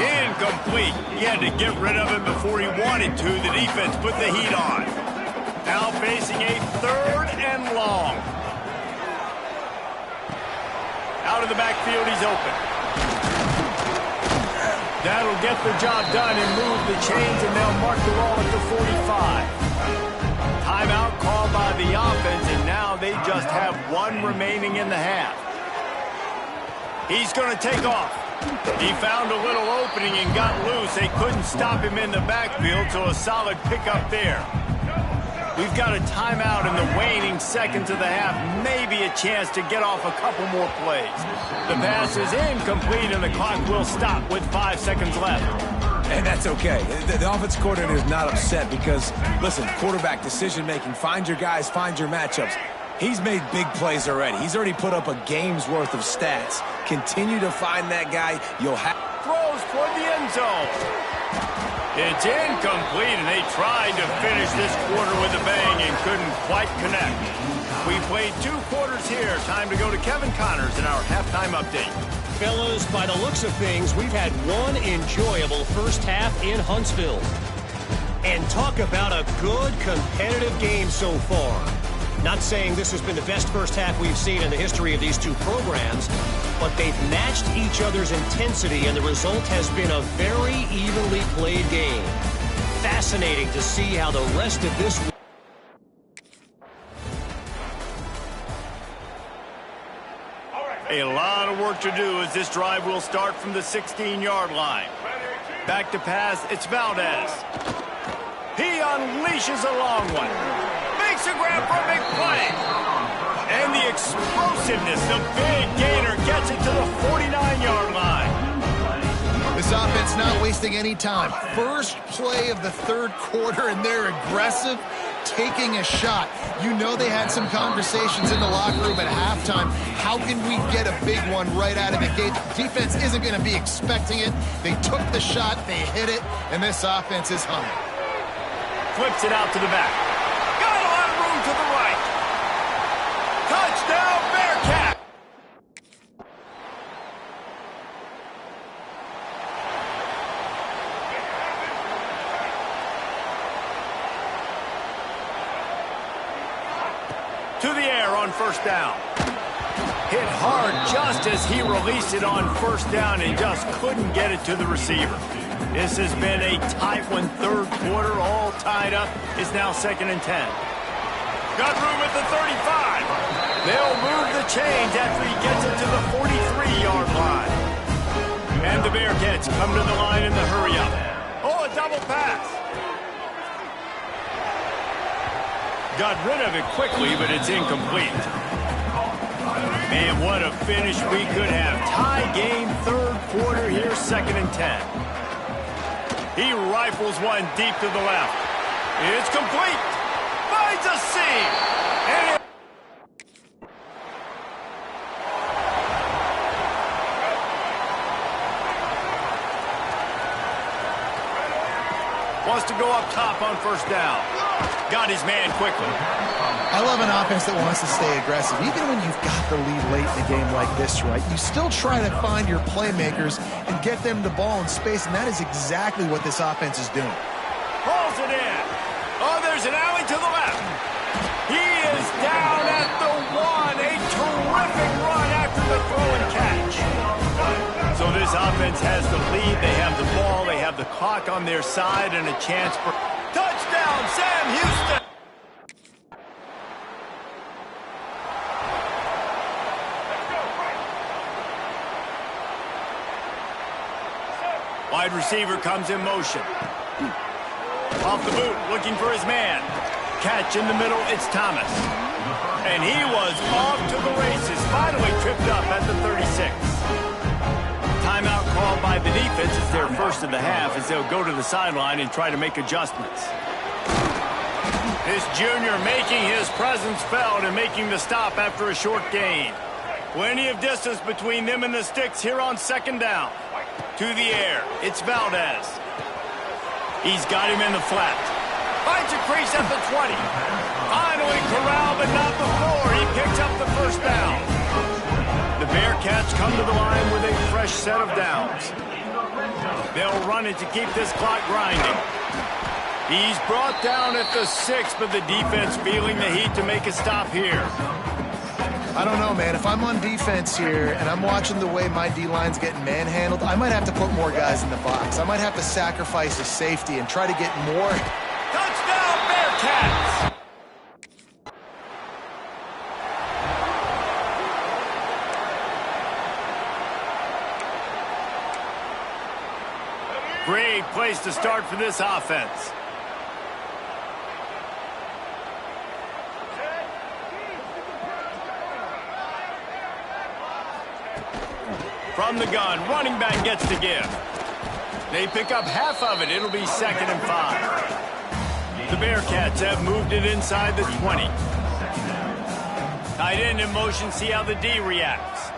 Incomplete. He had to get rid of it before he wanted to. The defense put the heat on. Now facing a third and long. Out of the backfield, he's open. That'll get the job done and move the chains, and they'll mark the ball at the 45. Timeout called by the offense, and now they just have one remaining in the half. He's going to take off. He found a little opening and got loose. They couldn't stop him in the backfield, so a solid pickup there. We've got a timeout in the waning seconds of the half. Maybe a chance to get off a couple more plays. The pass is incomplete, and the clock will stop with 5 seconds left. And that's okay. The offense coordinator is not upset because, listen, quarterback decision-making, find your guys, find your matchups. He's made big plays already. He's already put up a game's worth of stats. Continue to find that guy. You'll have... Throws toward the end zone. It's incomplete, and they tried to finish this quarter with a bang and couldn't quite connect. We played 2 quarters here. Time to go to Kevin Connors in our halftime update. Fellas, by the looks of things, we've had one enjoyable first half in Huntsville. And talk about a good competitive game so far. Not saying this has been the best first half we've seen in the history of these two programs, but they've matched each other's intensity, and the result has been a very evenly played game. Fascinating to see how the rest of this... A lot of work to do as this drive will start from the 16-yard line. Back to pass, it's Valdez. He unleashes a long one. Makes a grab for a big play. And the explosiveness, the big gainer gets it to the 49-yard line. This offense not wasting any time. First play of the third quarter, and they're aggressive, taking a shot. You know they had some conversations in the locker room at halftime. How can we get a big one right out of the gate? The defense isn't going to be expecting it. They took the shot, they hit it, and this offense is humming. Flips it out to the back. Got a lot of room to the right. Touchdown, Bearcat! To the air on first down. Hit hard just as he released it on first down and just couldn't get it to the receiver. This has been a tight one. Third quarter, all tied up. It's now 2nd and 10. Got room at the 35. They'll move the chains after he gets it to the 43-yard line. And the Bearcats come to the line in the hurry-up. Oh, a double pass. Got rid of it quickly, but it's incomplete. Man, what a finish we could have. Tie game, third quarter here, 2nd and 10. He rifles one deep to the left. It's complete. Finds a seam. And wants to go up top on 1st down. Got his man quickly. I love an offense that wants to stay aggressive. Even when you've got the lead late in a game like this, right, you still try to find your playmakers and get them the ball in space, and that is exactly what this offense is doing. Pulls it in. Oh, there's an alley to the left. He is down at the 1. A terrific run after the throw and catch. So this offense has the lead. They have the ball. They have the clock on their side and a chance for touchdown, Sam Houston. Wide receiver comes in motion. Off the boot, looking for his man. Catch in the middle, it's Thomas. And he was off to the races, finally tripped up at the 36. Timeout called by the defense. It's their first of the half as they'll go to the sideline and try to make adjustments. This junior making his presence felt and making the stop after a short gain. Plenty of distance between them and the sticks here on 2nd down. To the air, it's Valdez. He's got him in the flat. Finds a crease at the 20. Finally corralled, but not before. He picks up the 1st down. The Bearcats come to the line with a fresh set of downs. They'll run it to keep this clock grinding. He's brought down at the 6, but the defense feeling the heat to make a stop here. I don't know, man. If I'm on defense here and I'm watching the way my D-line's getting manhandled, I might have to put more guys in the box. I might have to sacrifice a safety and try to get more. Touchdown, Bearcats! Great place to start for this offense. From the gun, running back gets to give. They pick up half of it. It'll be 2nd and 5. The Bearcats have moved it inside the 20. Tight end in motion, see how the D reacts.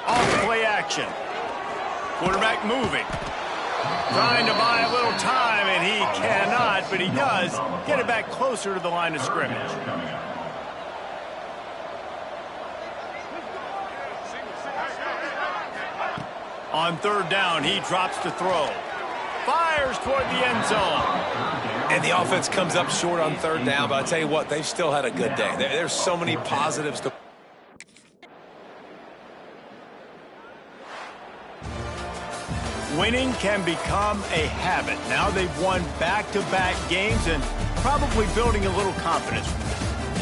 Off play action. Quarterback moving. Trying to buy a little time, and he cannot, but he does get it back closer to the line of scrimmage. On 3rd down, he drops to throw. Fires toward the end zone. And the offense comes up short on 3rd down, but I'll tell you what, they've still had a good day. There's so many positives to... Winning can become a habit. Now they've won back-to-back games and probably building a little confidence.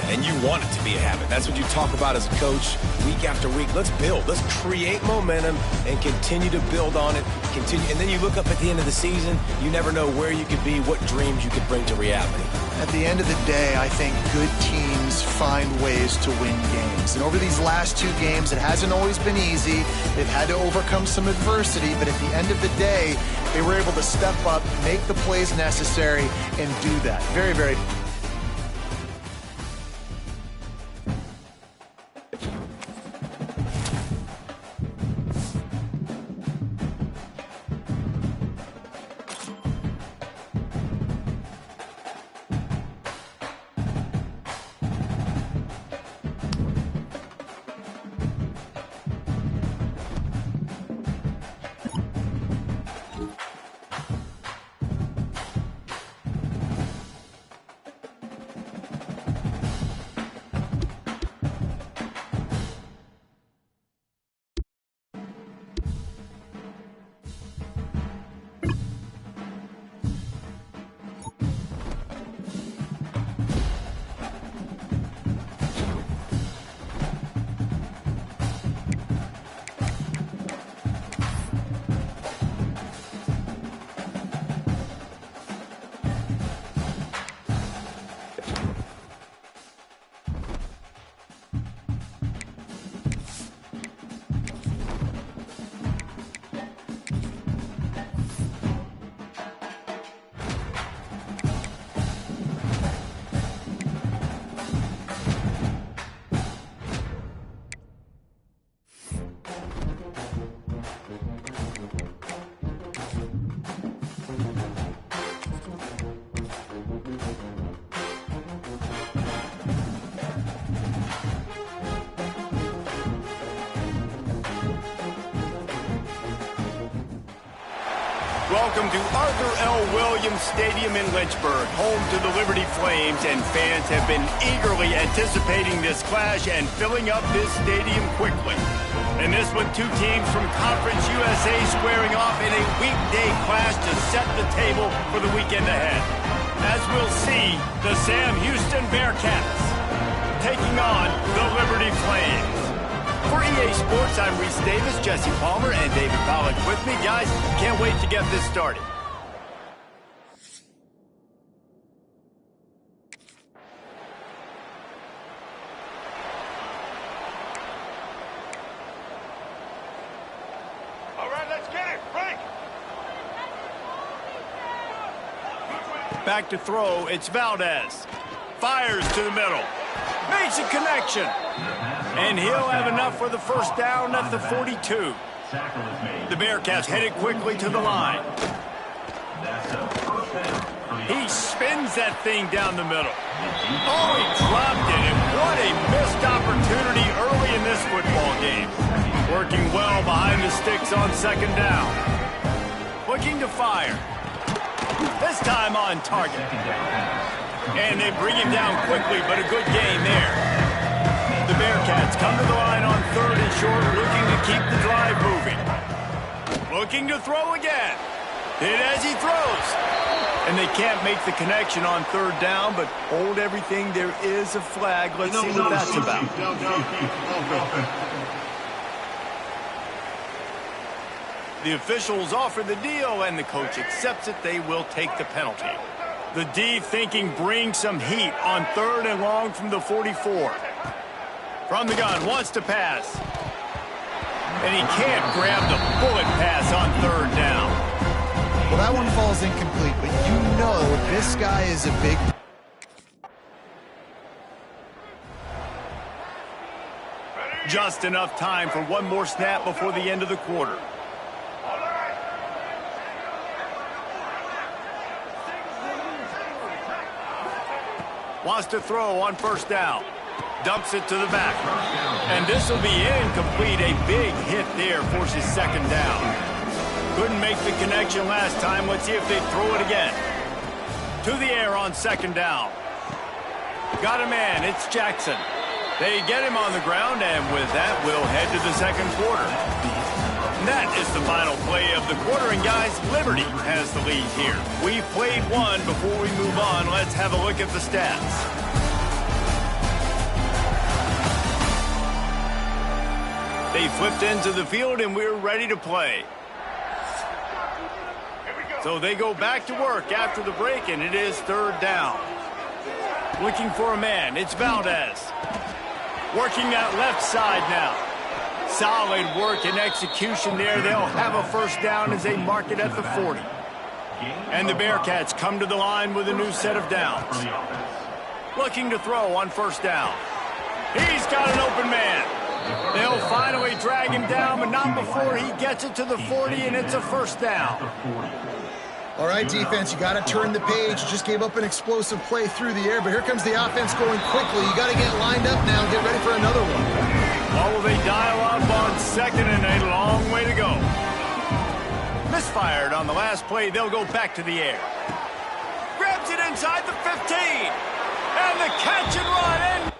And you want it to be a habit. That's what you talk about as a coach week after week. Let's build. Let's create momentum and continue to build on it. And then you look up at the end of the season, you never know where you could be, what dreams you could bring to reality. At the end of the day, I think good teams find ways to win games. And over these last 2 games, it hasn't always been easy. They've had to overcome some adversity, but at the end of the day, they were able to step up, make the plays necessary, and do that. Very, very welcome to Arthur L. Williams Stadium in Lynchburg, home to the Liberty Flames, and fans have been eagerly anticipating this clash and filling up this stadium quickly. In this one, two teams from Conference USA squaring off in a weekday clash to set the table for the weekend ahead. As we'll see, the Sam Houston Bearcats taking on the Liberty Flames. For EA Sports, I'm Reese Davis, Jesse Palmer, and David Pollack with me. Guys, can't wait to get this started. All right, let's get it. Break. Back to throw, it's Valdez. Fires to the middle. Makes a connection. And he'll have enough for the first down at the 42. The Bearcats headed quickly to the line. He spins that thing down the middle. Oh, he dropped it, and what a missed opportunity early in this football game. Working well behind the sticks on second down. Looking to fire. This time on target. And they bring him down quickly, but a good gain there. The Bearcats come to the line on third and short, looking to keep the drive moving. Looking to throw again. Hit as he throws. And they can't make the connection on third down, but hold everything. There is a flag. Let's see what that's about. The officials offer the deal, and the coach accepts it. They will take the penalty. The D thinking bring some heat on third and long from the 44. From the gun, wants to pass. And he can't grab the bullet pass on third down. Well, that one falls incomplete, but you know this guy is a big... Just enough time for one more snap before the end of the quarter. Wants to throw on first down. Dumps it to the back. And this will be incomplete. A big hit there forces second down. Couldn't make the connection last time. Let's see if they throw it again. To the air on second down. Got a man. It's Jackson. They get him on the ground, and with that, we'll head to the second quarter. And that is the final play of the quarter, and guys, Liberty has the lead here. We've played one. Before we move on, let's have a look at the stats. They flipped into the field, and we're ready to play. So they go back to work after the break, and it is third down. Looking for a man. It's Valdez. Working that left side now. Solid work and execution there. They'll have a first down as they mark it at the 40. And the Bearcats come to the line with a new set of downs. Looking to throw on first down. He's got an open man. They'll finally drag him down, but not before he gets it to the 40, and it's a first down. All right, defense, you got to turn the page. You just gave up an explosive play through the air, but here comes the offense going quickly. You got to get lined up now and get ready for another one. Well, will they dial up on second, and a long way to go. Misfired on the last play. They'll go back to the air. Grabs it inside the 15. And the catch and run. And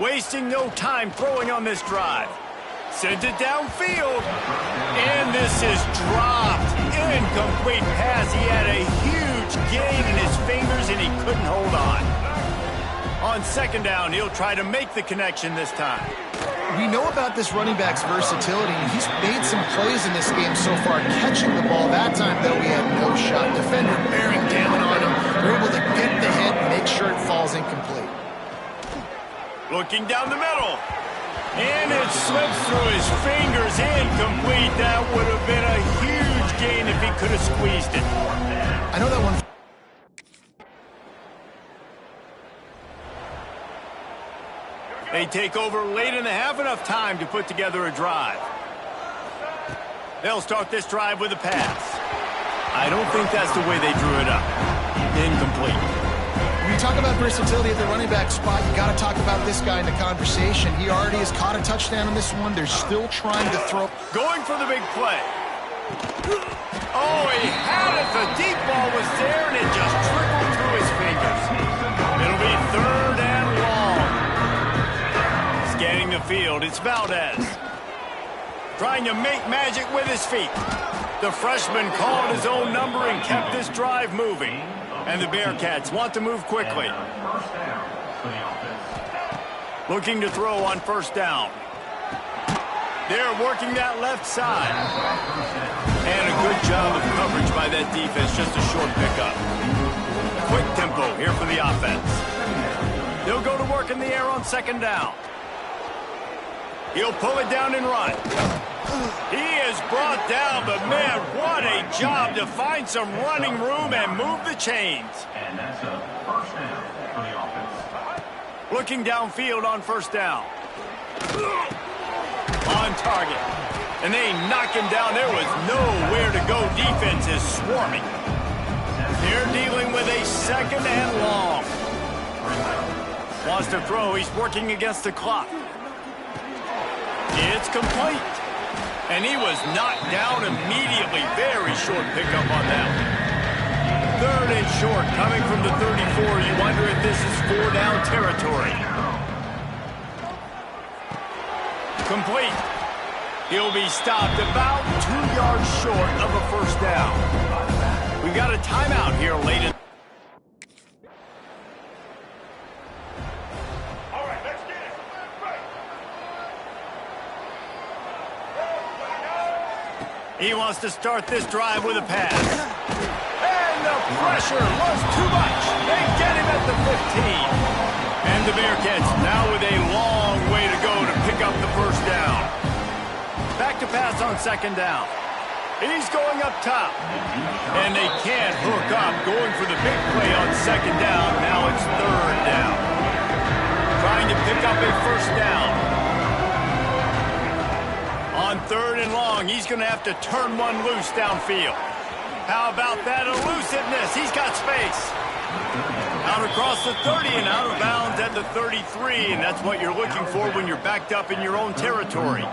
wasting no time throwing on this drive. Sends it downfield. And this is dropped. Incomplete pass. He had a huge gain in his fingers, and he couldn't hold on. On second down, he'll try to make the connection this time. We know about this running back's versatility. He's made some plays in this game so far, catching the ball. That time, though, we had no shot. Defender bearing down on him. We're able to get the hit and make sure it falls incomplete. Looking down the middle. And it slips through his fingers. Incomplete. That would have been a huge gain if he could have squeezed it. I know that one. They take over late in the half, enough time to put together a drive. They'll start this drive with a pass. I don't think that's the way they drew it up. Incomplete. When you talk about versatility at the running back spot, you got to talk about this guy in the conversation. He already has caught a touchdown in this one. They're still trying to throw. Going for the big play. Oh, he had it. The deep ball was there, and it just trickled through his fingers. It'll be 3rd and long. Scanning the field, it's Valdez. Trying to make magic with his feet. The freshman called his own number and kept this drive moving. And the Bearcats want to move quickly. Looking to throw on 1st down. They're working that left side. And a good job of coverage by that defense. Just a short pickup. Quick tempo here for the offense. They'll go to work in the air on 2nd down. He'll pull it down and run. He is brought down, but man, what a job to find some running room and move the chains. And that's a 1st down for the offense. Looking downfield on 1st down. On target. And they knock him down. There was nowhere to go. Defense is swarming. They're dealing with a 2nd and long. Wants to throw. He's working against the clock. It's complete. And he was knocked down immediately. Very short pickup on that one. 3rd and short coming from the 34. You wonder if this is 4-down territory. Complete. He'll be stopped about 2 yards short of a 1st down. We've got a timeout here late in. All right, let's get it. Right. He wants to start this drive with a pass. And the pressure was too much. They get him at the 15. And the Bearcats now with a long way to go to pick up the 1st down. Back to pass on 2nd down. He's going up top. And they can't hook up. Going for the big play on 2nd down. Now it's 3rd down. Trying to pick up a 1st down. On 3rd and long, he's going to have to turn one loose downfield. How about that elusiveness? He's got space. Out across the 30 and out of bounds at the 33. And that's what you're looking for when you're backed up in your own territory.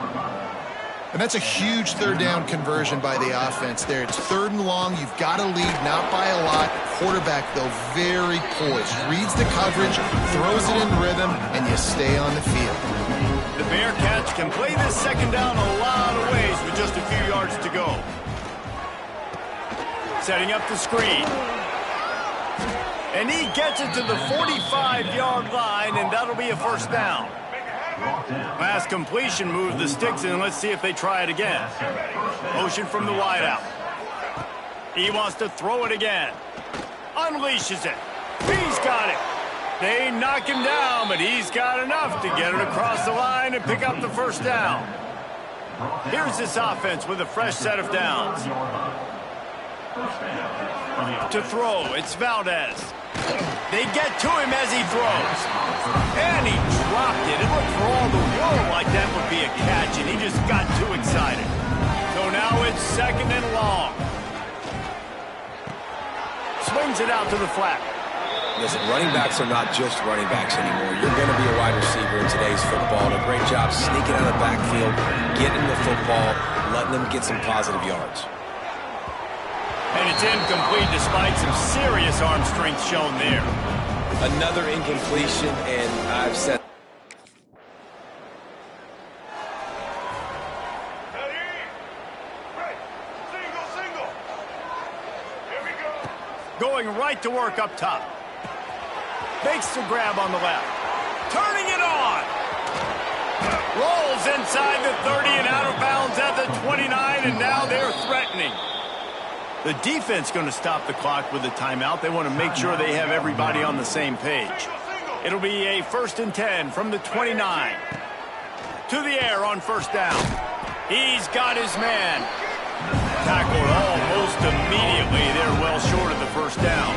And that's a huge 3rd down conversion by the offense there. It's 3rd and long. You've got to lead, not by a lot. Quarterback, though, very poised. Reads the coverage, throws it in rhythm, and you stay on the field. The Bearcats can play this 2nd down a lot of ways with just a few yards to go. Setting up the screen. And he gets it to the 45-yard line, and that'll be a 1st down. Pass completion moves the sticks in. Let's see if they try it again. Motion from the wideout. He wants to throw it again. Unleashes it. He's got it. They knock him down, but he's got enough to get it across the line and pick up the 1st down. Here's this offense with a fresh set of downs. To throw, it's Valdez. They get to him as he throws. And he dropped it. It looked for all the world like that would be a catch, and he just got too excited. So now it's 2nd and long. Swings it out to the flat. Listen, running backs are not just running backs anymore. You're going to be a wide receiver in today's football. And a great job sneaking out of the backfield, getting the football, letting them get some positive yards. And it's incomplete despite some serious arm strength shown there. Another incompletion, and I've said... Single. Here we go. Going right to work up top. Makes the grab on the left. Turning it on. Rolls inside the 30 and out of bounds at the 29, and now they're threatening. The defense going to stop the clock with a timeout. They want to make sure they have everybody on the same page. It'll be a 1st and 10 from the 29. To the air on 1st down. He's got his man. Tackled almost immediately. They're well short of the 1st down.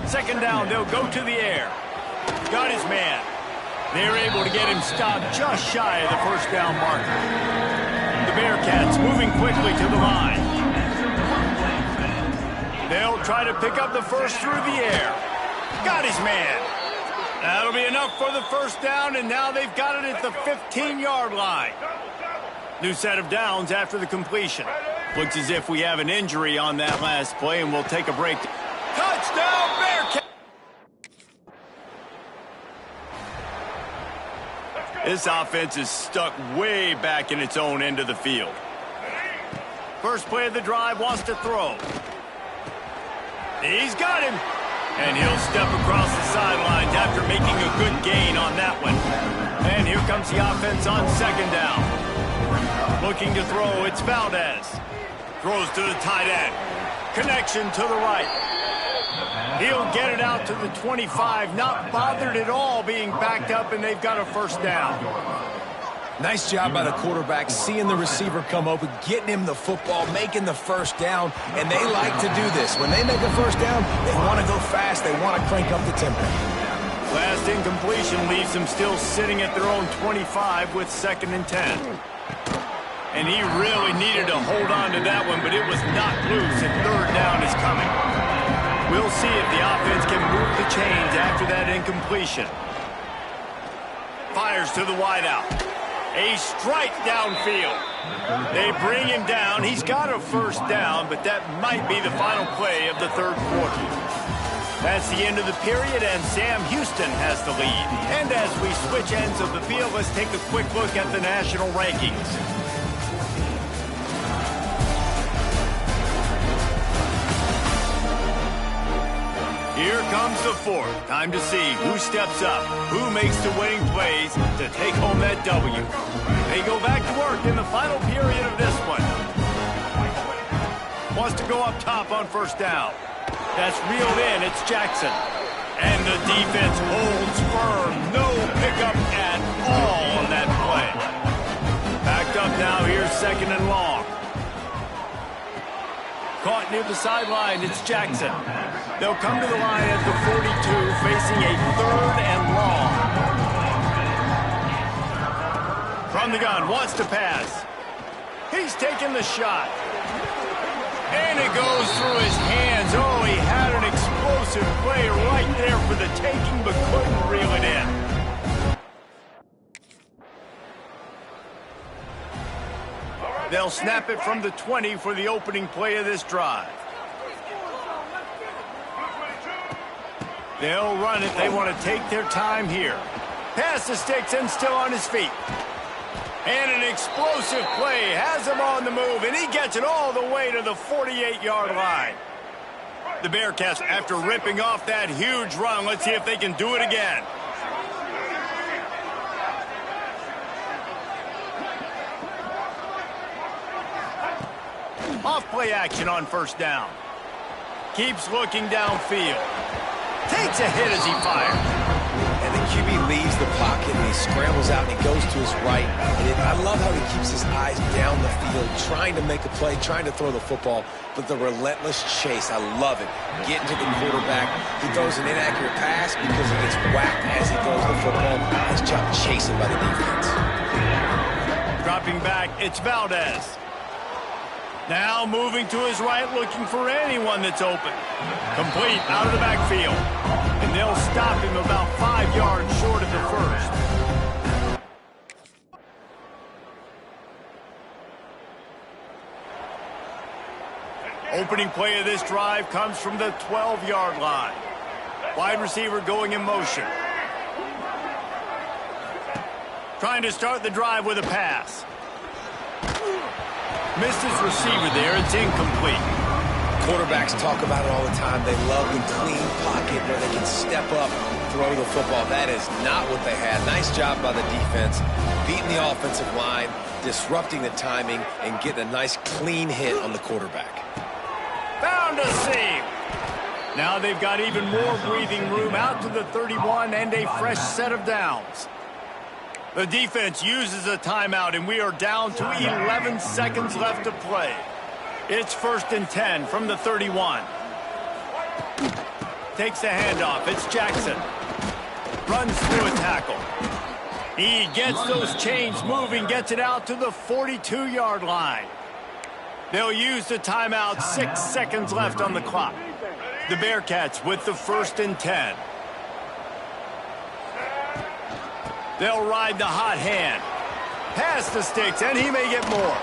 2nd down, they'll go to the air. Got his man. They're able to get him stopped just shy of the 1st down marker. The Bearcats moving quickly to the line. They'll They'll try to pick up the first through the air. Got his man. That'll be enough for the first down, and now they've got it at the 15-yard line. New set of downs after the completion. Looks as if we have an injury on that last play, and we'll take a break. Touchdown, Bearcats! This offense is stuck way back in its own end of the field. First play of the drive, wants to throw. He's got him. And he'll step across the sidelines after making a good gain on that one. And here comes the offense on second down. Looking to throw, it's Valdez. Throws to the tight end. Connection to the right. He'll get it out to the 25, not bothered at all being backed up, and they've got a first down. Nice job by the quarterback, seeing the receiver come open, getting him the football, making the first down, and they like to do this. When they make a first down, they want to go fast, they want to crank up the tempo. Last incompletion leaves them still sitting at their own 25 with 2nd and 10. And he really needed to hold on to that one, but it was not loose, and third down is coming. We'll see if the offense can move the chains after that incompletion. Fires to the wideout. A strike downfield. They bring him down. He's got a first down, but that might be the final play of the third quarter. That's the end of the period, and Sam Houston has the lead. And as we switch ends of the field, let's take a quick look at the national rankings. Here comes the fourth. Time to see who steps up, who makes the winning plays to take home that W. They go back to work in the final period of this one. Wants to go up top on first down. That's reeled in. It's Jackson. And the defense holds firm. No pickup at all on that play. Backed up now. Here's 2nd and long. Caught near the sideline. It's Jackson. They'll come to the line at the 42, facing a 3rd and long. From the gun, wants to pass. He's taking the shot. And it goes through his hands. Oh, he had an explosive play right there for the taking, but couldn't reel it in. They'll snap it from the 20 for the opening play of this drive. They'll run it. They want to take their time here. Pass the sticks and still on his feet. And an explosive play has him on the move, and he gets it all the way to the 48-yard line. The Bearcats, after ripping off that huge run, let's see if they can do it again. Off play action on first down. Keeps looking downfield. Takes a hit as he fires. And the QB leaves the pocket, and he scrambles out, and he goes to his right. And I love how he keeps his eyes down the field, trying to make a play, trying to throw the football, but the relentless chase, I love it. Getting to the quarterback. He throws an inaccurate pass because he gets whacked as he throws the football. Nice job chasing by the defense. Dropping back, it's Valdez. Now moving to his right, looking for anyone that's open. Complete out of the backfield. And they'll stop him about 5 yards short of the first. Opening play of this drive comes from the 12-yard line. Wide receiver going in motion. Trying to start the drive with a pass. Missed his receiver there. It's incomplete. Quarterbacks talk about it all the time. They love the clean pocket where they can step up, throw the football. That is not what they had. Nice job by the defense, beating the offensive line, disrupting the timing, and getting a nice clean hit on the quarterback. Found a seam. Now they've got even more breathing room out to the 31 and a fresh set of downs. The defense uses a timeout, and we are down to 11 seconds left to play. It's 1st and 10 from the 31. Takes the handoff. It's Jackson. Runs through a tackle. He gets those chains moving, gets it out to the 42-yard line. They'll use the timeout. 6 seconds left on the clock. The Bearcats with the 1st and 10. They'll ride the hot hand. Pass the sticks, and he may get more.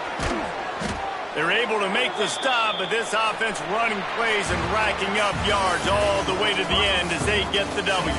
They're able to make the stop, but this offense running plays and racking up yards all the way to the end as they get the W.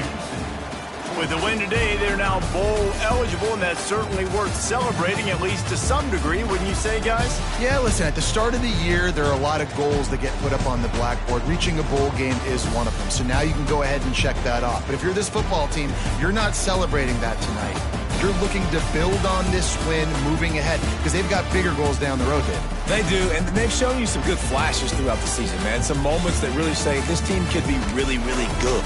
With the win today, they're now bowl eligible, and that's certainly worth celebrating, at least to some degree, wouldn't you say, guys? Yeah, listen, at the start of the year, there are a lot of goals that get put up on the blackboard. Reaching a bowl game is one of them. So now you can go ahead and check that off. But if you're this football team, you're not celebrating that tonight. You're looking to build on this win moving ahead because they've got bigger goals down the road, David. They do, and they've shown you some good flashes throughout the season, man. Some moments that really say this team could be really, really good.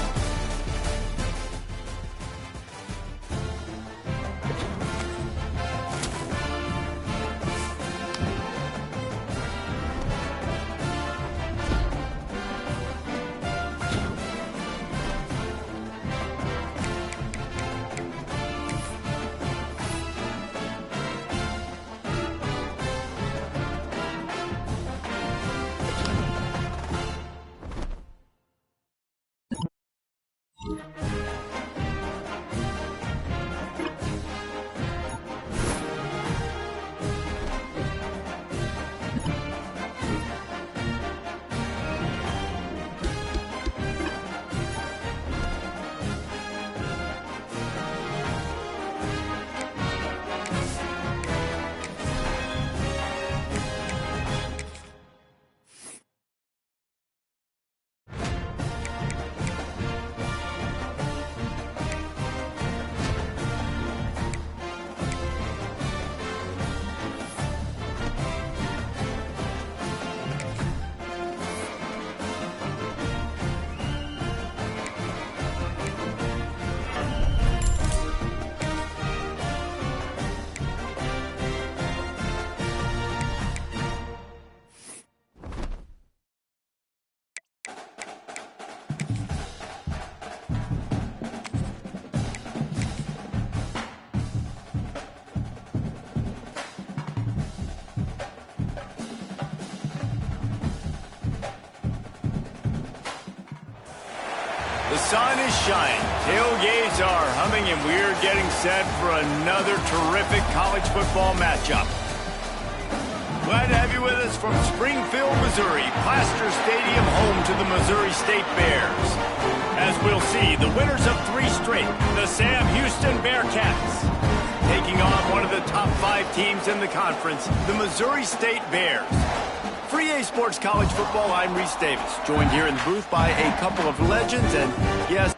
The sun is shining, tailgates are humming, and we're getting set for another terrific college football matchup. Glad to have you with us from Springfield, Missouri, Plaster Stadium, home to the Missouri State Bears. As we'll see, the winners of 3 straight, the Sam Houston Bearcats, taking on one of the top 5 teams in the conference, the Missouri State Bears. For EA Sports College Football, I'm Reese Davis, joined here in the booth by a couple of legends, and yes,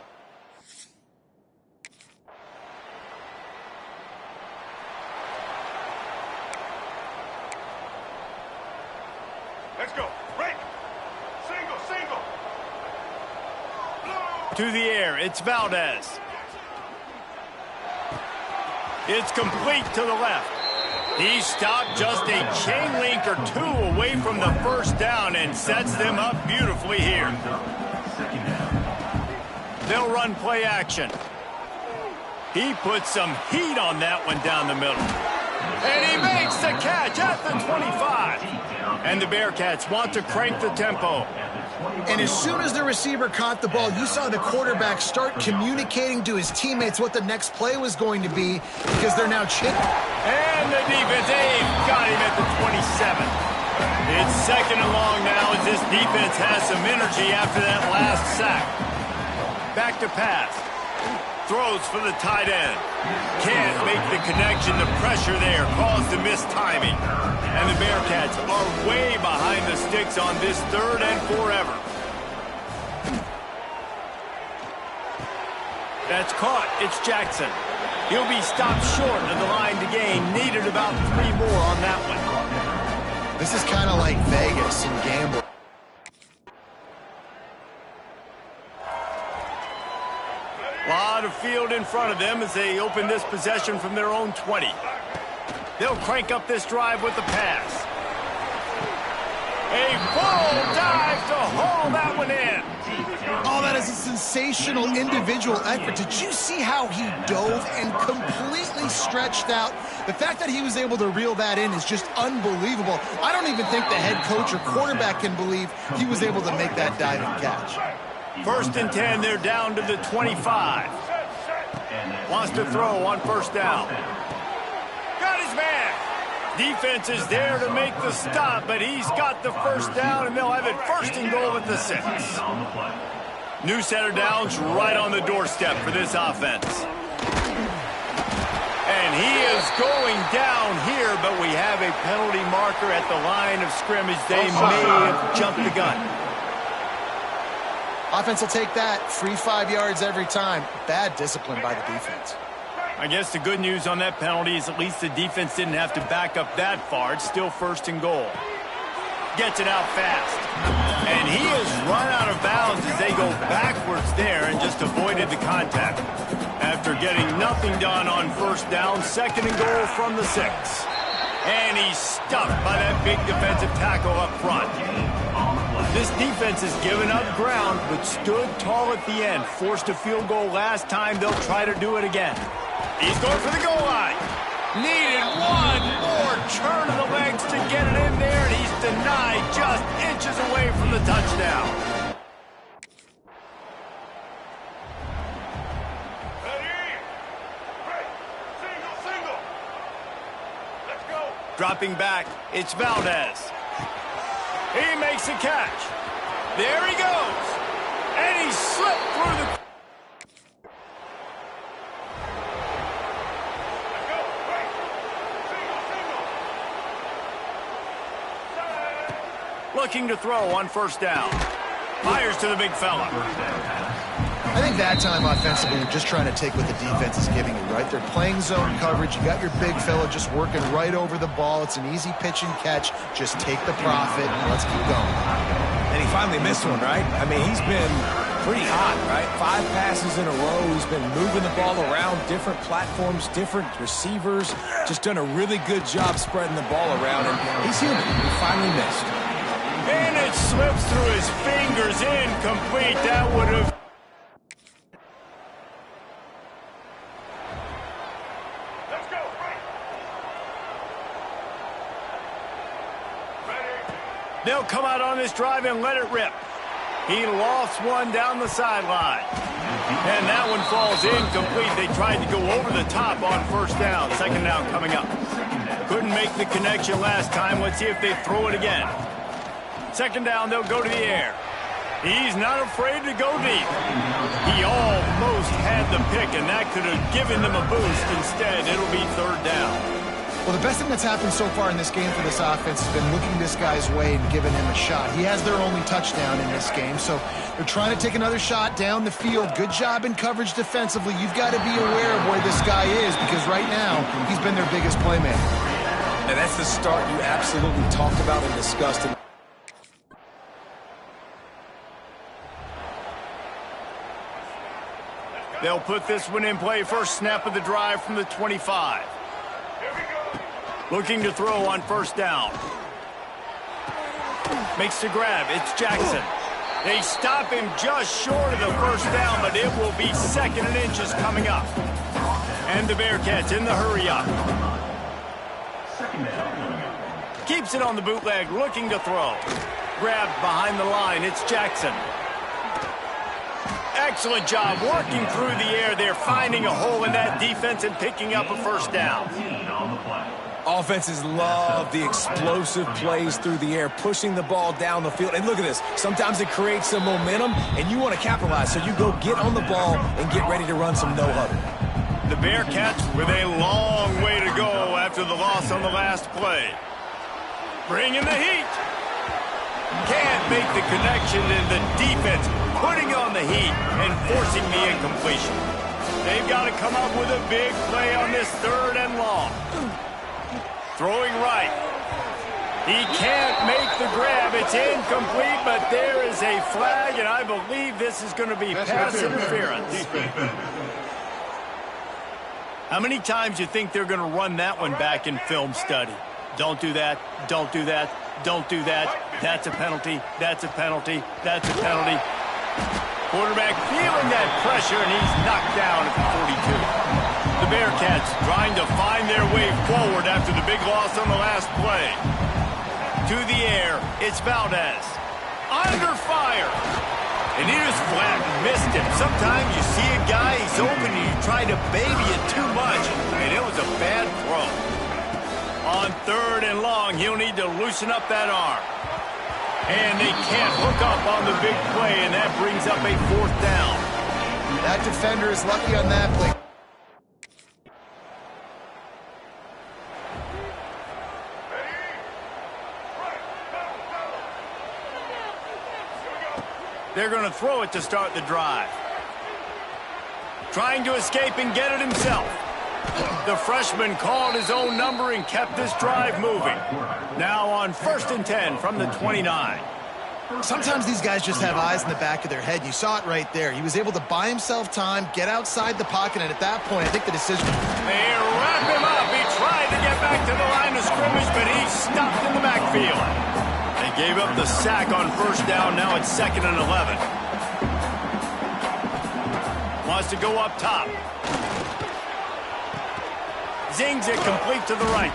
Let's go. Break. Single. Blue. to the air, it's Valdez. It's complete to the left. He stopped just a chain link or 2 away from the first down and sets them up beautifully here. They'll run play action. He puts some heat on that one down the middle. And he makes the catch at the 25. And the Bearcats want to crank the tempo. And as soon as the receiver caught the ball, you saw the quarterback start communicating to his teammates what the next play was going to be because they're now chipped. And the defense, got him at the 27. It's 2nd and long now as this defense has some energy after that last sack. Back to pass. Throws for the tight end. Can't make the connection. The pressure there caused the missed timing. And the Bearcats are way behind the sticks on this 3rd and forever. That's caught. It's Jackson. He'll be stopped short of the line to gain. Needed about 3 more on that one. This is kind of like Vegas and gambling. Lot of field in front of them as they open this possession from their own 20. They'll crank up this drive with the pass. A full dive to haul that one in. Oh, that is a sensational individual effort. Did you see how he dove and completely stretched out? The fact that he was able to reel that in is just unbelievable. I don't even think the head coach or quarterback can believe he was able to make that diving catch. 1st and 10, they're down to the 25. Wants to throw on 1st down. Got his man. Defense is there to make the stop, but he's got the 1st down, and they'll have it 1st and goal at the 6. New set of downs right on the doorstep for this offense. And he is going down here, but we have a penalty marker at the line of scrimmage. They may have jumped the gun. Offense will take that. Free 5 yards every time. Bad discipline by the defense. I guess the good news on that penalty is at least the defense didn't have to back up that far. It's still 1st and goal. Gets it out fast. And he is run out of bounds as they go backwards there and just avoided the contact. After getting nothing done on 1st down, 2nd and goal from the 6. And he's stuffed by that big defensive tackle up front. This defense has given up ground but stood tall at the end. Forced a field goal last time. They'll try to do it again. He's going for the goal line. Needed one more turn of the legs to get it in there, and he's denied just inches away from the touchdown. Single. Let's go. Dropping back, it's Valdez. He makes a catch. There he goes. And he slipped through the... Looking to throw on 1st down. Fires to the big fella. I think that time offensively, you're just trying to take what the defense is giving you, right? They're playing zone coverage. You got your big fella just working right over the ball. It's an easy pitch and catch. Just take the profit and let's keep going. And he finally missed one, right? I mean, he's been pretty hot, right? 5 passes in a row. He's been moving the ball around, different platforms, different receivers. Just done a really good job spreading the ball around, and he's human. He finally missed. And it slips through his fingers, incomplete. That would have... Let's go. Ready. They'll come out on this drive and let it rip. He lost one down the sideline. And that one falls incomplete. They tried to go over the top on 1st down. 2nd down coming up. Couldn't make the connection last time. Let's see if they throw it again. 2nd down, they'll go to the air. He's not afraid to go deep. He almost had the pick, and that could have given them a boost. Instead, it'll be 3rd down. Well, the best thing that's happened so far in this game for this offense has been looking this guy's way and giving him a shot. He has their only touchdown in this game, so they're trying to take another shot down the field. Good job in coverage defensively. You've got to be aware of where this guy is because right now he's been their biggest playmaker. And that's the start you absolutely talked about and discussed. They'll put this one in play. 1st snap of the drive from the 25. Here we go. Looking to throw on 1st down. Makes the grab. It's Jackson. They stop him just short of the 1st down, but it will be 2nd and inches coming up. And the Bearcats in the hurry up. Keeps it on the bootleg, looking to throw. Grabbed behind the line. It's Jackson. Excellent job working through the air. They're finding a hole in that defense and picking up a 1st down. Offenses love the explosive plays through the air, pushing the ball down the field. And look at this. Sometimes it creates some momentum, and you want to capitalize. So you go get on the ball and get ready to run some no-huddle. The Bearcats with a long way to go after the loss on the last play. Bringing the heat. Can't make the connection, and the defense putting on the heat and forcing the incompletion. They've got to come up with a big play on this 3rd and long. Throwing right. He can't make the grab. It's incomplete, but there is a flag, and I believe this is going to be pass interference. How many times do you think they're going to run that one back in film study? Don't do that. Don't do that. Don't do that. That's a penalty. That's a penalty. That's a penalty. Quarterback feeling that pressure, and he's knocked down at the 42. The Bearcats trying to find their way forward after the big loss on the last play. To the air, it's Valdez. Under fire. And he just flat missed him. Sometimes you see a guy, he's open, and you try to baby it too much, and it was a bad throw. On 3rd and long, he'll need to loosen up that arm. And they can't hook up on the big play, and that brings up a 4th down. That defender is lucky on that play. They're going to throw it to start the drive. Trying to escape and get it himself. The freshman called his own number and kept this drive moving. Now on 1st and 10 from the 29. Sometimes these guys just have eyes in the back of their head. You saw it right there. He was able to buy himself time, get outside the pocket, and at that point, I think the decision... They wrap him up. He tried to get back to the line of scrimmage, but he stopped in the backfield. They gave up the sack on 1st down. Now it's 2nd and 11. Wants to go up top. Zings it complete to the right.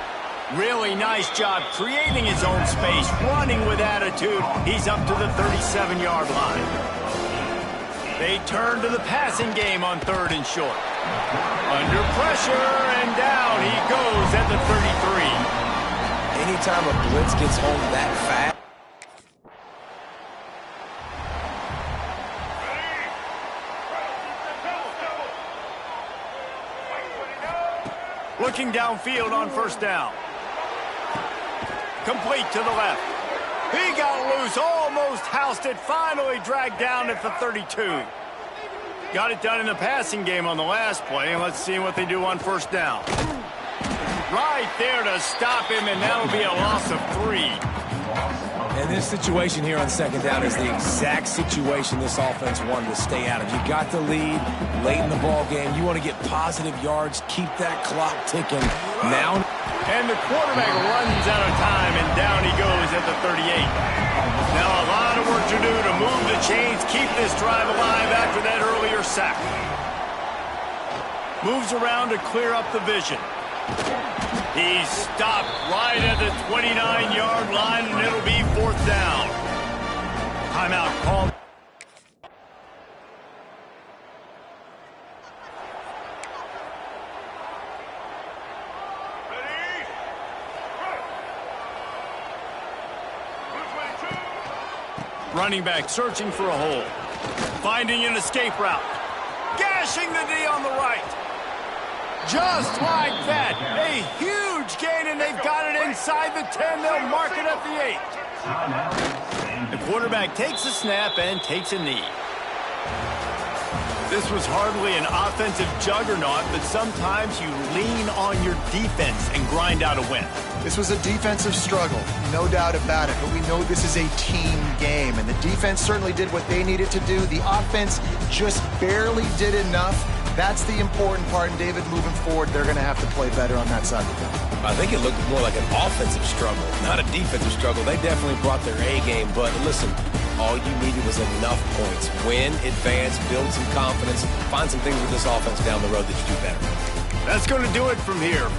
Really nice job creating his own space, running with attitude. He's up to the 37-yard line. They turn to the passing game on 3rd and short. Under pressure, and down he goes at the 33. Anytime a blitz gets home that fast. Looking downfield on 1st down. Complete to the left. He got loose, almost housed it, finally dragged down at the 32. Got it done in the passing game on the last play, and let's see what they do on 1st down. Right there to stop him, and that'll be a loss of 3. And this situation here on 2nd down is the exact situation this offense wanted to stay out of. You got the lead late in the ball game. You want to get positive yards, keep that clock ticking. Now, and the quarterback runs out of time, and down he goes at the 38. Now a lot of work to do to move the chains, keep this drive alive after that earlier sack. Moves around to clear up the vision. He's stopped right at the 29-yard line, and it'll be 4th down. Timeout called. Running back searching for a hole. Finding an escape route. Gashing the D on the right. Just like that. A huge gain, and they've got it inside the 10. They'll mark it at the 8. The quarterback takes a snap and takes a knee. This was hardly an offensive juggernaut, but sometimes you lean on your defense and grind out a win. This was a defensive struggle, no doubt about it, but we know this is a team game, and the defense certainly did what they needed to do. The offense just barely did enough. That's the important part, and David, moving forward, they're going to have to play better on that side of the ball. I think it looked more like an offensive struggle, not a defensive struggle. They definitely brought their A game, but listen, all you needed was enough points. Win, advance, build some confidence, find some things with this offense down the road that you do better. That's going to do it from here.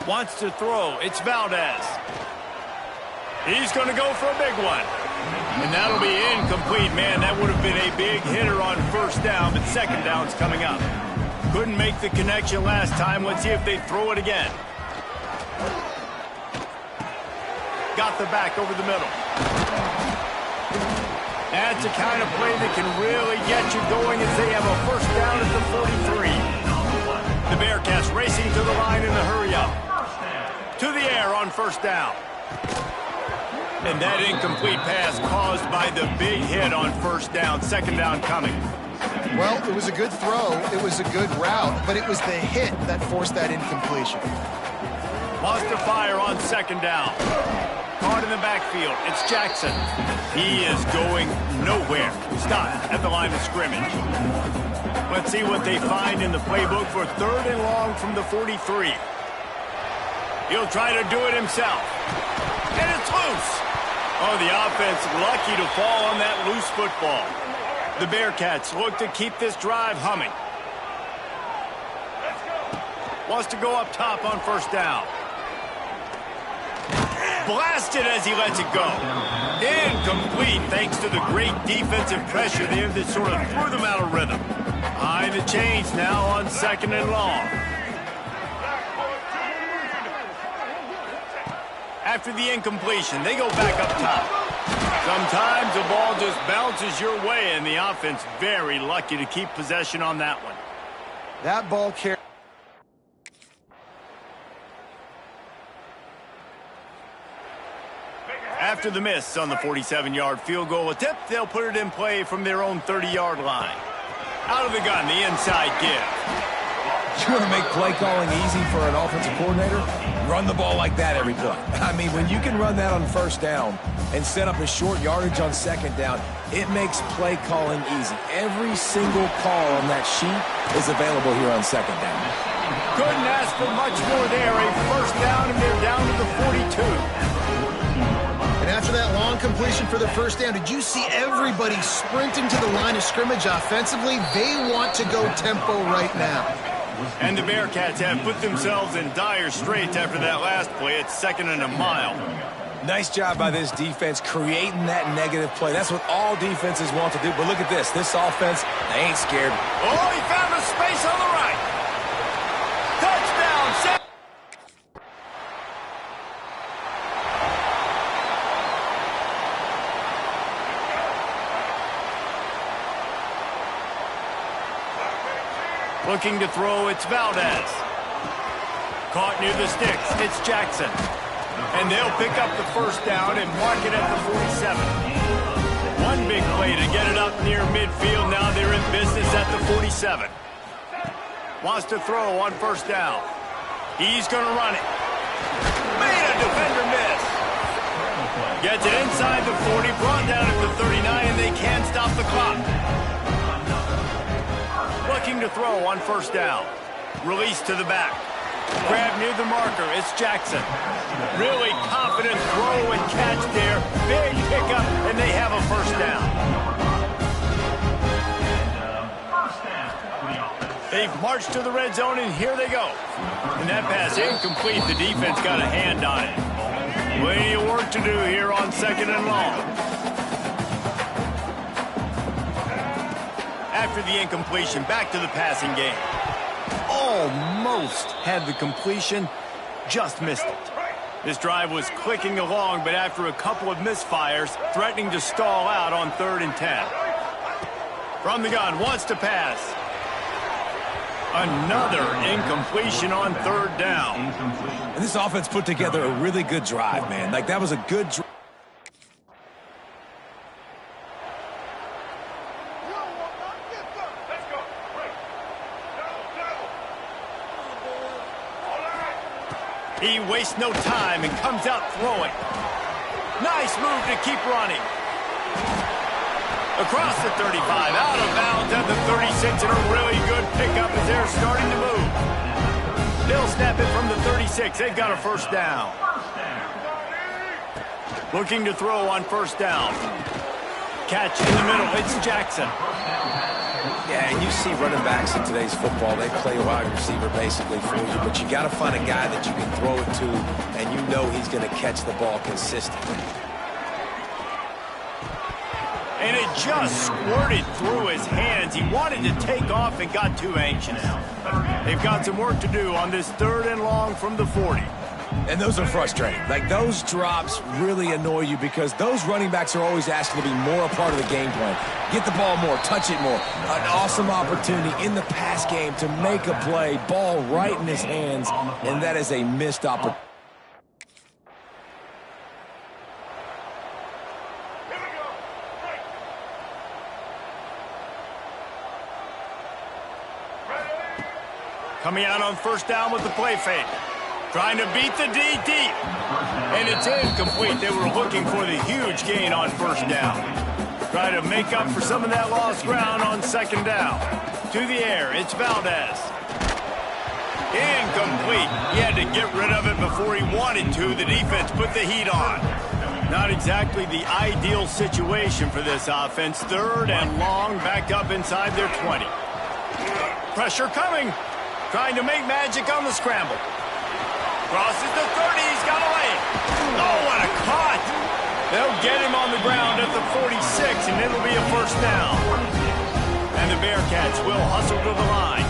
Wants to throw. It's Valdez. He's going to go for a big one. And that'll be incomplete. Man, that would have been a big hitter on first down, but second down's coming up. Couldn't make the connection last time. Let's see if they throw it again. Got the back over the middle. That's the kind of play that can really get you going as they have a first down at the 43. The Bearcats racing to the line in the hurry-up. To the air on first down. And that incomplete pass caused by the big hit on first down. Second down coming. Well, it was a good throw. It was a good route, but it was the hit that forced that incompletion. Wants to fire on second down. Caught in the backfield. It's Jackson. He is going nowhere. Stopped at the line of scrimmage. Let's see what they find in the playbook for third and long from the 43. He'll try to do it himself. And it's loose. Oh, the offense lucky to fall on that loose football. The Bearcats look to keep this drive humming. Wants to go up top on first down. Blasted as he lets it go. Incomplete thanks to the great defensive pressure there that sort of threw them out of rhythm. Behind the chains now on second and long. After the incompletion, they go back up top. Sometimes the ball just bounces your way, and the offense very lucky to keep possession on that one. That ball carried. After the miss on the 47-yard field goal attempt, they'll put it in play from their own 30-yard line. Out of the gun, the inside give. You want to make play calling easy for an offensive coordinator? Run the ball like that every play. I mean, when you can run that on first down and set up a short yardage on second down, it makes play calling easy. Every single call on that sheet is available here on second down. Couldn't ask for much more there. A first down, and they're down to the 42. And after that long completion for the first down, did you see everybody sprinting to the line of scrimmage offensively? They want to go tempo right now. And the Bearcats have put themselves in dire straits after that last play. It's second and a mile. Nice job by this defense creating that negative play. That's what all defenses want to do. But look at this. This offense, they ain't scared. Oh, he found a space on the right. Touchdown, set. Looking to throw, it's Valdez. Caught near the sticks, it's Jackson. And they'll pick up the first down and mark it at the 47. One big play to get it up near midfield. Now they're in business at the 47. Wants to throw on first down. He's going to run it. Made a defender miss. Gets it inside the 40, brought down at the 39, and they can't stop the clock. Looking to throw on first down. Release to the back. Grab near the marker. It's Jackson. Really confident throw and catch there. Big pickup, and they have a first down. They've marched to the red zone, and here they go. And that pass incomplete. The defense got a hand on it. Plenty of work to do here on second and long. After the incompletion, back to the passing game. Almost had the completion, just missed it. This drive was clicking along, but after a couple of misfires, threatening to stall out on 3rd and 10. From the gun, wants to pass. Another incompletion on 3rd down. And this offense put together a really good drive, man. Like, that was a good drive. He wastes no time and comes out throwing. Nice move to keep running. Across the 35, out of bounds at the 36, and a really good pickup as they're starting to move. They'll snap it from the 36. They've got a first down. Looking to throw on first down. Catch in the middle. It's Jackson. Yeah, and you see running backs in today's football, they play wide receiver basically for you, but you got to find a guy that you can throw it to, and you know he's going to catch the ball consistently. And it just squirted through his hands. He wanted to take off and got too anxious. They've got some work to do on this 3rd and long from the 40. And those are frustrating. Like, those drops really annoy you because those running backs are always asking to be more a part of the game plan. Get the ball more, touch it more. An awesome opportunity in the pass game to make a play, ball right in his hands, and that is a missed opportunity. Coming out on 1st down with the play fake. Trying to beat the D deep. And it's incomplete. They were looking for the huge gain on 1st down. Try to make up for some of that lost ground on 2nd down. To the air, it's Valdez. Incomplete. He had to get rid of it before he wanted to. The defense put the heat on. Not exactly the ideal situation for this offense. 3rd and long, backed up inside their 20. Pressure coming. Trying to make magic on the scramble. Crosses the 30. He's got a lane. Oh, what a cut. They'll get him on the ground at the 46, and it'll be a 1st down. And the Bearcats will hustle to the line.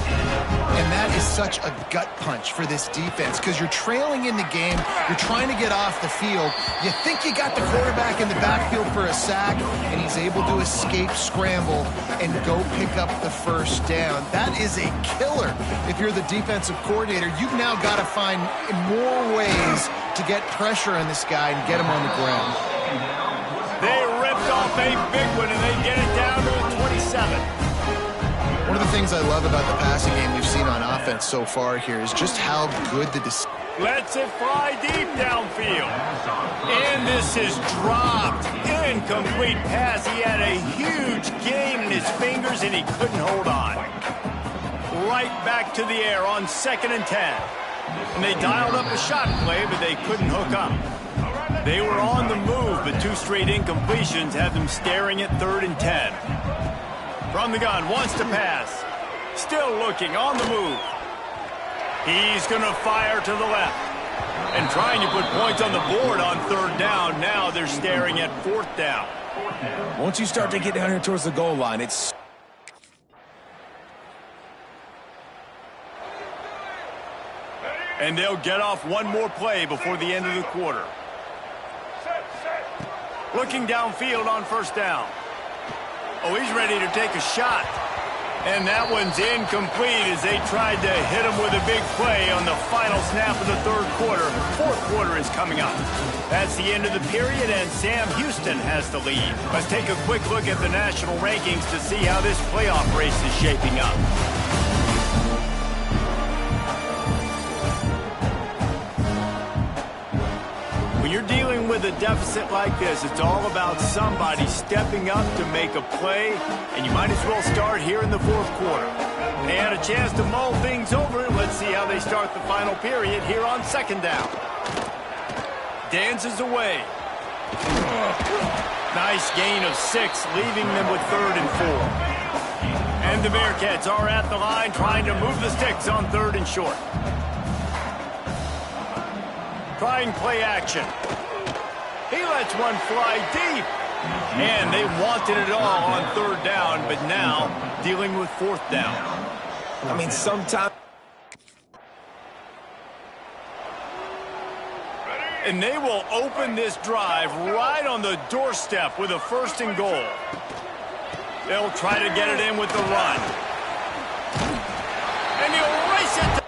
And that is such a gut punch for this defense because you're trailing in the game. You're trying to get off the field. You think you got the quarterback in the backfield for a sack, and he's able to escape scramble and go pick up the 1st down. That is a killer. If you're the defensive coordinator, you've now got to find more ways to get pressure on this guy and get him on the ground. They ripped off a big one, and they get it down to the 27. One of the things I love about the passing game we've seen on offense so far here is just how good the lets it fly deep downfield. And this is dropped. Incomplete pass. He had a huge gain in his fingers, and he couldn't hold on. Right back to the air on 2nd and 10. And they dialed up a shot play, but they couldn't hook up. They were on the move, but 2 straight incompletions had them staring at 3rd and 10. From the gun, wants to pass. Still looking, on the move. He's going to fire to the left. And trying to put points on the board on 3rd down. Now they're staring at 4th down. Once you start to get down here towards the goal line, it's... And they'll get off one more play before the end of the quarter. Looking downfield on 1st down. Oh, he's ready to take a shot. And that one's incomplete as they tried to hit him with a big play on the final snap of the 3rd quarter. 4th quarter is coming up. That's the end of the period, and Sam Houston has the lead. Let's take a quick look at the national rankings to see how this playoff race is shaping up. When you're dealing with a deficit like this, it's all about somebody stepping up to make a play, and you might as well start here in the 4th quarter. They had a chance to mull things over. Let's see how they start the final period here on 2nd down. Dances away. Nice gain of 6, leaving them with 3rd and 4. And the Bearcats are at the line trying to move the sticks on 3rd and short. Trying play action. He lets one fly deep. And they wanted it all on 3rd down, but now dealing with 4th down. I mean, sometimes... And they will open this drive right on the doorstep with a 1st and goal. They'll try to get it in with the run. And he'll race it.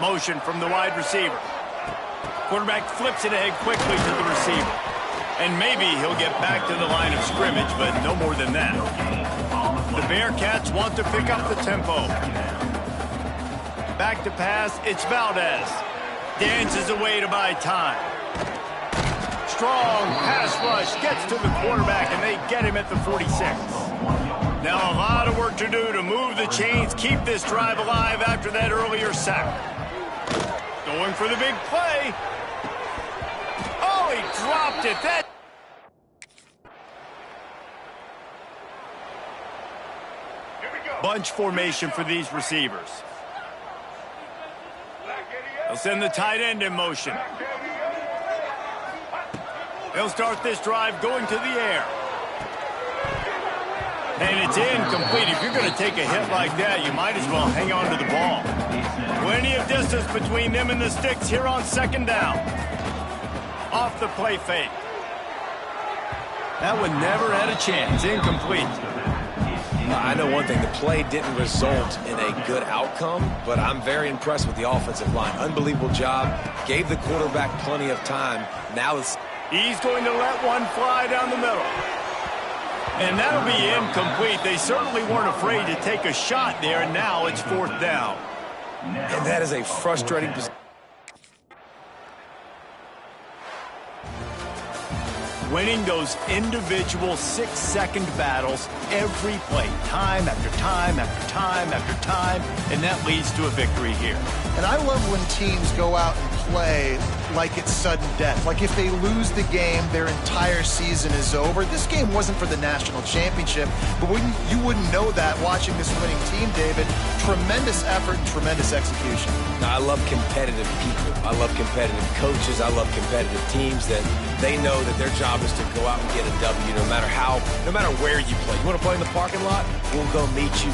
Motion from the wide receiver. Quarterback flips it ahead quickly to the receiver. And maybe he'll get back to the line of scrimmage, but no more than that. The Bearcats want to pick up the tempo. Back to pass, it's Valdez. Dances away to buy time. Strong pass rush, gets to the quarterback, and they get him at the 46. Now a lot of work to do to move the chains, keep this drive alive after that earlier sack. Going for the big play. Oh, he dropped it. Bunch formation for these receivers. They'll send the tight end in motion. They'll start this drive going to the air. And it's incomplete. If you're going to take a hit like that, you might as well hang on to the ball. Plenty of distance between them and the sticks here on second down. Off the play fake. That one never had a chance. Incomplete. I know one thing, the play didn't result in a good outcome, but I'm very impressed with the offensive line. Unbelievable job. Gave the quarterback plenty of time. Now he's going to let one fly down the middle. And that'll be incomplete. They certainly weren't afraid to take a shot there, and now it's fourth down. And that is a frustrating position. Winning those individual 6-second battles every play, time after time after time after time, and that leads to a victory here. And I love when teams go out and play like it's sudden death. Like if they lose the game, their entire season is over. This game wasn't for the national championship, but you wouldn't know that watching this winning team, David. Tremendous effort and tremendous execution. I love competitive people. I love competitive coaches. I love competitive teams that they know that their job is to go out and get a W no matter where you play. You want to play in the parking lot? We'll go meet you.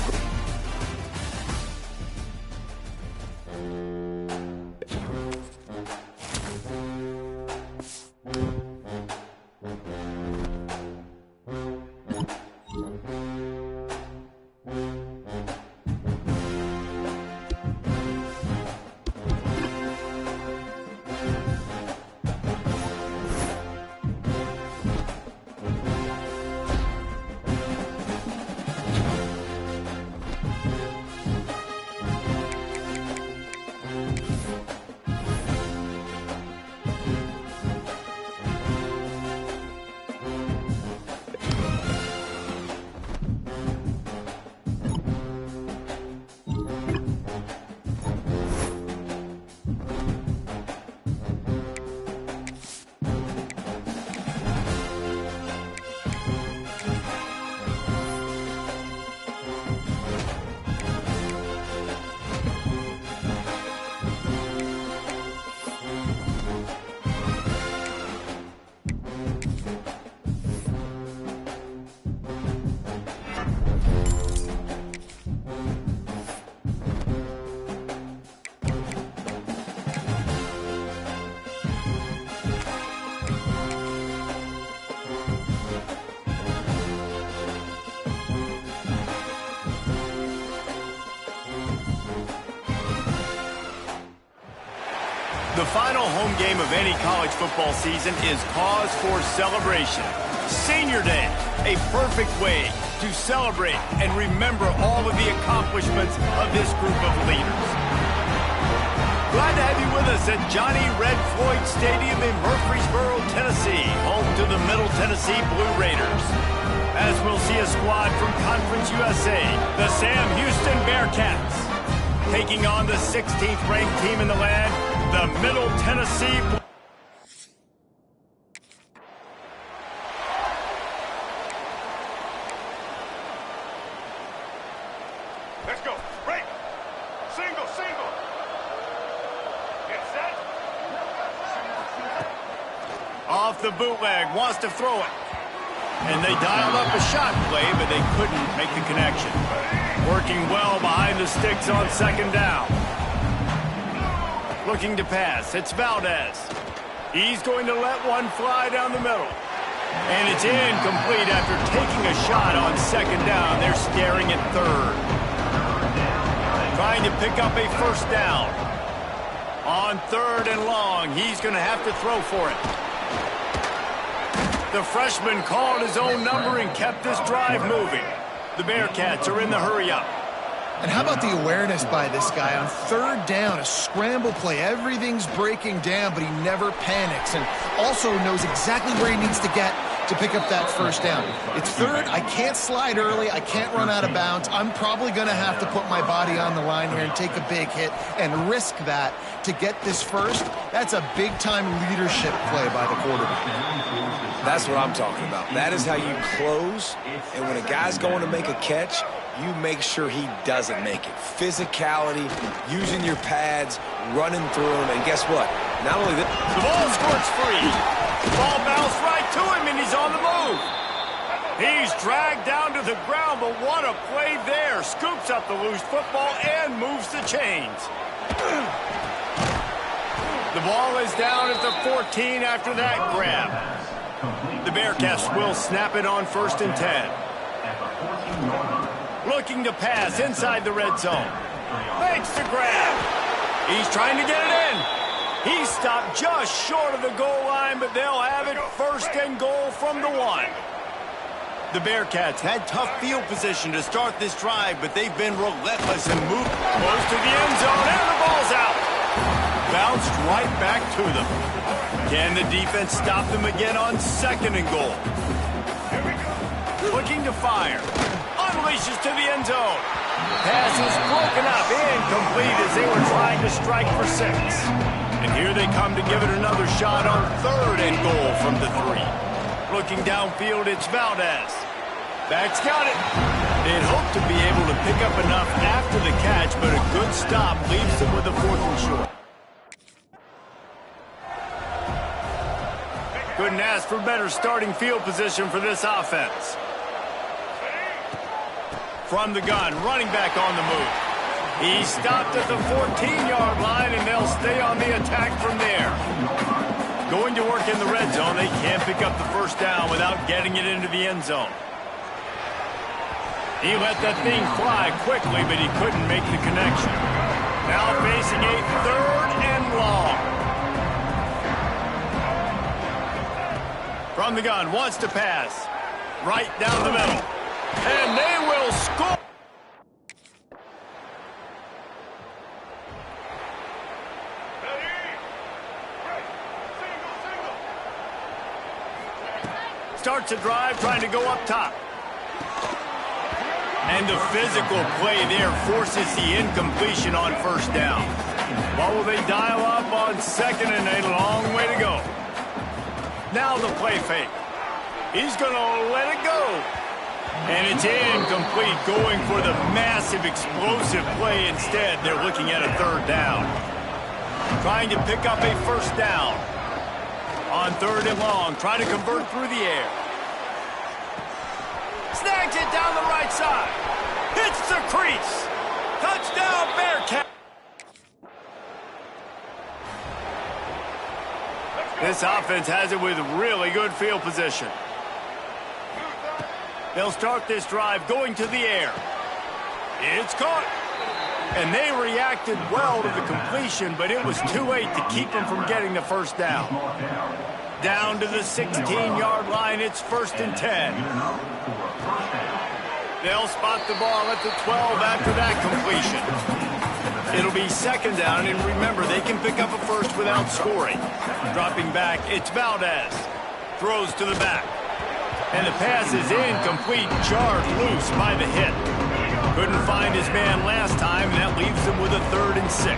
The final home game of any college football season is cause for celebration. Senior Day, a perfect way to celebrate and remember all of the accomplishments of this group of leaders. Glad to have you with us at Johnny Red Floyd Stadium in Murfreesboro, Tennessee, home to the Middle Tennessee Blue Raiders. As we'll see a squad from Conference USA, the Sam Houston Bearcats, taking on the 16th ranked team in the land, the Middle Tennessee Blue. Let's go. Break. Single, single. Get set. Off the bootleg, wants to throw it. And they dialed up a shot play, but they couldn't make the connection. Working well behind the sticks on second down. Looking to pass, it's Valdez. He's going to let one fly down the middle. And it's incomplete after taking a shot on second down. They're staring at third. Trying to pick up a first down. On third and long, he's going to have to throw for it. The freshman called his own number and kept this drive moving. The Bearcats are in the hurry-up. And how about the awareness by this guy on third down, a scramble play. Everything's breaking down, but he never panics and also knows exactly where he needs to get to pick up that first down. It's third. I can't slide early. I can't run out of bounds. I'm probably going to have to put my body on the line here and take a big hit and risk that to get this first. That's a big-time leadership play by the quarterback. That's what I'm talking about. That is how you close, and when a guy's going to make a catch, you make sure he doesn't make it. Physicality, using your pads, running through him, and guess what? Not only that, the ball squirts free. The ball bounced right to him, and he's on the move. He's dragged down to the ground, but what a play there. Scoops up the loose football and moves the chains. The ball is down at the 14 after that grab. The Bearcats will snap it on 1st and 10. Looking to pass inside the red zone. Makes the grab. He's trying to get it in. He stopped just short of the goal line, but they'll have it 1st and goal from the 1. The Bearcats had tough field position to start this drive, but they've been relentless and moved close to the end zone, and the ball's out. Bounced right back to them. Can the defense stop them again on 2nd and goal? Looking to fire. Unleashes to the end zone. Pass is broken up, incomplete as they were trying to strike for 6. And here they come to give it another shot on 3rd and goal from the 3. Looking downfield, it's Valdez. Back's got it. They'd hoped to be able to pick up enough after the catch, but a good stop leaves them with a 4th and short. Couldn't ask for better starting field position for this offense. From the gun, running back on the move. He stopped at the 14-yard line, and they'll stay on the attack from there. Going to work in the red zone, they can't pick up the first down without getting it into the end zone. He let that thing fly quickly, but he couldn't make the connection. Now facing a 3rd and long. From the gun, wants to pass. Right down the middle. And they will score. Starts a drive trying to go up top. And the physical play there forces the incompletion on 1st down. What will they dial up on 2nd and a long way to go? Now the play fake. He's going to let it go. And it's incomplete, going for the massive explosive play instead. They're looking at a 3rd down. Trying to pick up a 1st down. On 3rd and long, trying to convert through the air. Snags it down the right side. Hits the crease. Touchdown, Bearcat. This offense has it with really good field position. They'll start this drive going to the air. It's caught. And they reacted well to the completion, but it was too late to keep them from getting the 1st down. Down to the 16-yard line, it's 1st and 10. They'll spot the ball at the 12 after that completion. It'll be 2nd down, and remember, they can pick up a first without scoring. Dropping back, it's Valdez. Throws to the back. And the pass is incomplete, jarred loose by the hit. Couldn't find his man last time, and that leaves him with a 3rd and 6.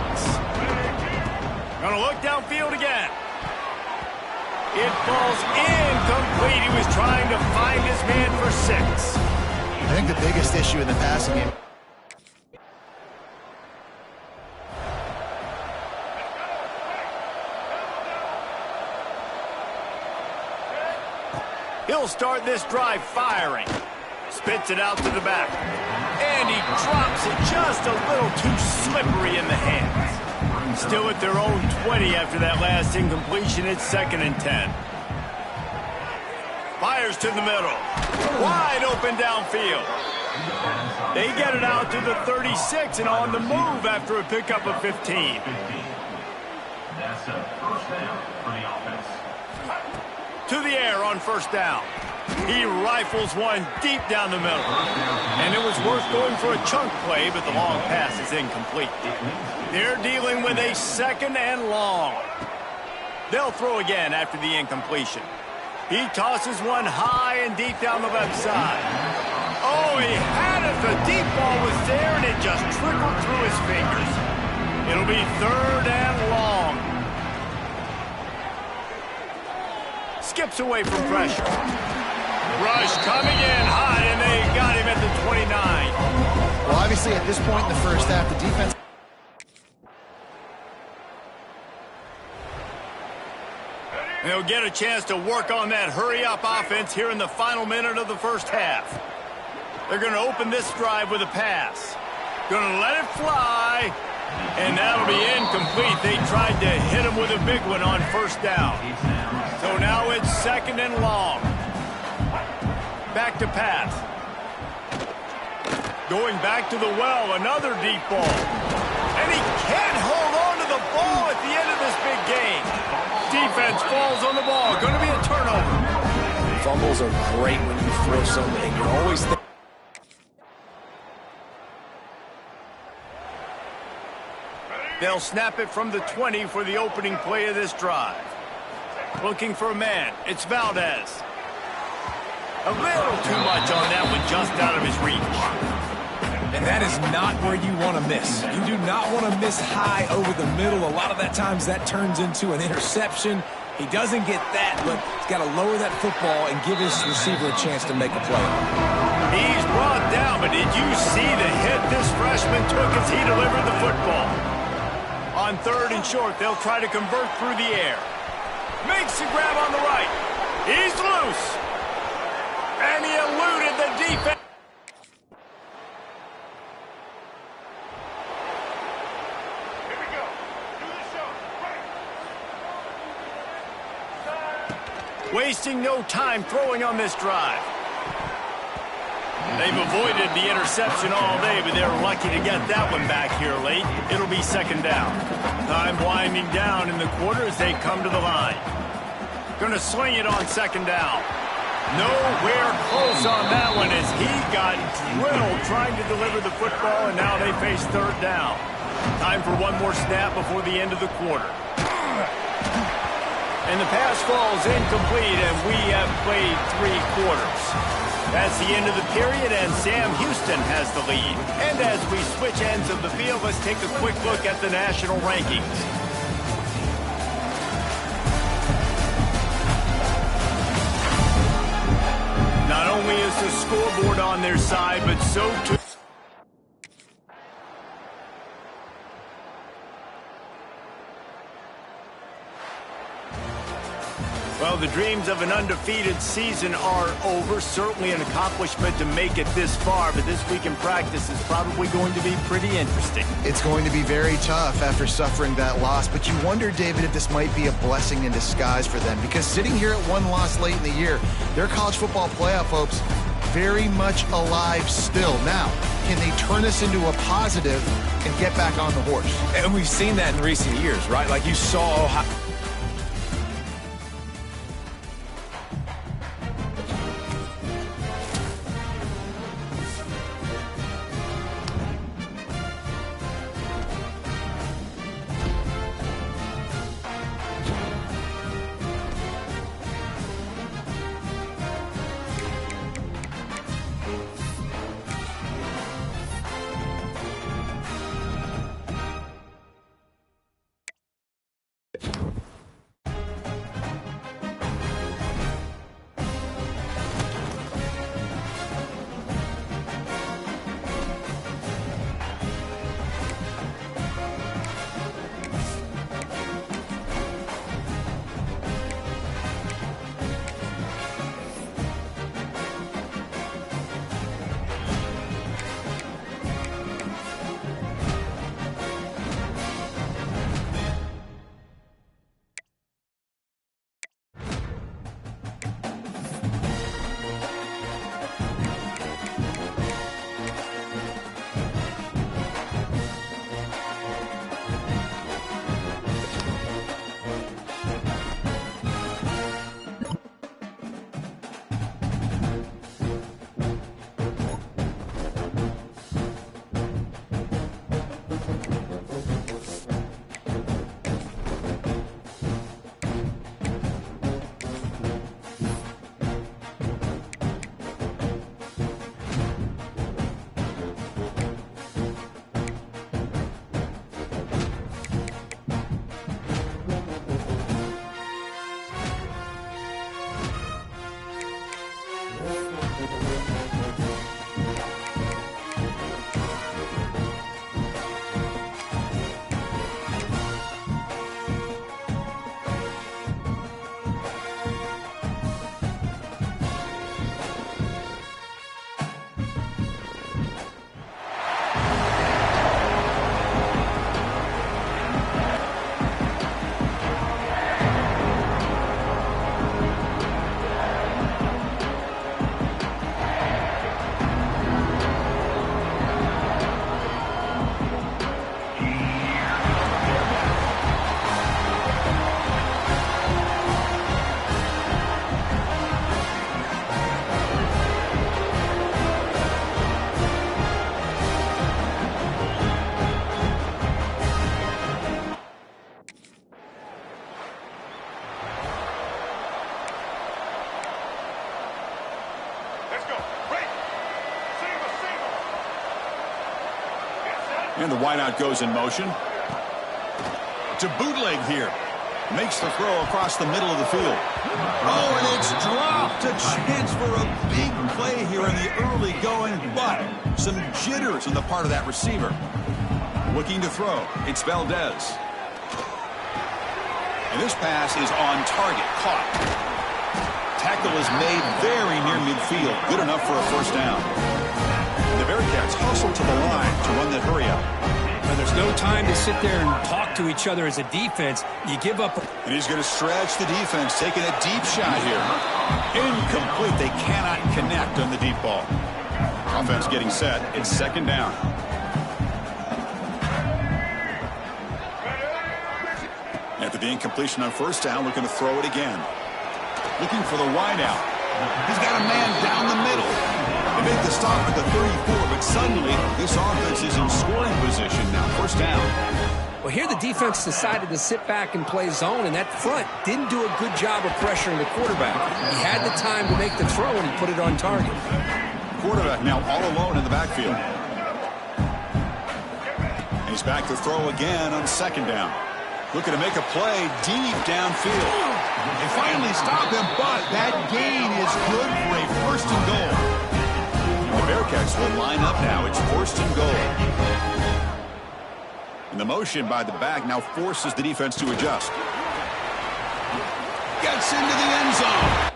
Gonna look downfield again. It falls incomplete. He was trying to find his man for 6. I think the biggest issue in the passing game. He'll start this drive firing. Spits it out to the back. And he drops it just a little too slippery in the hands. Still at their own 20 after that last incompletion. It's 2nd and 10. Fires to the middle. Wide open downfield. They get it out to the 36 and on the move after a pickup of 15. That's a 1st down for the offense. To the air on 1st down. He rifles one deep down the middle. And it was worth going for a chunk play, but the long pass is incomplete. They're dealing with a 2nd and long. They'll throw again after the incompletion. He tosses one high and deep down the left side. Oh, he had it. The deep ball was there, and it just trickled through his fingers. It'll be 3rd and long. Skips away from pressure. Rush coming in hot, and they got him at the 29. Well, obviously, at this point in the first half, the defense... They'll get a chance to work on that hurry-up offense here in the final minute of the first half. They're going to open this drive with a pass. Going to let it fly, and that'll be incomplete. They tried to hit him with a big one on first down. So now it's 2nd and long. Back to pass. Going back to the well, another deep ball. And he can't hold on to the ball at the end of this big game. Defense falls on the ball. Going to be a turnover. Fumbles are great when you force them, and you're always thinking. They'll snap it from the 20 for the opening play of this drive. Looking for a man. It's Valdez. A little too much on that one, just out of his reach. And that is not where you want to miss. You do not want to miss high over the middle. A lot of that times that turns into an interception. He doesn't get that, but he's got to lower that football and give his receiver a chance to make a play. He's brought down, but did you see the hit this freshman took as he delivered the football? On 3rd and short, they'll try to convert through the air. Makes the grab on the right. He's loose. And he eluded the defense. Wasting no time throwing on this drive. They've avoided the interception all day, but they're lucky to get that one back here late. It'll be 2nd down. Time winding down in the quarter as they come to the line. Going to sling it on 2nd down. Nowhere close on that one as he got drilled trying to deliver the football, and now they face 3rd down. Time for one more snap before the end of the quarter. And the pass falls incomplete, and we have played 3 quarters. That's the end of the period, and Sam Houston has the lead. And as we switch ends of the field, let's take a quick look at the national rankings. Not only is the scoreboard on their side, but so too... Well, the dreams of an undefeated season are over. Certainly an accomplishment to make it this far, but this week in practice is probably going to be pretty interesting. It's going to be very tough after suffering that loss, but you wonder, David, if this might be a blessing in disguise for them, because sitting here at 1 loss late in the year, their college football playoff hopes very much alive still. Now, can they turn this into a positive and get back on the horse? And we've seen that in recent years, right? Like you saw Ohio. And the wideout goes in motion. To bootleg here. Makes the throw across the middle of the field. Oh, and it's dropped. A chance for a big play here in the early going, but some jitters on the part of that receiver. Looking to throw. It's Valdez. And this pass is on target. Caught. Tackle is made very near midfield. Good enough for a first down. And the Bearcats hustle to the line to run the hurry up. And there's no time to sit there and talk to each other as a defense. You give up. And he's going to stretch the defense, taking a deep shot here. Incomplete. They cannot connect on the deep ball. Offense getting set. It's second down. After the incompletion on first down, looking to throw it again. Looking for the wideout. He's got a man down the middle. They make the stop at the 34, but suddenly this offense is in scoring position now. First down. Well, here the defense decided to sit back and play zone, and that front didn't do a good job of pressuring the quarterback. He had the time to make the throw, and he put it on target. Quarterback now all alone in the backfield. He's back to throw again on second down. Looking to make a play deep downfield. They finally stop him, but that gain is good for a first and goal. The Bearcats will line up now. It's first and goal. And the motion by the back now forces the defense to adjust. Gets into the end zone.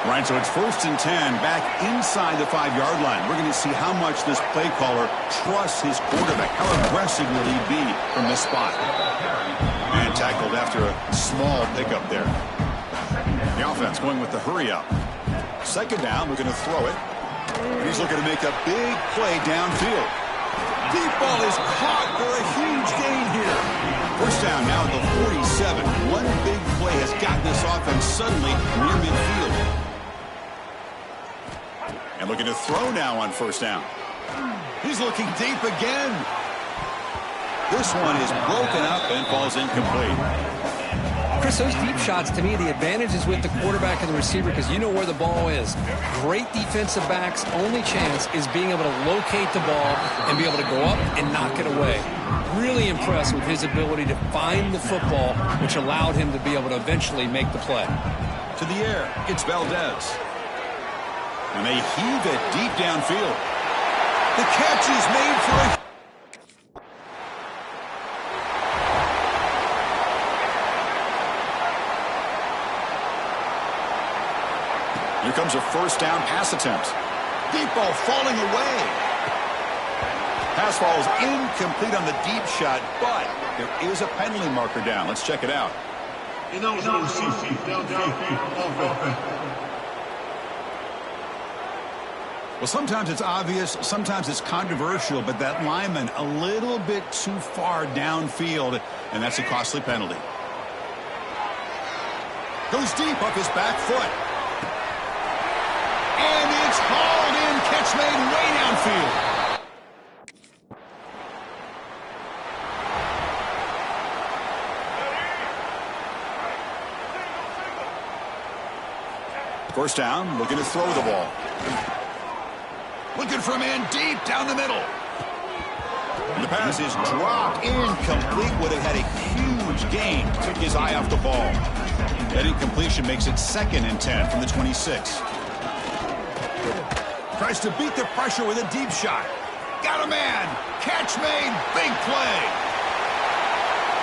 Right, so it's first and 10 back inside the 5-yard line. We're going to see how much this play caller trusts his quarterback. How aggressive will he be from this spot? And tackled after a small pickup there. The offense going with the hurry up. Second down, we're going to throw it. And he's looking to make a big play downfield. Deep ball is caught for a huge gain here. First down now at the 47. One big play has gotten this offense suddenly near midfield. And looking to throw now on first down. He's looking deep again. This one is broken up and falls incomplete. Chris, those deep shots, to me, the advantage is with the quarterback and the receiver because you know where the ball is. Great defensive backs, only chance is being able to locate the ball and be able to go up and knock it away. Really impressed with his ability to find the football, which allowed him to be able to eventually make the play. To the air, it's Valdez. And they heave it deep downfield. The catch is made for a... Here comes a first down pass attempt. Deep ball falling away. Pass falls incomplete on the deep shot, but there is a penalty marker down. Let's check it out. Well, sometimes it's obvious, sometimes it's controversial, but that lineman a little bit too far downfield, and that's a costly penalty. Goes deep up his back foot. And it's hauled in, catch made way downfield. First down, looking to throw the ball. Looking for a man deep down the middle. And the pass is dropped incomplete. Would have had a huge gain. Took his eye off the ball. That incompletion makes it second and 10 from the 26. Tries to beat the pressure with a deep shot. Got a man. Catch made. Big play.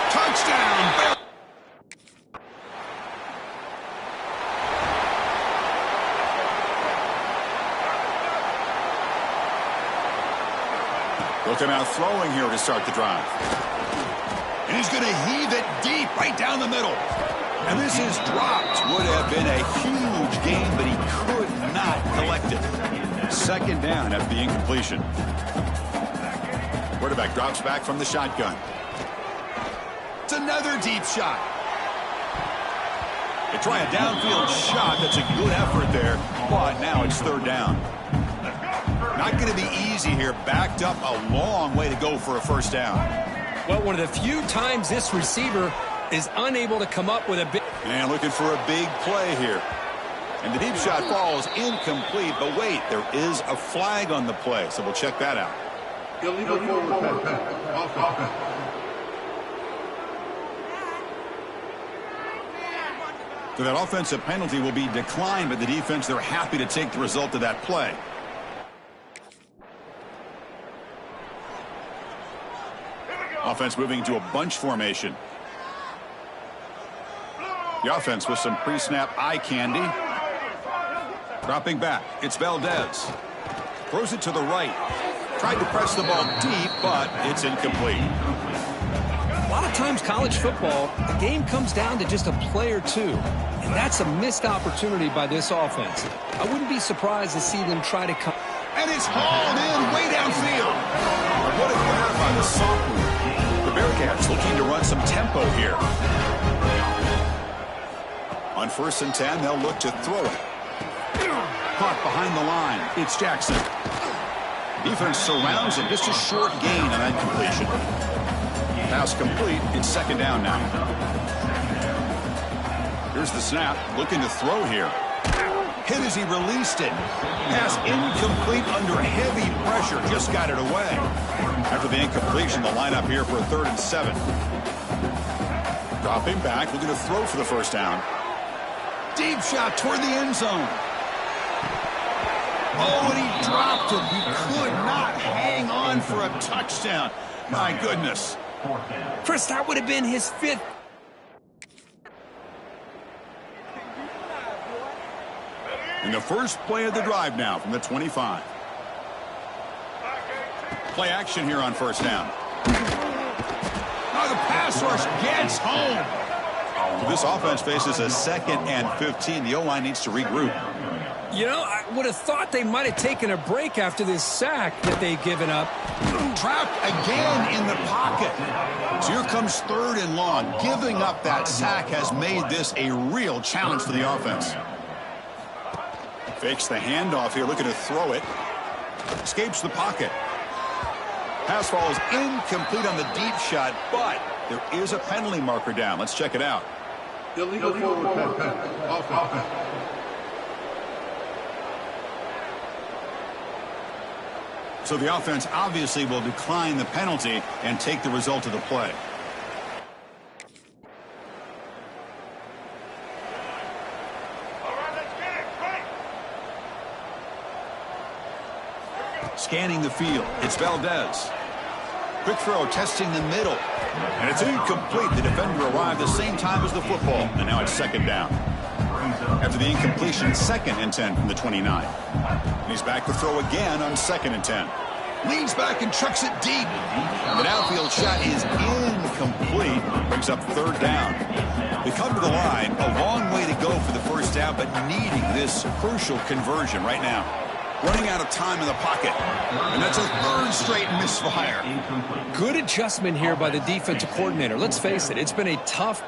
Touchdown. Looking out throwing here to start the drive. And he's going to heave it deep right down the middle. And this is dropped. Would have been a huge gain, but he could not collect it. Second down after the incompletion. Quarterback drops back from the shotgun. It's another deep shot. They try a downfield shot. That's a good effort there. But now it's third down. Not going to be easy here. Backed up a long way to go for a first down. Well, one of the few times this receiver is unable to come up with a big... And looking for a big play here. And the deep shot falls incomplete, but wait, there is a flag on the play, so we'll check that out. Illegal forward pass. So that offensive penalty will be declined by the defense. They're happy to take the result of that play. Offense moving to a bunch formation. The offense with some pre-snap eye candy. Dropping back, it's Valdez. Throws it to the right. Tried to press the ball deep, but it's incomplete. A lot of times college football, the game comes down to just a play or two. And that's a missed opportunity by this offense. I wouldn't be surprised to see them try to come. And it's hauled in way downfield. What a grab by the sophomore. The Bearcats looking to run some tempo here. On 1st and 10, they'll look to throw it. Caught behind the line. It's Jackson. Defense surrounds him. Just a short gain on that completion. Pass complete. It's 2nd down now. Here's the snap. Looking to throw here. Hit as he released it. Pass incomplete under heavy pressure. Just got it away. After the incompletion, the lineup here for a 3rd and 7. Dropping back. Looking to throw for the 1st down. Deep shot toward the end zone. Oh, and he dropped him. He could not hang on for a touchdown. My goodness. Chris, that would have been his 5th. In the first play of the drive now from the 25. Play action here on 1st down. Now the pass rush gets home. This offense faces a 2nd and 15. The O-line needs to regroup. You know, I would have thought they might have taken a break after this sack that they've given up. Trapped again in the pocket. So here comes 3rd and long. Giving up that sack has made this a real challenge for the offense. Fakes the handoff here, looking to throw it. Escapes the pocket. Pass falls incomplete on the deep shot, but there is a penalty marker down. Let's check it out. Illegal forward pass. So the offense obviously will decline the penalty and take the result of the play. Scanning the field, it's Valdez. Quick throw, testing the middle. And it's incomplete. The defender arrived the same time as the football, and now it's 2nd down. After the incompletion, 2nd and 10 from the 29. And he's back to throw again on 2nd and 10. Leans back and chucks it deep. The downfield shot is incomplete. Brings up 3rd down. They come to the line. A long way to go for the 1st down, but needing this crucial conversion right now. Running out of time in the pocket. And that's a 3rd straight misfire. Good adjustment here by the defensive coordinator. Let's face it, it's been a tough...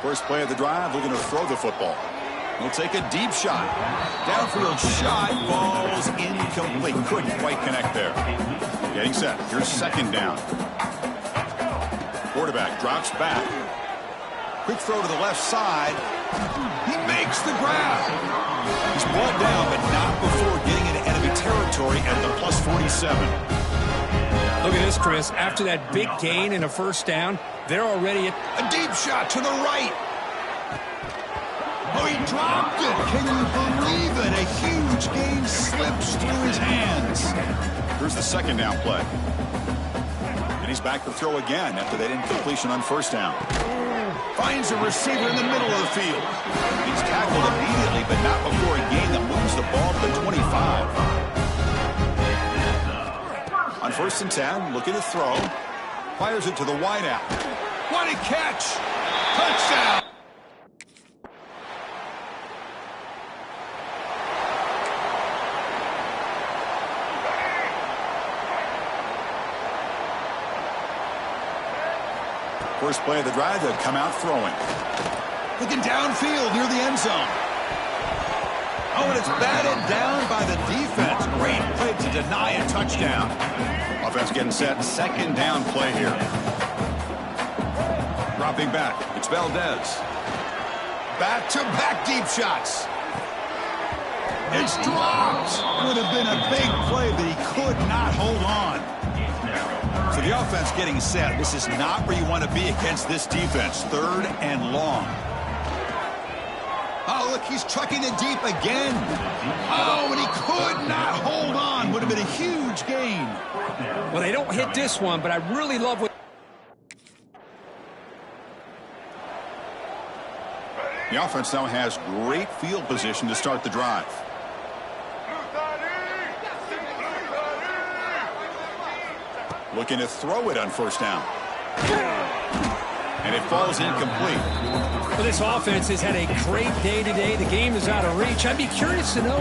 First play of the drive, looking to throw the football. He'll take a deep shot. Downfield shot falls incomplete. Couldn't quite connect there. Getting set. Here's 2nd down. Quarterback drops back. Quick throw to the left side. He makes the grab. He's brought down, but not before getting into enemy territory at the +47. Look at this, Chris. After that big gain and a 1st down, they're already at... A deep shot to the right. Oh, he dropped it. Can you believe it? A huge gain slips through his hands. Here's the 2nd down play. And he's back to throw again after that incompletion on 1st down. Finds a receiver in the middle of the field. He's tackled immediately, but not before a gain that moves the ball to the 25. On 1st and 10, looking to throw. Fires it to the wideout. What a catch! Touchdown! First play of the drive, they'll come out throwing. Looking downfield near the end zone. Oh, and it's batted down by the defense. Great play to to deny a touchdown. Offense getting set. Second down play here. Dropping back. It's Valdez. Back-to-back deep shots. It's dropped. Would have been a big play, but he could not hold on. So the offense getting set. This is not where you want to be against this defense. Third and long. Oh, look, he's trucking it deep again. Oh, and he could not hold on. Would have been a huge gain. Well, they don't hit this one, but I really love what... The offense now has great field position to start the drive. Looking to throw it on first down. And it falls incomplete. Well, this offense has had a great day today. The game is out of reach. I'd be curious to know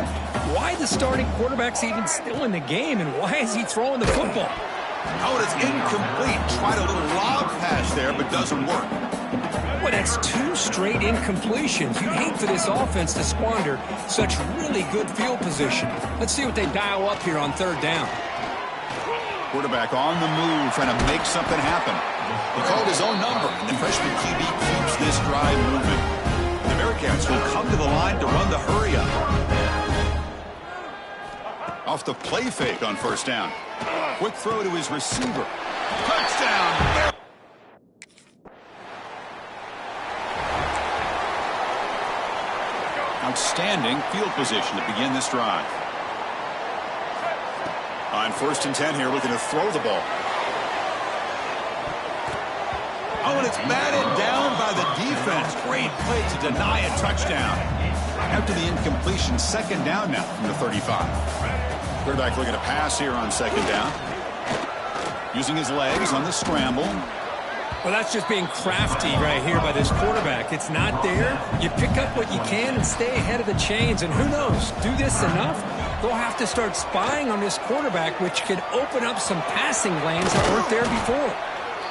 why the starting quarterback's even still in the game and why is he throwing the football? Oh, it's incomplete. Tried a little lob pass there, but doesn't work. Well, that's 2 straight incompletions. You'd hate for this offense to squander such really good field position. Let's see what they dial up here on third down. Quarterback on the move, trying to make something happen. He called his own number, and the freshman QB keeps this drive moving. The Bearcats will come to the line to run the hurry-up. Off the play fake on first down. Quick throw to his receiver. Touchdown! Outstanding field position to begin this drive. On first and 10 here, looking to throw the ball. Oh, and it's batted down by the defense. Great play to deny a touchdown. After the incompletion, second down now from the 35. Quarterback looking to pass here on second down. Using his legs on the scramble. Well, that's just being crafty right here by this quarterback. It's not there. You pick up what you can and stay ahead of the chains. And who knows, do this enough, they'll have to start spying on this quarterback, which could open up some passing lanes that weren't there before.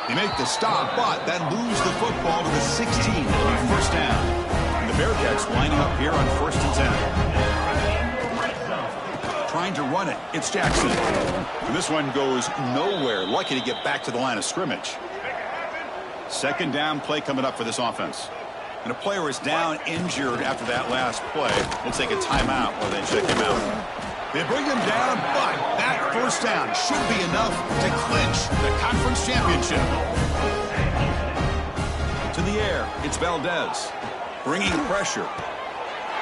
They make the stop, but then lose the football to the 16 on first down. And the Bearcats lining up here on first and 10. Trying to run it. It's Jackson. And this one goes nowhere. Lucky to get back to the line of scrimmage. Second down play coming up for this offense. And a player is down injured after that last play. We'll take a timeout while they check him out. They bring him down, but that first down should be enough to clinch the conference championship. To the air, it's Valdez. Bringing pressure.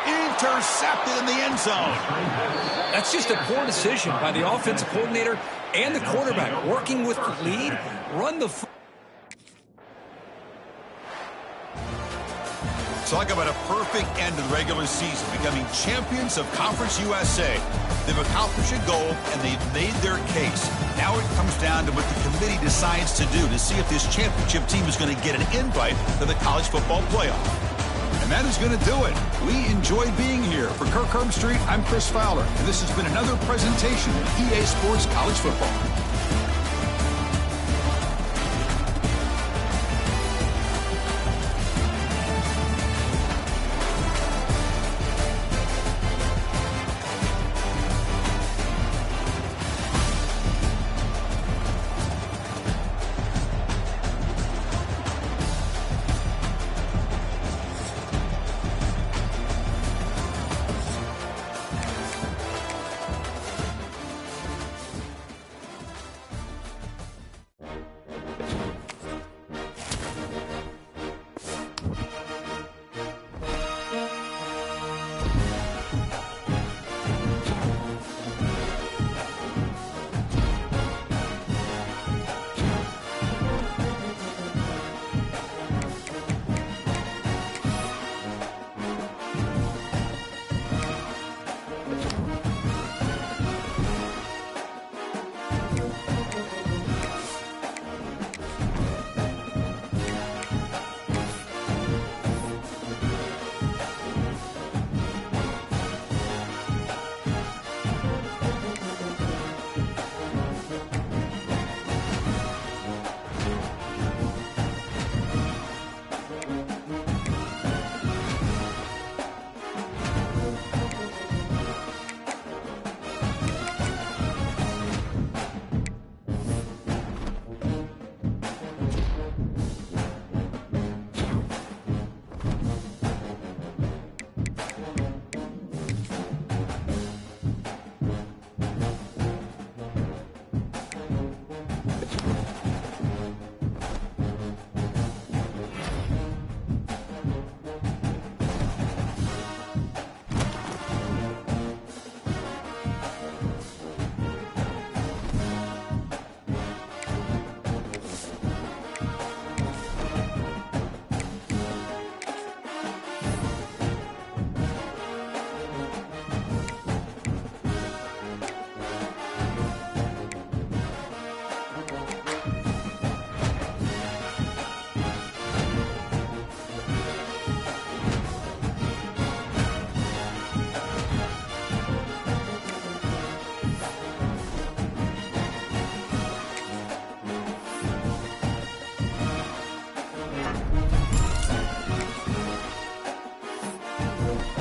Intercepted in the end zone. That's just a poor decision by the offensive coordinator and the quarterback. Working with the lead, run the football. Talk about a perfect end to the regular season, becoming champions of Conference USA. They've accomplished a goal, and they've made their case. Now it comes down to what the committee decides to do to see if this championship team is going to get an invite to the college football playoff. And that is going to do it. We enjoyed being here. For Kirk Herbstreit, I'm Chris Fowler, and this has been another presentation of EA Sports College Football. it.